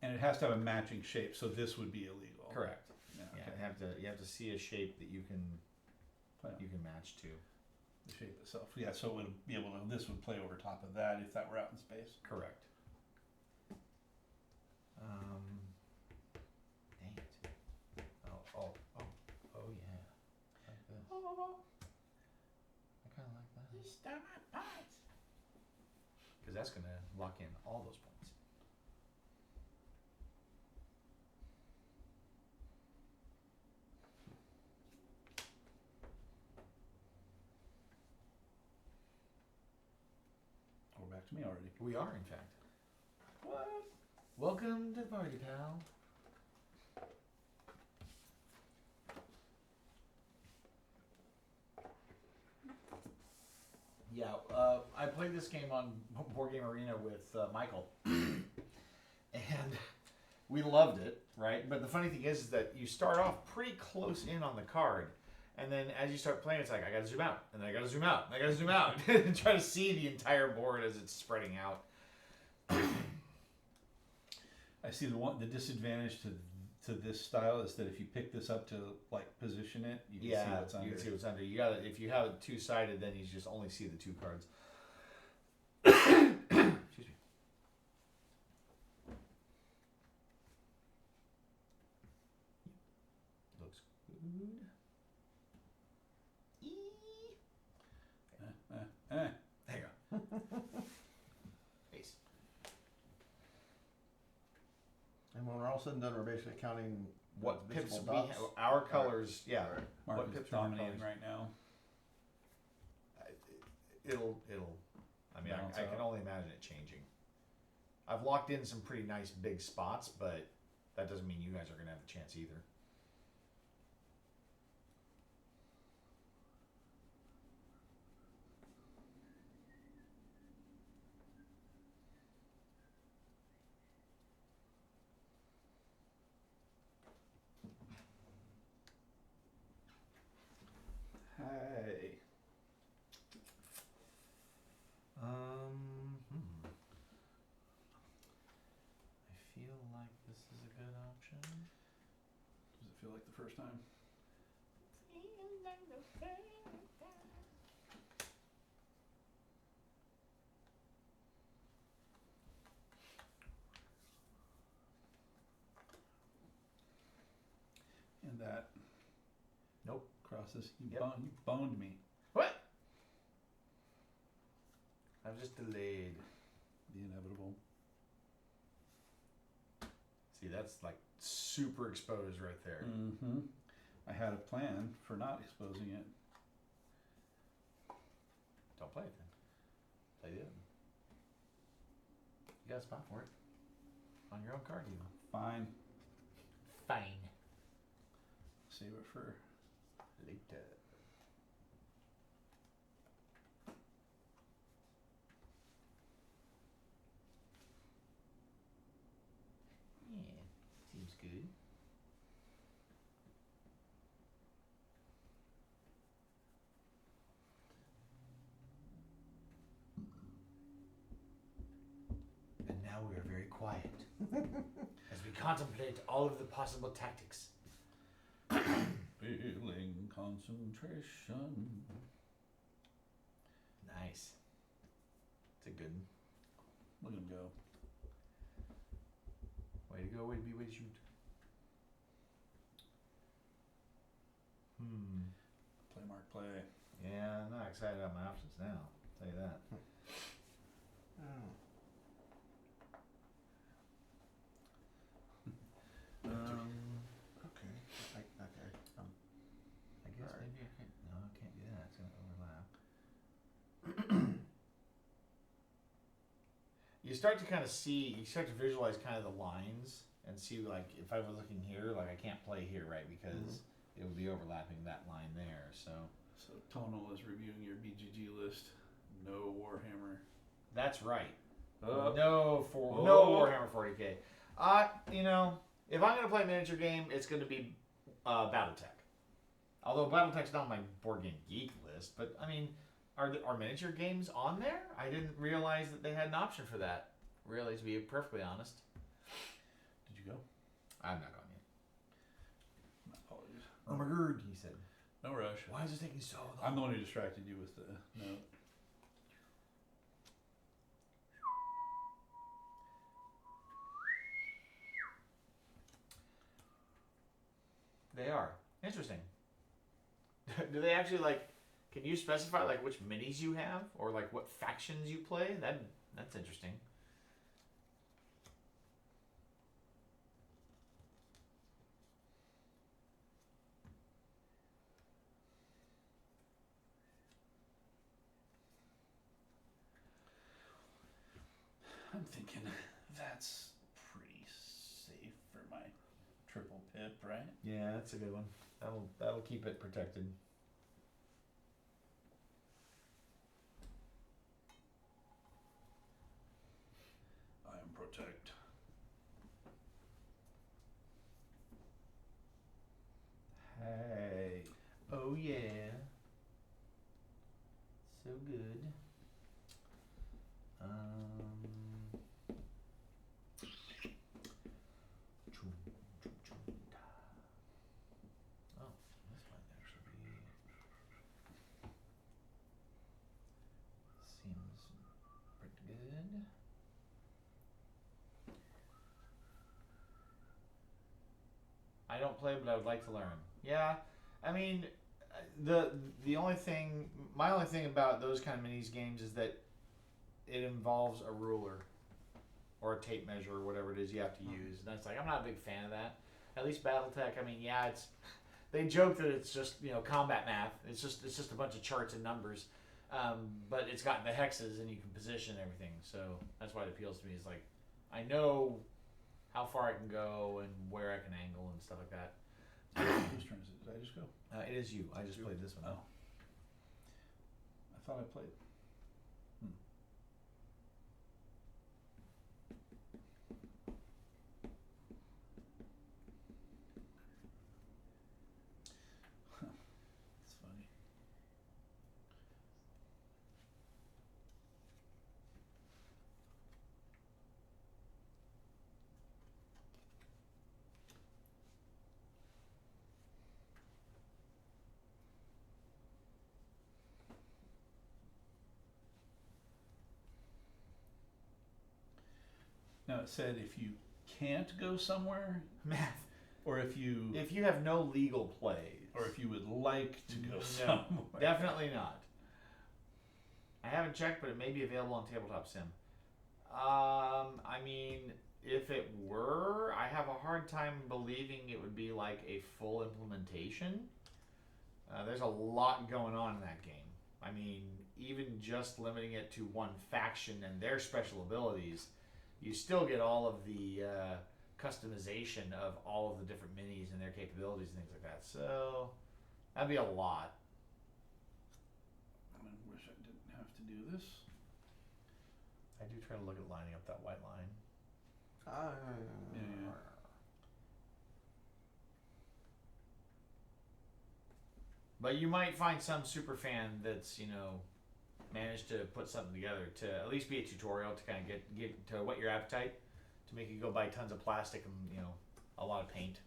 Speaker 2: And it has to have a matching shape, so this would be illegal.
Speaker 1: Correct.
Speaker 2: Yeah,
Speaker 1: Yeah,
Speaker 2: okay.
Speaker 1: you have to see a shape that you can
Speaker 2: Yeah.
Speaker 1: match to.
Speaker 2: The shape itself. Yeah, so it would be able to. This would play over top of that if that were out in space.
Speaker 1: Correct. Dang it. Oh yeah. Like this. I kind of like that. Because that's going to lock in all those points.
Speaker 2: We're back to me already.
Speaker 1: We are, in fact.
Speaker 2: What?
Speaker 1: Welcome to the party, pal. Yeah, I played this game on Board Game Arena with Michael, and we loved it, right? But the funny thing is that you start off pretty close in on the card, and then as you start playing, it's like, I gotta zoom out, and I gotta zoom out, and I gotta zoom out, and try to see the entire board as it's spreading out.
Speaker 2: I see the disadvantage to this style is that if you pick this up to like position it, you can see what's under.
Speaker 1: You can see what's under. You got if you have it 2-sided, then you just only see the 2 cards. Excuse me. Looks good. There you go. Ace.
Speaker 3: And when we're all said and done, we're basically counting
Speaker 1: What pips
Speaker 3: visible
Speaker 1: we
Speaker 3: dots.
Speaker 1: have, our colors, yeah.
Speaker 3: Alright.
Speaker 2: Mark
Speaker 1: What
Speaker 2: is
Speaker 1: pips are our
Speaker 2: dominating
Speaker 1: colors?
Speaker 2: right now.
Speaker 1: it'll. I mean,
Speaker 2: Balance
Speaker 1: I can
Speaker 2: out.
Speaker 1: only imagine it changing. I've locked in some pretty nice big spots, but that doesn't mean you guys are gonna have a chance either.
Speaker 2: Hey.
Speaker 1: I feel like this is a good option.
Speaker 2: Does it feel like the first time? And that
Speaker 1: Nope.
Speaker 2: crosses. You,
Speaker 1: Yep.
Speaker 2: you boned me.
Speaker 1: What? I've just delayed.
Speaker 2: The inevitable.
Speaker 1: See, that's like super exposed right there.
Speaker 2: Mm-hmm. I had a plan for not exposing it.
Speaker 1: Don't play it then. Play the other one. You got a spot for it. On your own card, even.
Speaker 2: Fine.
Speaker 1: Fine.
Speaker 2: Save it for
Speaker 1: Later. Yeah, seems good. And now we are very quiet as we contemplate all of the possible tactics.
Speaker 2: feeling concentration.
Speaker 1: Nice. It's a good one.
Speaker 2: Look at him go.
Speaker 1: Way to go, way to be, way to shoot.
Speaker 2: Play, Mark, play.
Speaker 1: Yeah, I'm not excited about my options now. I'll tell you that.
Speaker 3: Oh. Okay. Okay.
Speaker 1: I guess
Speaker 3: Alright.
Speaker 1: maybe I can't. No, I can't do that. It's gonna overlap. You start to kind of see. You start to visualize kind of the lines and see, like, if I was looking here, like I can't play here, right? Because it would be overlapping that line there. So
Speaker 2: So Tonal is reviewing your BGG list. No Warhammer.
Speaker 1: that's right.
Speaker 2: Oh.
Speaker 1: No Warhammer 40k. You know, if I'm gonna play a miniature game, it's gonna be BattleTech. Although BattleTech's not on my board game geek list, but I mean, are miniature games on there? I didn't realize that they had an option for that. Really, to be perfectly honest,
Speaker 2: Did you go?
Speaker 1: I'm not going yet.
Speaker 2: Apologies.
Speaker 1: Oh my god, he said.
Speaker 2: No rush.
Speaker 1: Why is it taking so long?
Speaker 2: I'm the one who distracted you with the note.
Speaker 1: They are interesting. Do they actually like? Can you specify like which minis you have, or like what factions you play? That's interesting.
Speaker 2: I'm thinking that's pretty safe for my triple pip, right?
Speaker 1: Yeah, that's a good one. That'll keep it protected.
Speaker 2: I am protect.
Speaker 1: Hey. Oh yeah. So good. Oh, this might actually be. Seems pretty good. I don't play, but I would like to learn. Yeah, I mean, the only thing, my only thing about those kind of minis games is that it involves a ruler or a tape measure or whatever it is you have to use. And that's like, I'm not a big fan of that. At least BattleTech, I mean, yeah, they joke that it's just, you know, combat math. It's just a bunch of charts and numbers. But it's got the hexes and you can position everything, so that's why it appeals to me. Is like I know how far I can go and where I can angle and stuff like that.
Speaker 2: Whose turn is it? Did I just go?
Speaker 1: It is you. I just played this one.
Speaker 2: Oh. I thought I played. That's funny. Now it said if you can't go somewhere,
Speaker 1: Math.
Speaker 2: or if you
Speaker 1: If you have no legal plays,
Speaker 2: or if you would like to go
Speaker 1: No,
Speaker 2: somewhere.
Speaker 1: definitely not. I haven't checked, but it may be available on Tabletop Sim. I mean, if it were, I have a hard time believing it would be like a full implementation. There's a lot going on in that game. I mean, even just limiting it to one faction and their special abilities, you still get all of the customization of all of the different minis and their capabilities and things like that. So that'd be a lot.
Speaker 2: I wish I didn't have to do this.
Speaker 1: I do try to look at lining up that white line.
Speaker 2: Yeah.
Speaker 1: But you might find some super fan that's, managed to put something together to at least be a tutorial to kind of get to whet your appetite, to make you go buy tons of plastic and, a lot of paint.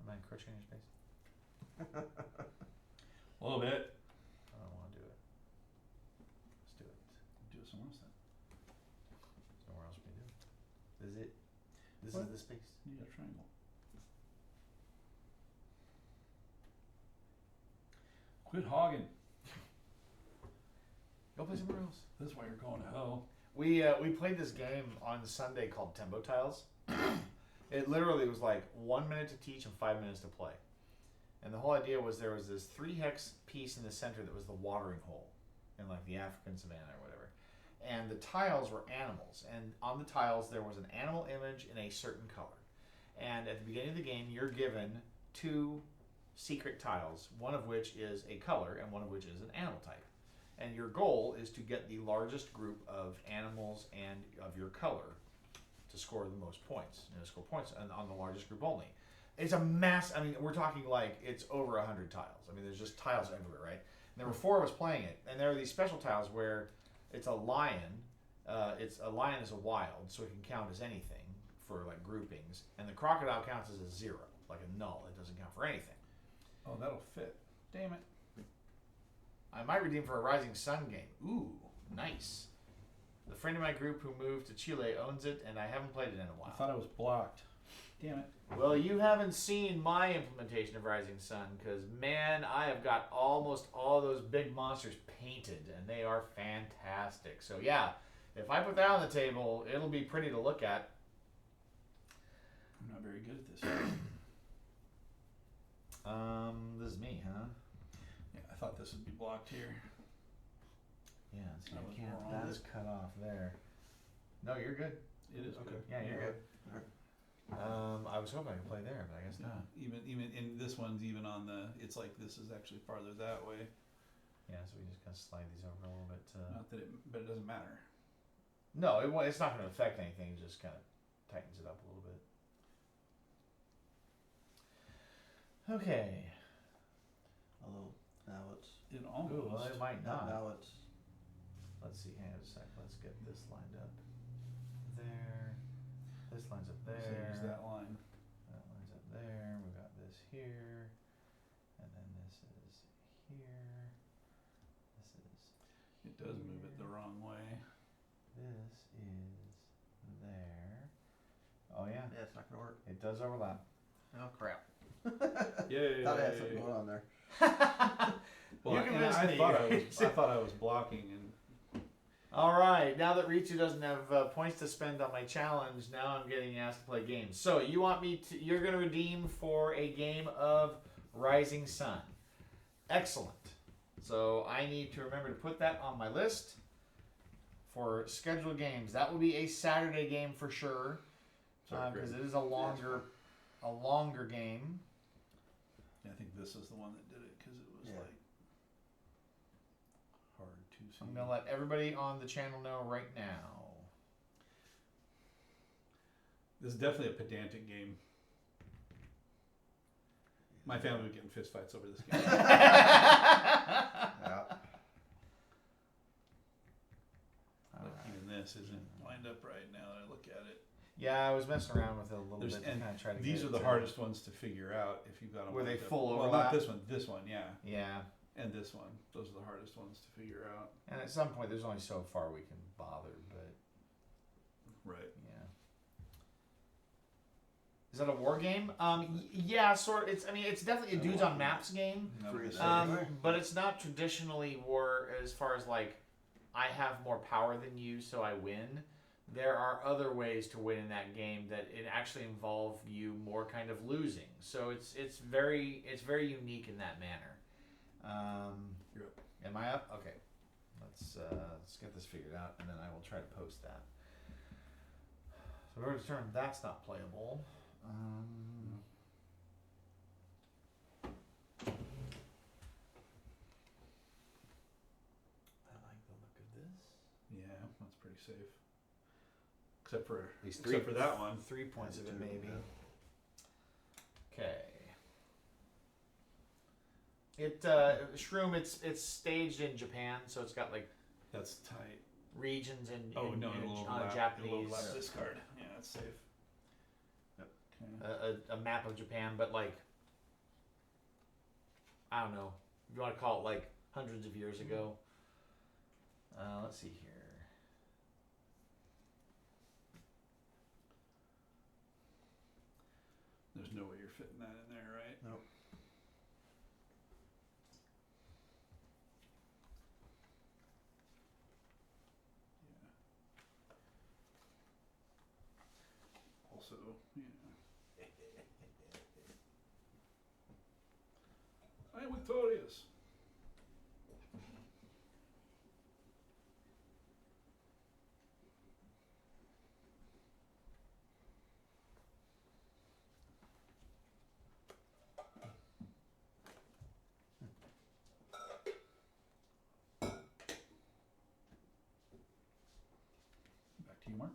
Speaker 1: Am I encroaching on your space?
Speaker 2: A little bit.
Speaker 1: I don't want to do it. Let's do it.
Speaker 2: Do it somewhere else then.
Speaker 1: There's nowhere else we can do it. Is it? This
Speaker 2: What?
Speaker 1: is the space.
Speaker 2: You got a triangle. Quit hogging.
Speaker 1: Go play somewhere else.
Speaker 2: That's why you're going to hell.
Speaker 1: We played this game on Sunday called Tempo Tiles. It literally was like 1 minute to teach and 5 minutes to play. And the whole idea was there was this 3 hex piece in the center that was the watering hole in like the African savannah or whatever. And the tiles were animals. And on the tiles there was an animal image in a certain color. And at the beginning of the game you're given 2 secret tiles, one of which is a color and one of which is an animal type. And your goal is to get the largest group of animals and of your color to score the most points. Score points on the largest group only. It's a mass. I mean, we're talking like it's over 100 tiles. I mean, there's just tiles everywhere, right? And there were 4 of us playing it, and there are these special tiles where it's a lion. A lion is a wild, so it can count as anything for like groupings, and the crocodile counts as a 0, like a null. It doesn't count for anything.
Speaker 2: Oh, that'll fit. Damn it.
Speaker 1: I might redeem for a Rising Sun game. Ooh, nice. The friend of my group who moved to Chile owns it, and I haven't played it in a
Speaker 2: I
Speaker 1: while.
Speaker 2: thought I was blocked. Damn it.
Speaker 1: Well, you haven't seen my implementation of Rising Sun, because, man, I have got almost all those big monsters painted, and they are fantastic. So, yeah, if I put that on the table, it'll be pretty to look at.
Speaker 2: I'm not very good at this.
Speaker 1: This is me, huh?
Speaker 2: Yeah, I thought this would be blocked here.
Speaker 1: Yeah, see,
Speaker 2: I
Speaker 1: I
Speaker 2: was
Speaker 1: can't.
Speaker 2: wrong.
Speaker 1: That is cut off there. No, you're good.
Speaker 2: It is
Speaker 3: Okay.
Speaker 2: good.
Speaker 1: Yeah, you're good.
Speaker 3: Alright.
Speaker 1: I was hoping I could play there, but I guess
Speaker 2: Yeah,
Speaker 1: not.
Speaker 2: even in this one's even on the. It's like this is actually farther that way.
Speaker 1: Yeah, so we just kind of slide these over a little bit.
Speaker 2: Not that it, but it doesn't matter.
Speaker 1: No, it's not going to affect anything. It just kind of tightens it up a little bit. Okay.
Speaker 3: Although now it's
Speaker 2: It
Speaker 1: Ooh,
Speaker 2: almost.
Speaker 1: well, it might not.
Speaker 3: now it's
Speaker 1: Let's see. Hang on a sec. Let's get this lined up there. This lines up
Speaker 2: So
Speaker 1: there.
Speaker 2: use that line.
Speaker 1: That lines up there. We got this here, and then this is here. This is.
Speaker 2: It does move it the wrong way.
Speaker 1: This is there. Oh yeah,
Speaker 3: it's not gonna work.
Speaker 1: it does overlap.
Speaker 3: Oh crap.
Speaker 2: Yay!
Speaker 3: Thought I had something going on there.
Speaker 2: Well,
Speaker 1: You
Speaker 2: and
Speaker 1: convinced
Speaker 2: I
Speaker 1: me.
Speaker 2: thought I was blocking, and
Speaker 1: All right. Now that Ritu doesn't have points to spend on my challenge, now I'm getting asked to play games. So you want me to? You're going to redeem for a game of Rising Sun. Excellent. So I need to remember to put that on my list for scheduled games. That will be a Saturday game for sure, because it is a longer game.
Speaker 2: Yeah, I think this is the one that did it because it was like hard to see.
Speaker 1: I'm gonna let everybody on the channel know right now.
Speaker 2: This is definitely a pedantic game. My family would get in fist fights over this game.
Speaker 3: Yeah.
Speaker 2: But even this isn't lined up right now that I look at it.
Speaker 1: Yeah, I was messing around with it a little bit to
Speaker 2: And
Speaker 1: kind of try to.
Speaker 2: these
Speaker 1: get
Speaker 2: are
Speaker 1: it
Speaker 2: the
Speaker 1: to-
Speaker 2: hardest ones to figure out if you've got them.
Speaker 1: Were they
Speaker 2: lined up.
Speaker 1: full
Speaker 2: Well,
Speaker 1: overlap?
Speaker 2: not this one. This one, yeah,
Speaker 1: Yeah,
Speaker 2: and this one. Those are the hardest ones to figure out.
Speaker 1: and at some point, there's only so far we can bother, but
Speaker 2: Right.
Speaker 1: yeah. Is that a war game? Yeah, sort. It's. I mean, it's definitely a dudes on maps game.
Speaker 3: Free to
Speaker 1: Um, but it's not traditionally war as far as like I have more power than you, so I win. There are other ways to win in that game that it actually involve you more kind of losing. So it's very unique in that manner.
Speaker 2: You're up.
Speaker 1: Am I up? Okay. Let's get this figured out, and then I will try to post that. So we're determined that's not playable. I like the look of this.
Speaker 2: Yeah, that's pretty safe. Except for
Speaker 1: These
Speaker 2: except for that one.
Speaker 1: 3 points of it,
Speaker 3: Two,
Speaker 1: maybe.
Speaker 3: yeah.
Speaker 1: Okay. It Shroom. It's staged in Japan, so it's got like
Speaker 2: That's tight.
Speaker 1: regions in
Speaker 2: Oh no,
Speaker 1: in
Speaker 2: it'll overlap. It'll
Speaker 1: Japanese.
Speaker 2: overlap this card. Yeah, that's safe.
Speaker 3: Yep.
Speaker 2: Okay.
Speaker 1: A map of Japan, but like I don't know. If you want to call it like hundreds of years ago. Let's see here.
Speaker 2: There's no way you're fitting that in there, right?
Speaker 3: Nope.
Speaker 2: Yeah. Also, yeah. I am victorious. Back to you, Mark.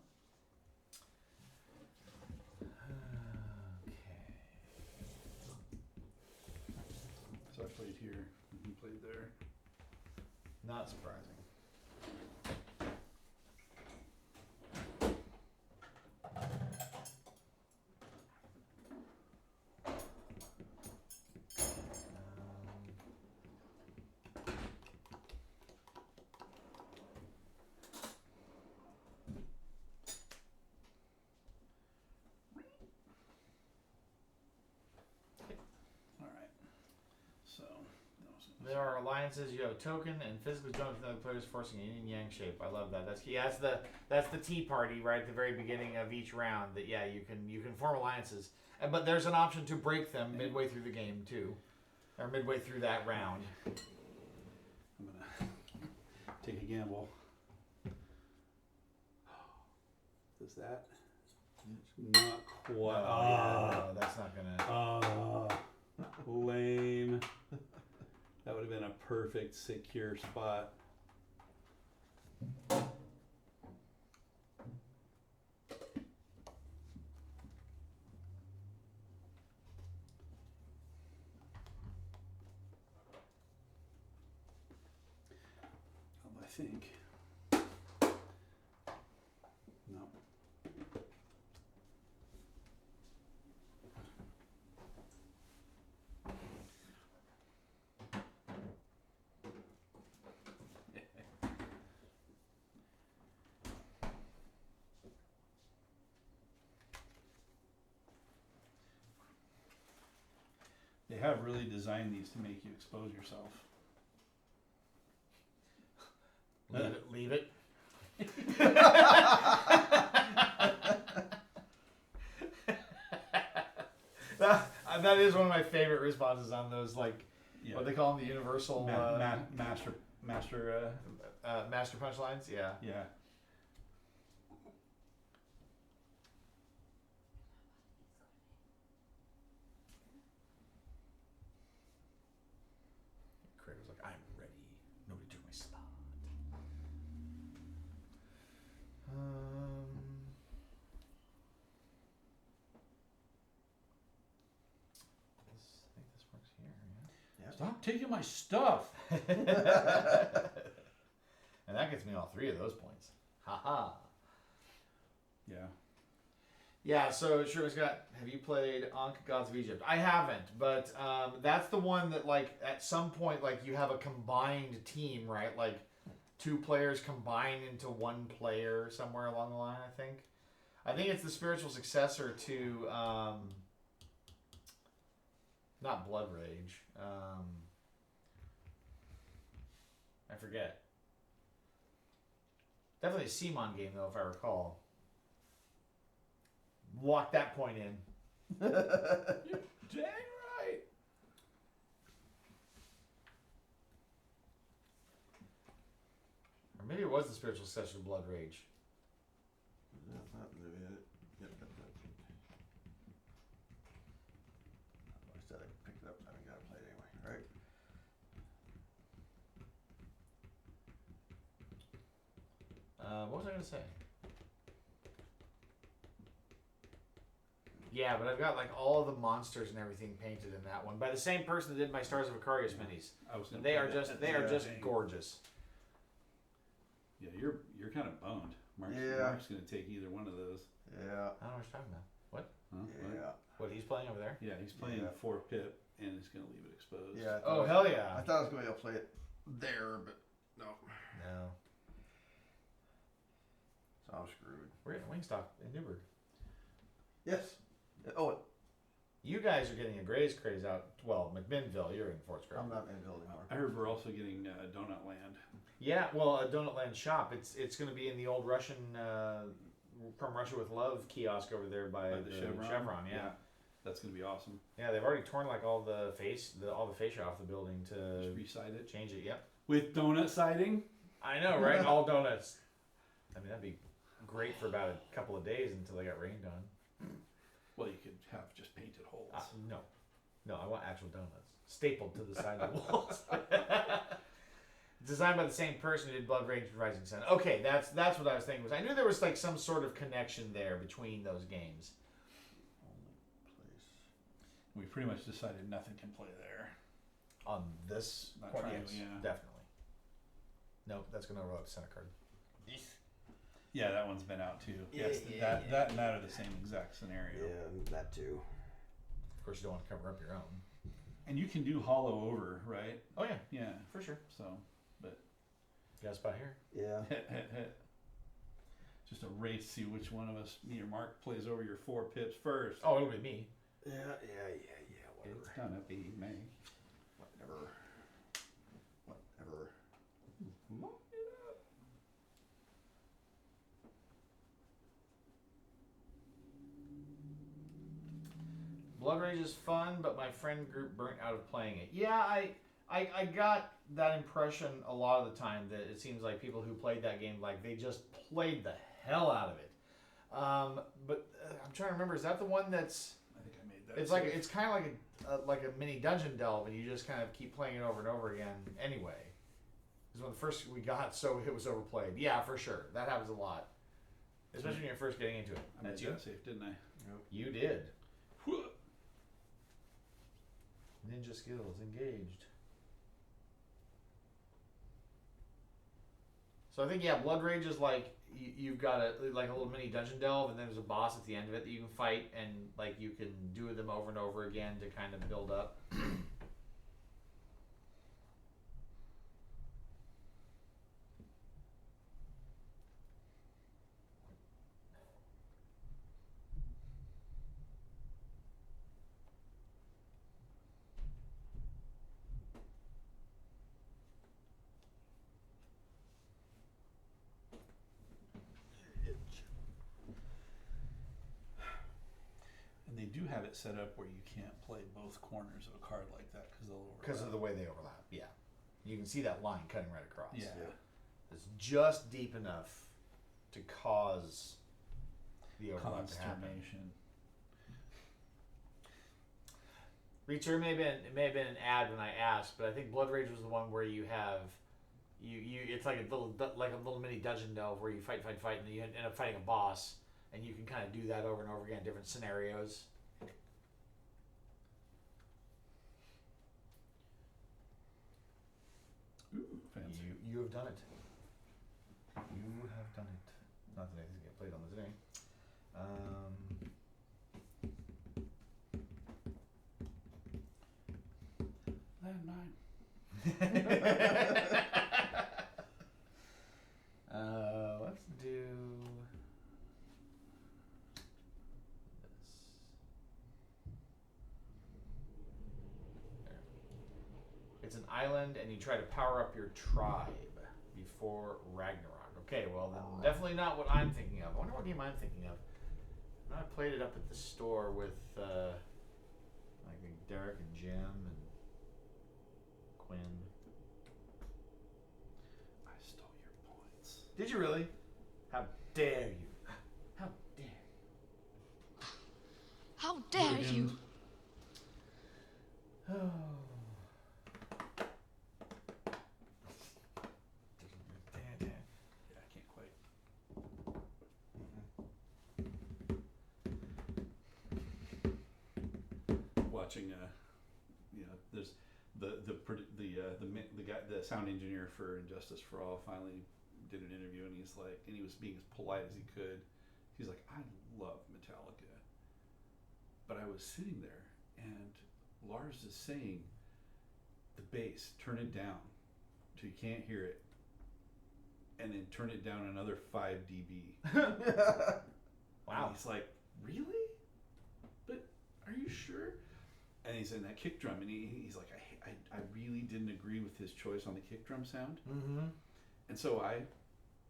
Speaker 1: Okay.
Speaker 2: So I played here, and he played there.
Speaker 1: Not surprising.
Speaker 2: All right. So that was
Speaker 1: There are alliances. You have a token and physically join with other players, forcing a yin and yang shape. I love that. That's key. That's the tea party right at the very beginning of each round. That yeah, you can form alliances, but there's an option to break them midway through the game too, or midway through that round.
Speaker 2: I'm gonna take a gamble. Does that? Not quite.
Speaker 1: Oh, that's not gonna.
Speaker 2: Lame. That would have been a perfect secure spot. I think. No. They have really designed these to make you expose yourself.
Speaker 1: Leave it. That is one of my favorite responses on those, like,
Speaker 2: Yeah.
Speaker 1: what they call them, the universal
Speaker 2: master.
Speaker 1: master punchlines. Yeah.
Speaker 2: Yeah.
Speaker 1: Craig was like, "I'm ready. Nobody took my spot." I think this works here.
Speaker 3: Yeah.
Speaker 2: Stop taking my stuff.
Speaker 1: Yeah. And that gets me all 3 of those points. Haha.
Speaker 2: Yeah.
Speaker 1: Yeah, so sure, Scott, have you played Ankh Gods of Egypt? I haven't, but that's the one that, like, at some point, like, you have a combined team, right? Like, 2 players combine into 1 player somewhere along the line, I think. I think it's the spiritual successor to, not Blood Rage. I forget. Definitely a Simon game, though, if I recall. Lock that point in.
Speaker 2: Dang right.
Speaker 1: Or maybe it was the spiritual successor to Blood Rage.
Speaker 3: Yeah, that may be it. Yep. I said I picked it up. I haven't got to play it anyway, right?
Speaker 1: What was I going to say? Yeah, but I've got, like, all of the monsters and everything painted in that one by the same person that did my Stars of Aquarius minis.
Speaker 2: I was gonna
Speaker 1: They
Speaker 2: play
Speaker 1: are
Speaker 2: that.
Speaker 1: just
Speaker 2: Dang.
Speaker 1: gorgeous.
Speaker 2: Yeah, you're kind of boned. Mark's gonna take either one of those.
Speaker 3: Yeah.
Speaker 1: I don't know what you're talking about. What?
Speaker 2: Huh?
Speaker 3: Yeah.
Speaker 1: What he's playing over there?
Speaker 2: Yeah, he's playing
Speaker 3: Yeah.
Speaker 2: 4 pip and he's gonna leave it exposed.
Speaker 3: Yeah.
Speaker 1: Oh, hell yeah.
Speaker 3: I thought I was going to be able to play it there, but no.
Speaker 1: No.
Speaker 3: So I'm screwed.
Speaker 1: We're getting Wingstop in Newburgh.
Speaker 3: Yes. Oh,
Speaker 1: You guys are getting a Graze Craze out. Well, McMinnville, you're in Fort Scrub.
Speaker 3: I'm not in building anymore.
Speaker 2: I heard we're also getting Donut Land.
Speaker 1: Yeah, well, a Donut Land shop. It's going to be in the old Russian, From Russia with Love kiosk over there by the Chevron. Yeah.
Speaker 2: That's gonna be awesome.
Speaker 1: Yeah, they've already torn, like, all the fascia off the building to
Speaker 2: Just reside it
Speaker 1: change it. Yep.
Speaker 2: with donut siding.
Speaker 1: I know, right? All donuts. I mean, that'd be great for about a couple of days until they got rained on.
Speaker 2: Well, you could have just painted holes.
Speaker 1: No, I want actual donuts stapled to the side of the walls. Designed by the same person who did Blood Rage and Rising Sun. Okay, that's what I was thinking. I knew there was, like, some sort of connection there between those games.
Speaker 3: Only place.
Speaker 2: We pretty much decided nothing can play there.
Speaker 1: On this
Speaker 2: Not
Speaker 1: point,
Speaker 2: trying
Speaker 1: yes,
Speaker 2: to, yeah.
Speaker 1: Definitely. Nope, that's going to overload the center card.
Speaker 2: Yeah, that one's been out too.
Speaker 3: Yeah,
Speaker 2: Yes,
Speaker 3: yeah,
Speaker 2: that and that are the same exact scenario.
Speaker 3: Yeah, that too.
Speaker 1: Of course, you don't want to cover up your own.
Speaker 2: And you can do hollow over, right?
Speaker 1: Oh yeah,
Speaker 2: Yeah.
Speaker 1: for sure.
Speaker 2: So, but
Speaker 1: You got a spot here?
Speaker 3: Yeah.
Speaker 2: just a race to see which one of us, me or Mark, plays over your 4 pips first.
Speaker 1: Oh, it'll be me.
Speaker 3: Yeah.
Speaker 2: It's
Speaker 3: Whatever.
Speaker 2: gonna be me.
Speaker 3: Whatever.
Speaker 1: Blood Rage is fun, but my friend group burnt out of playing it. Yeah, I got that impression a lot of the time that it seems like people who played that game, like, they just played the hell out of it. But I'm trying to remember, is that the one that's?
Speaker 2: I think I made that.
Speaker 1: It's kind of like a mini dungeon delve, and you just kind of keep playing it over and over again. Anyway, because when the first we got, so it was overplayed. Yeah, for sure, that happens a lot, especially when you're first getting into it.
Speaker 2: I made
Speaker 1: That's you.
Speaker 2: that safe, didn't I?
Speaker 1: You did. Ninja skills engaged. So I think, yeah, Blood Rage is like you've got a little mini dungeon delve, and then there's a boss at the end of it that you can fight, and, like, you can do them over and over again to kind of build up.
Speaker 2: it set up where you can't play both corners of a card like that because they'll overlap.
Speaker 1: Because of the way they overlap. Yeah, you can see that line cutting right across.
Speaker 2: Yeah.
Speaker 1: It's just deep enough to cause the overlap to happen.
Speaker 2: Consternation.
Speaker 1: Reacher, it may have been an ad when I asked, but I think Blood Rage was the one where you have you it's like a little mini dungeon delve where you fight, and then you end up fighting a boss, and you can kind of do that over and over again, different scenarios.
Speaker 2: Ooh, fancy.
Speaker 1: You have done it. You have done it. Not that anything's get played on the today.
Speaker 2: Landmine.
Speaker 1: Let's do this. There. It's an island, and you try to power up your tribe before Ragnarok. Okay, well then definitely not what I'm thinking of. I wonder what game I'm thinking of. I played it up at the store with I think Derek and Jim and Quinn.
Speaker 2: I stole your points.
Speaker 1: Did you really? How dare you? How dare you?
Speaker 5: How dare you?
Speaker 1: Oh.
Speaker 2: Yeah, I can't quite. Watching, there's the guy, the sound engineer for Injustice for All, finally did an interview, and he was being as polite as he could. He's like, I love Metallica, but I was sitting there, and Lars is saying, the bass, turn it down till you can't hear it, and then turn it down another 5 dB.
Speaker 1: Wow.
Speaker 2: And he's like, really? But are you sure? And he's in that kick drum, and he's like, I really didn't agree with his choice on the kick drum sound.
Speaker 1: Mm-hmm.
Speaker 2: And so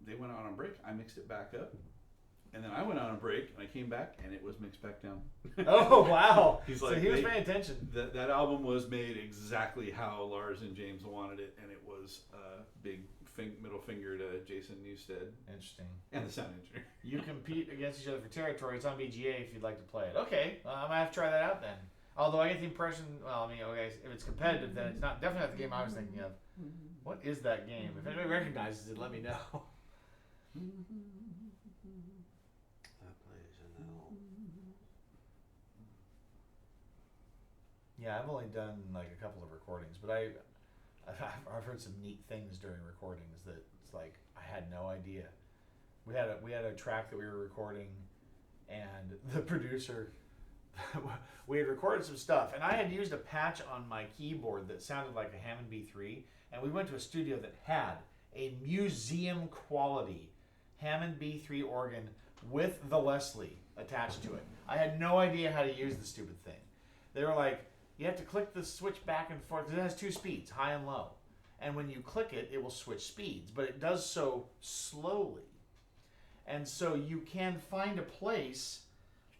Speaker 2: they went out on break. I mixed it back up, and then I went on a break, and I came back, and it was mixed back down.
Speaker 1: Oh wow!
Speaker 2: He's
Speaker 1: so
Speaker 2: like,
Speaker 1: he was paying attention.
Speaker 2: That album was made exactly how Lars and James wanted it, and it was a big middle finger to Jason Newsted.
Speaker 1: Interesting.
Speaker 2: And the sound engineer.
Speaker 1: You compete against each other for territory. It's on VGA if you'd like to play it. Okay, I might have to try that out then. Although I get the impression, well, I mean, okay, if it's competitive, then it's definitely not the game I was thinking of. What is that game? If anybody recognizes it, let me know.
Speaker 3: That plays in that all.
Speaker 1: Yeah, I've only done like a couple of recordings, but I've heard some neat things during recordings that it's like I had no idea. We had a track that we were recording, and the producer. We had recorded some stuff, and I had used a patch on my keyboard that sounded like a Hammond B3, and we went to a studio that had a museum quality Hammond B3 organ with the Leslie attached to it. I had no idea how to use the stupid thing. They were like, you have to click the switch back and forth, because it has 2 speeds, high and low. And when you click it, it will switch speeds, but it does so slowly. And so you can find a place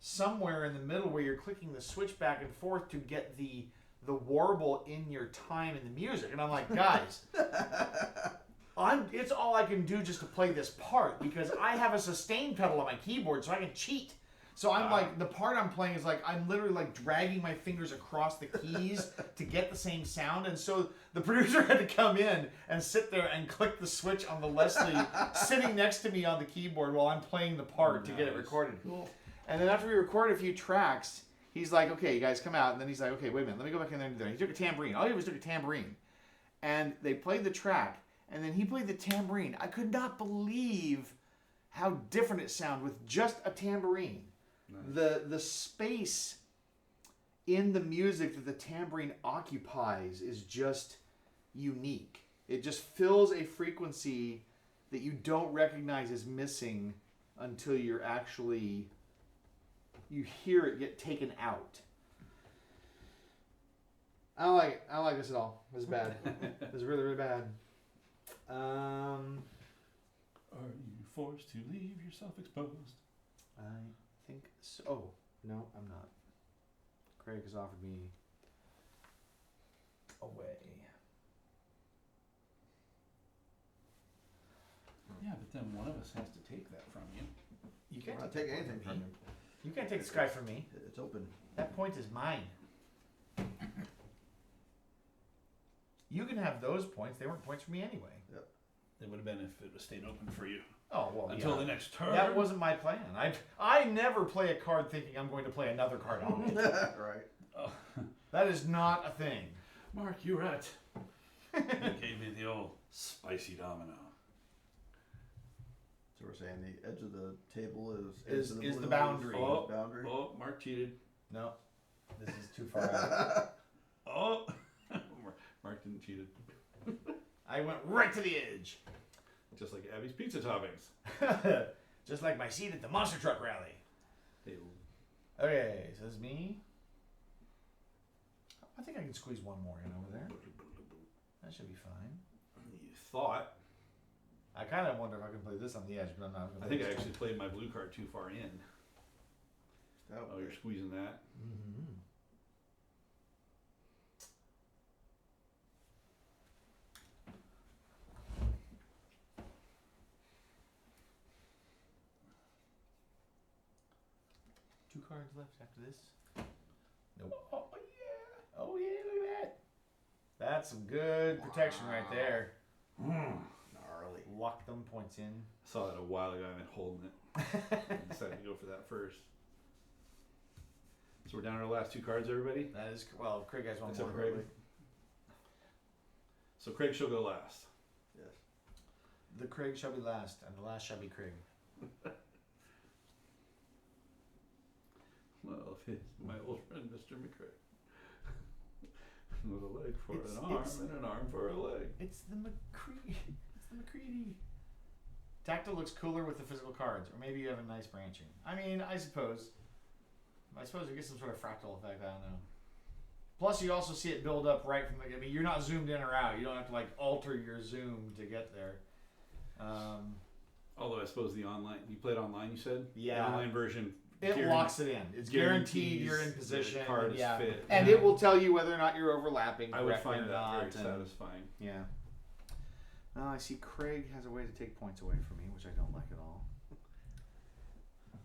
Speaker 1: somewhere in the middle where you're clicking the switch back and forth to get the warble in your time in the music. And I'm like, guys, it's all I can do just to play this part, because I have a sustain pedal on my keyboard, so I can cheat. So I'm like, the part I'm playing is like, I'm literally like dragging my fingers across the keys to get the same sound. And so the producer had to come in and sit there and click the switch on the Leslie sitting next to me on the keyboard while I'm playing the part to get it recorded.
Speaker 3: Cool.
Speaker 1: And then after we recorded a few tracks, he's like, okay, you guys come out. And then he's like, okay, wait a minute, let me go back in there and do that. He took a tambourine. All he was took a tambourine. And they played the track, and then he played the tambourine. I could not believe how different it sounded with just a tambourine. Nice. The space in the music that the tambourine occupies is just unique. It just fills a frequency that you don't recognize as missing until you hear it get taken out. I don't like this at all. This is bad. This is really, really bad.
Speaker 2: Are you forced to leave yourself exposed?
Speaker 1: I think so. Oh, no, I'm not. Craig has offered me away.
Speaker 2: Yeah, but then one of us has to take that from you.
Speaker 1: You
Speaker 3: I'm
Speaker 1: can't
Speaker 3: not
Speaker 1: take
Speaker 3: taking
Speaker 1: that
Speaker 3: anything
Speaker 1: point
Speaker 3: from
Speaker 1: me.
Speaker 3: you.
Speaker 1: You can't take the sky from me.
Speaker 3: It's open.
Speaker 1: That point is mine. You can have those points. They weren't points for me anyway.
Speaker 2: It would have been if it was stayed open for you.
Speaker 1: Oh, well,
Speaker 2: Until the next turn.
Speaker 1: That wasn't my plan. I never play a card thinking I'm going to play another card on it.
Speaker 3: Right.
Speaker 2: Oh.
Speaker 1: That is not a thing.
Speaker 2: Mark, you're right. You gave me the old spicy domino.
Speaker 3: So we're saying the edge of the table
Speaker 1: Is
Speaker 3: the
Speaker 1: the
Speaker 3: blue,
Speaker 1: boundary.
Speaker 3: is boundary.
Speaker 2: Oh, Mark cheated.
Speaker 1: No, this is too far out.
Speaker 2: Oh, Mark didn't cheat.
Speaker 1: I went right to the edge.
Speaker 2: Just like Abby's pizza toppings.
Speaker 1: Just like my seat at the monster truck rally.
Speaker 2: Hey,
Speaker 1: Okay, so this is me. I think I can squeeze one more in over there. That should be fine.
Speaker 2: you thought.
Speaker 1: I kind of wonder if I can play this on the edge, but I'm not.
Speaker 2: I think I actually played my blue card too far in.
Speaker 3: Oh,
Speaker 2: Oh, you're squeezing that.
Speaker 1: Mm-hmm. Two cards left after this. Nope. Oh yeah! Oh yeah! Look at that. That's some good protection right there.
Speaker 3: gnarly.
Speaker 1: Lock them points in.
Speaker 2: I saw that a while ago. I've been holding it. I decided to go for that first. So we're down to our last two cards, everybody.
Speaker 1: That is well. Craig has one
Speaker 2: Except
Speaker 1: more.
Speaker 2: for Craig. So Craig shall go last.
Speaker 3: Yes.
Speaker 1: The Craig shall be last, and the last shall be Craig.
Speaker 2: Well, it's my old friend, Mr. McCrae. With a leg for
Speaker 1: It's-
Speaker 2: an arm
Speaker 1: it's-
Speaker 2: and an arm for a leg.
Speaker 1: It's the McCready. It's the McCready. Tacta looks cooler with the physical cards, or maybe you have a nice branching. I mean, I suppose you get some sort of fractal effect. I don't know. Plus, you also see it build up right from the. I mean, you're not zoomed in or out. You don't have to like alter your zoom to get there.
Speaker 2: Although I suppose the online, you played online, you said?
Speaker 1: Yeah.
Speaker 2: The online version.
Speaker 1: It locks it in. It's guaranteed you're in
Speaker 2: guarantees
Speaker 1: position.
Speaker 2: the card
Speaker 1: and,
Speaker 2: is
Speaker 1: yeah.
Speaker 2: fit.
Speaker 1: And
Speaker 2: Yeah.
Speaker 1: it will tell you whether or not you're overlapping.
Speaker 2: I would
Speaker 1: correctly
Speaker 2: find
Speaker 1: or
Speaker 2: that
Speaker 1: not,
Speaker 2: very
Speaker 1: and-
Speaker 2: satisfying.
Speaker 1: Yeah. Now I see Craig has a way to take points away from me, which I don't like at all.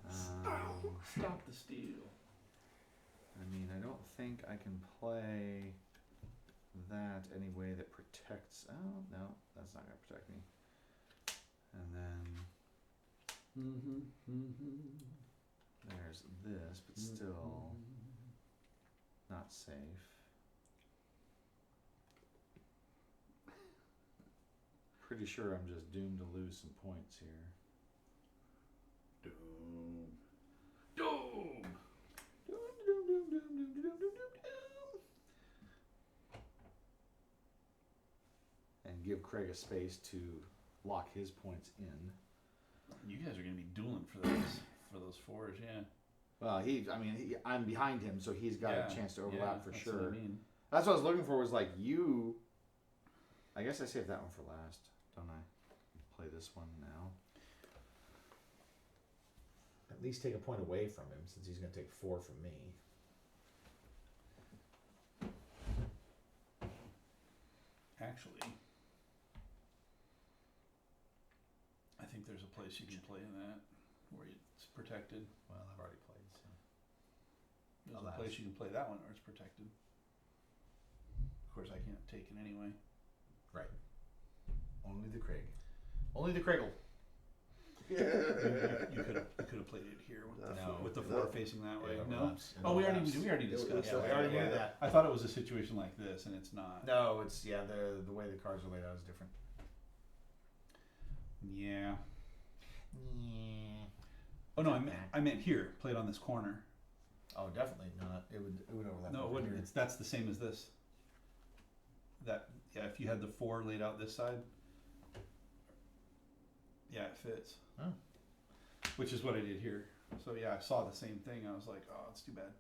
Speaker 2: Stop the steal.
Speaker 1: I mean, I don't think I can play that any way that protects. Oh, no, that's not going to protect me. And then there's this, but still not safe. Pretty sure I'm just doomed to lose some points here.
Speaker 2: Doom. Doom.
Speaker 1: And give Craig a space to lock his points in.
Speaker 2: You guys are going to be dueling for those fours, yeah.
Speaker 1: Well, I'm behind him, so he's got
Speaker 2: Yeah,
Speaker 1: a chance to overlap
Speaker 2: yeah,
Speaker 1: for
Speaker 2: that's
Speaker 1: sure.
Speaker 2: What I mean.
Speaker 1: That's what I was looking for. Was like you. I guess I saved that one for last, don't I? Play this one now. At least take a point away from him, since he's going to take 4 from me.
Speaker 2: Actually, I think there's a place you can play in that where it's protected.
Speaker 1: Well, I've already played. So.
Speaker 2: There's
Speaker 1: Alas.
Speaker 2: a place you can play that one where it's protected. Of course, I can't take it anyway.
Speaker 1: Right. Only the Craig. Only the Craigle.
Speaker 2: You could have played it here with the four facing that way.
Speaker 1: It
Speaker 2: No.
Speaker 1: overlaps. It
Speaker 2: Oh, we already
Speaker 1: overlaps.
Speaker 2: discussed.
Speaker 1: Yeah, we already knew that.
Speaker 2: I thought it was a situation like this, and it's not.
Speaker 1: No, it's the way the cards are laid out is different.
Speaker 2: Yeah.
Speaker 1: Yeah.
Speaker 2: Oh no, I meant here. Play it on this corner.
Speaker 1: Oh, definitely not. It would overlap.
Speaker 2: No, it
Speaker 1: over
Speaker 2: wouldn't.
Speaker 1: here.
Speaker 2: That's the same as this. If you had the 4 laid out this side. Yeah, it fits.
Speaker 1: Oh.
Speaker 2: Which is what I did here. So yeah, I saw the same thing. I was like, oh, it's too bad.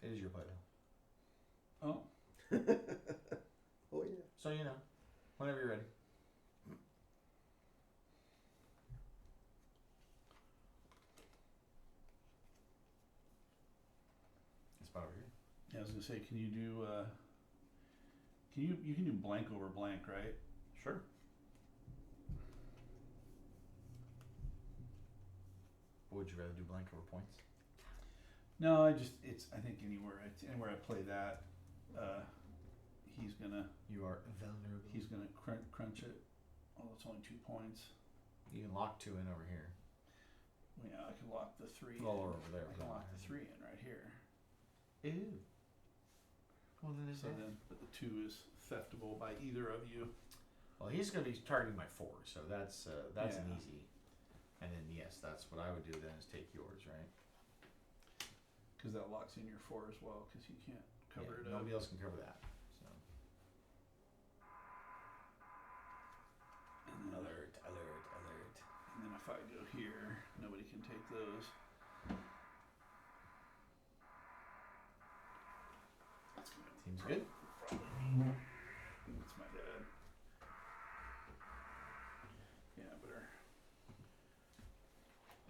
Speaker 1: It is your play though.
Speaker 2: Oh.
Speaker 3: Oh yeah.
Speaker 1: So you know, whenever you're ready.
Speaker 2: gonna say, can you do? You can do blank over blank, right?
Speaker 1: Sure. Would you rather do blank over points?
Speaker 2: No, I think anywhere I play that, he's gonna
Speaker 1: You are vulnerable.
Speaker 2: crunch it. Oh, it's only 2 points.
Speaker 1: You can lock 2 in over here.
Speaker 2: Yeah, I can lock the 3.
Speaker 1: Well,
Speaker 2: in.
Speaker 1: or over there.
Speaker 2: I can lock the 3 in right here.
Speaker 1: Ew. Well, then
Speaker 2: So then, but the 2 is theftable by either of you.
Speaker 1: Well, he's going to be targeting my 4, so that's an
Speaker 2: Yeah.
Speaker 1: easy. And then yes, that's what I would do then is take yours, right?
Speaker 2: Because that locks in your 4 as well, because you can't cover it up.
Speaker 1: Nobody else can cover that. So.
Speaker 2: And then,
Speaker 1: Alert!
Speaker 2: and then if I go here, nobody can take those.
Speaker 1: Seems good.
Speaker 2: That's my dad. Yeah, better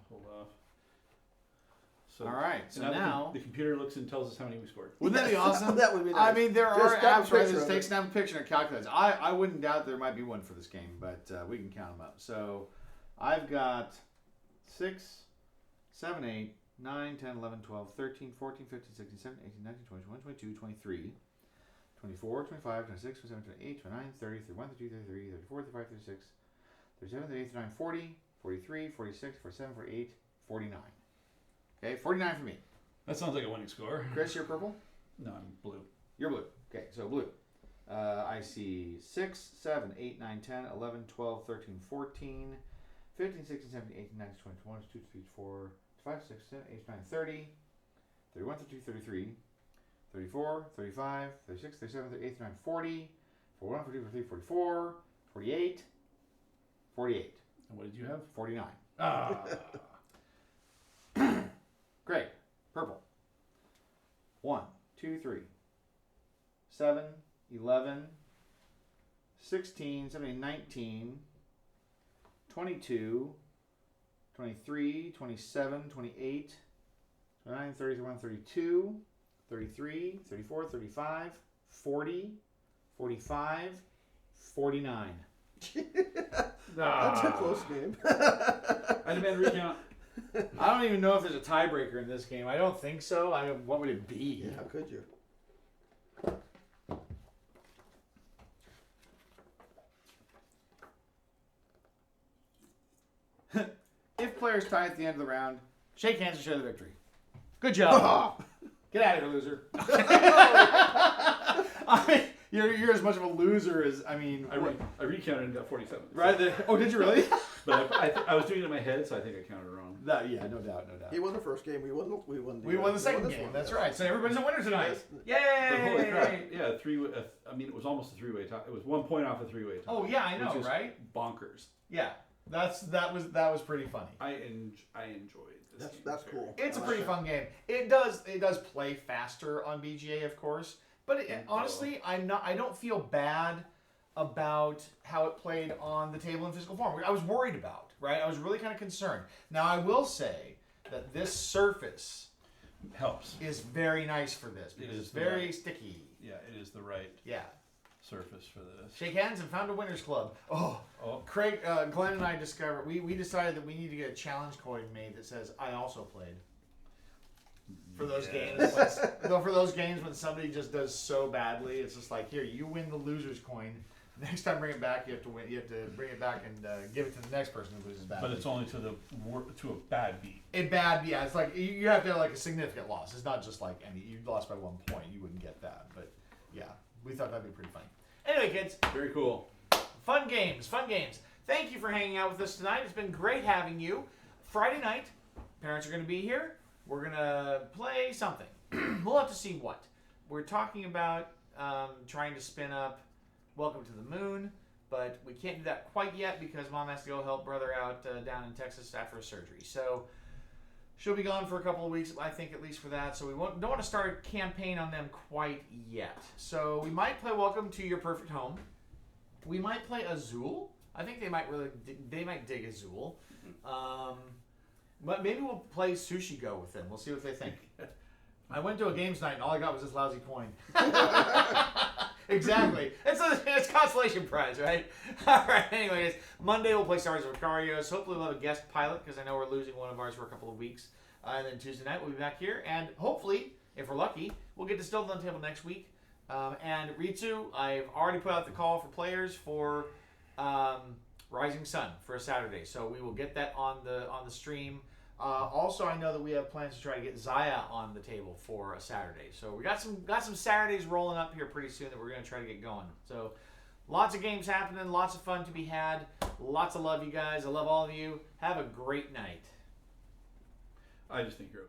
Speaker 2: hold off. So,
Speaker 1: All right, so
Speaker 2: and
Speaker 1: now
Speaker 2: the computer looks and tells us how many we scored.
Speaker 1: wouldn't that be awesome?
Speaker 3: That would be nice.
Speaker 1: I mean, there
Speaker 3: Just
Speaker 1: are
Speaker 3: snap a
Speaker 1: apps right
Speaker 3: picture
Speaker 1: that
Speaker 3: of
Speaker 1: take
Speaker 3: it.
Speaker 1: snap a picture and it calculates. I wouldn't doubt there might be one for this game, but we can count them up. So I've got 6, 7, 8, 9, 10, 11, 12, 13, 14, 15, 16, 17, 18, 19, 20, 21, 22, 23, 24, 25, 26, 27, 28, 29, 30, 31, 32, 33, 34, 35, 36, 37, 38, 39, 40, 43, 46, 47, 48, 49. Okay, 49 for me.
Speaker 2: That sounds like a winning score.
Speaker 1: Chris, you're purple?
Speaker 2: No, I'm blue.
Speaker 1: You're blue. Okay, so blue. I see 6, 7, 8, 9, 10, 11, 12, 13, 14, 15, 16, 17, 18, 19, 20, 21, 22, 23, 24, 5, 6, 7, 8, 9, 30, 31, 32, 33, 34, 35, 36, 37, 38, 39, 40, 41, 42, 43, 44, 48, 48,
Speaker 2: And what did you have?
Speaker 1: 49.
Speaker 2: Ah.
Speaker 1: Great. Purple. 1, 2, 3, 7, 11, 16, 17, 19, 22, 23, 27, 28, 29, 30, 31, 32, 33, 34, 35, 40, 45, 49.
Speaker 3: That's a close game.
Speaker 2: I demand recount.
Speaker 1: I don't even know if there's a tiebreaker in this game. I don't think so. What would it be?
Speaker 3: Yeah, how could you?
Speaker 1: If players tie at the end of the round, shake hands to share the victory. Good job. Get out of here, loser. I mean, you're as much of a loser as
Speaker 2: I recounted and got 47.
Speaker 1: right there. Oh, did you really?
Speaker 2: But I was doing it in my head, so I think I counted wrong.
Speaker 1: Yeah, no doubt.
Speaker 3: He won the first game. We won
Speaker 1: The second
Speaker 3: this
Speaker 1: game.
Speaker 3: one.
Speaker 1: That's right. So everybody's a winner tonight.
Speaker 3: Yes.
Speaker 2: But holy crap!
Speaker 1: Yay!
Speaker 2: Yeah, it was almost a 3-way tie. It was 1 point off a 3-way tie.
Speaker 1: Oh yeah, I know,
Speaker 2: which is
Speaker 1: right?
Speaker 2: Bonkers.
Speaker 1: Yeah, that was pretty funny.
Speaker 2: I enjoyed this.
Speaker 3: That's cool.
Speaker 1: It's a
Speaker 3: I like
Speaker 1: pretty
Speaker 3: that.
Speaker 1: fun game. It does play faster on BGA, of course, but honestly, I don't feel bad about how it played on the table in physical form. I was worried about, right? I was really kind of concerned. Now I will say that this surface
Speaker 2: Helps.
Speaker 1: is very nice for this because it's very sticky.
Speaker 2: Yeah, it is the right
Speaker 1: Yeah.
Speaker 2: surface for this.
Speaker 1: Shake hands and found a winners club. Oh, Craig, Glenn and I discovered we decided that we need to get a challenge coin made that says I also played. For those games, for those games when somebody just does so badly, it's just like here you win the loser's coin. Next time, bring it back. You have to win. You have to bring it back and give it to the next person who loses badly.
Speaker 2: But it's only to a bad beat.
Speaker 1: Yeah. It's like you have to have like a significant loss. It's not just like you lost by 1 point. You wouldn't get that. But yeah, we thought that'd be pretty funny. Anyway, kids,
Speaker 2: Very cool.
Speaker 1: fun games. Thank you for hanging out with us tonight. It's been great having you. Friday night, parents are going to be here. We're going to play something. We'll have to see what. We're talking about trying to spin up Welcome to the Moon, but we can't do that quite yet because Mom has to go help brother out down in Texas after a surgery. So she'll be gone for a couple of weeks, I think, at least for that. So we don't want to start a campaign on them quite yet. So we might play Welcome to Your Perfect Home. We might play Azul. I think they might dig Azul. But maybe we'll play Sushi Go with them. We'll see what they think. I went to a games night and all I got was this lousy coin. Exactly. It's consolation prize, right? All right. Anyways, Monday we'll play Stars of Vicarios. Hopefully we'll have a guest pilot because I know we're losing one of ours for a couple of weeks. And then Tuesday night we'll be back here, and hopefully, if we're lucky, we'll get Distilled on the Table next week. And Ritsu, I've already put out the call for players for Rising Sun for a Saturday, so we will get that on the stream. Also, I know that we have plans to try to get Zaya on the table for a Saturday. So we got some Saturdays rolling up here pretty soon that we're going to try to get going. So lots of games happening, lots of fun to be had, lots of love, you guys. I love all of you. Have a great night.
Speaker 2: I just think you're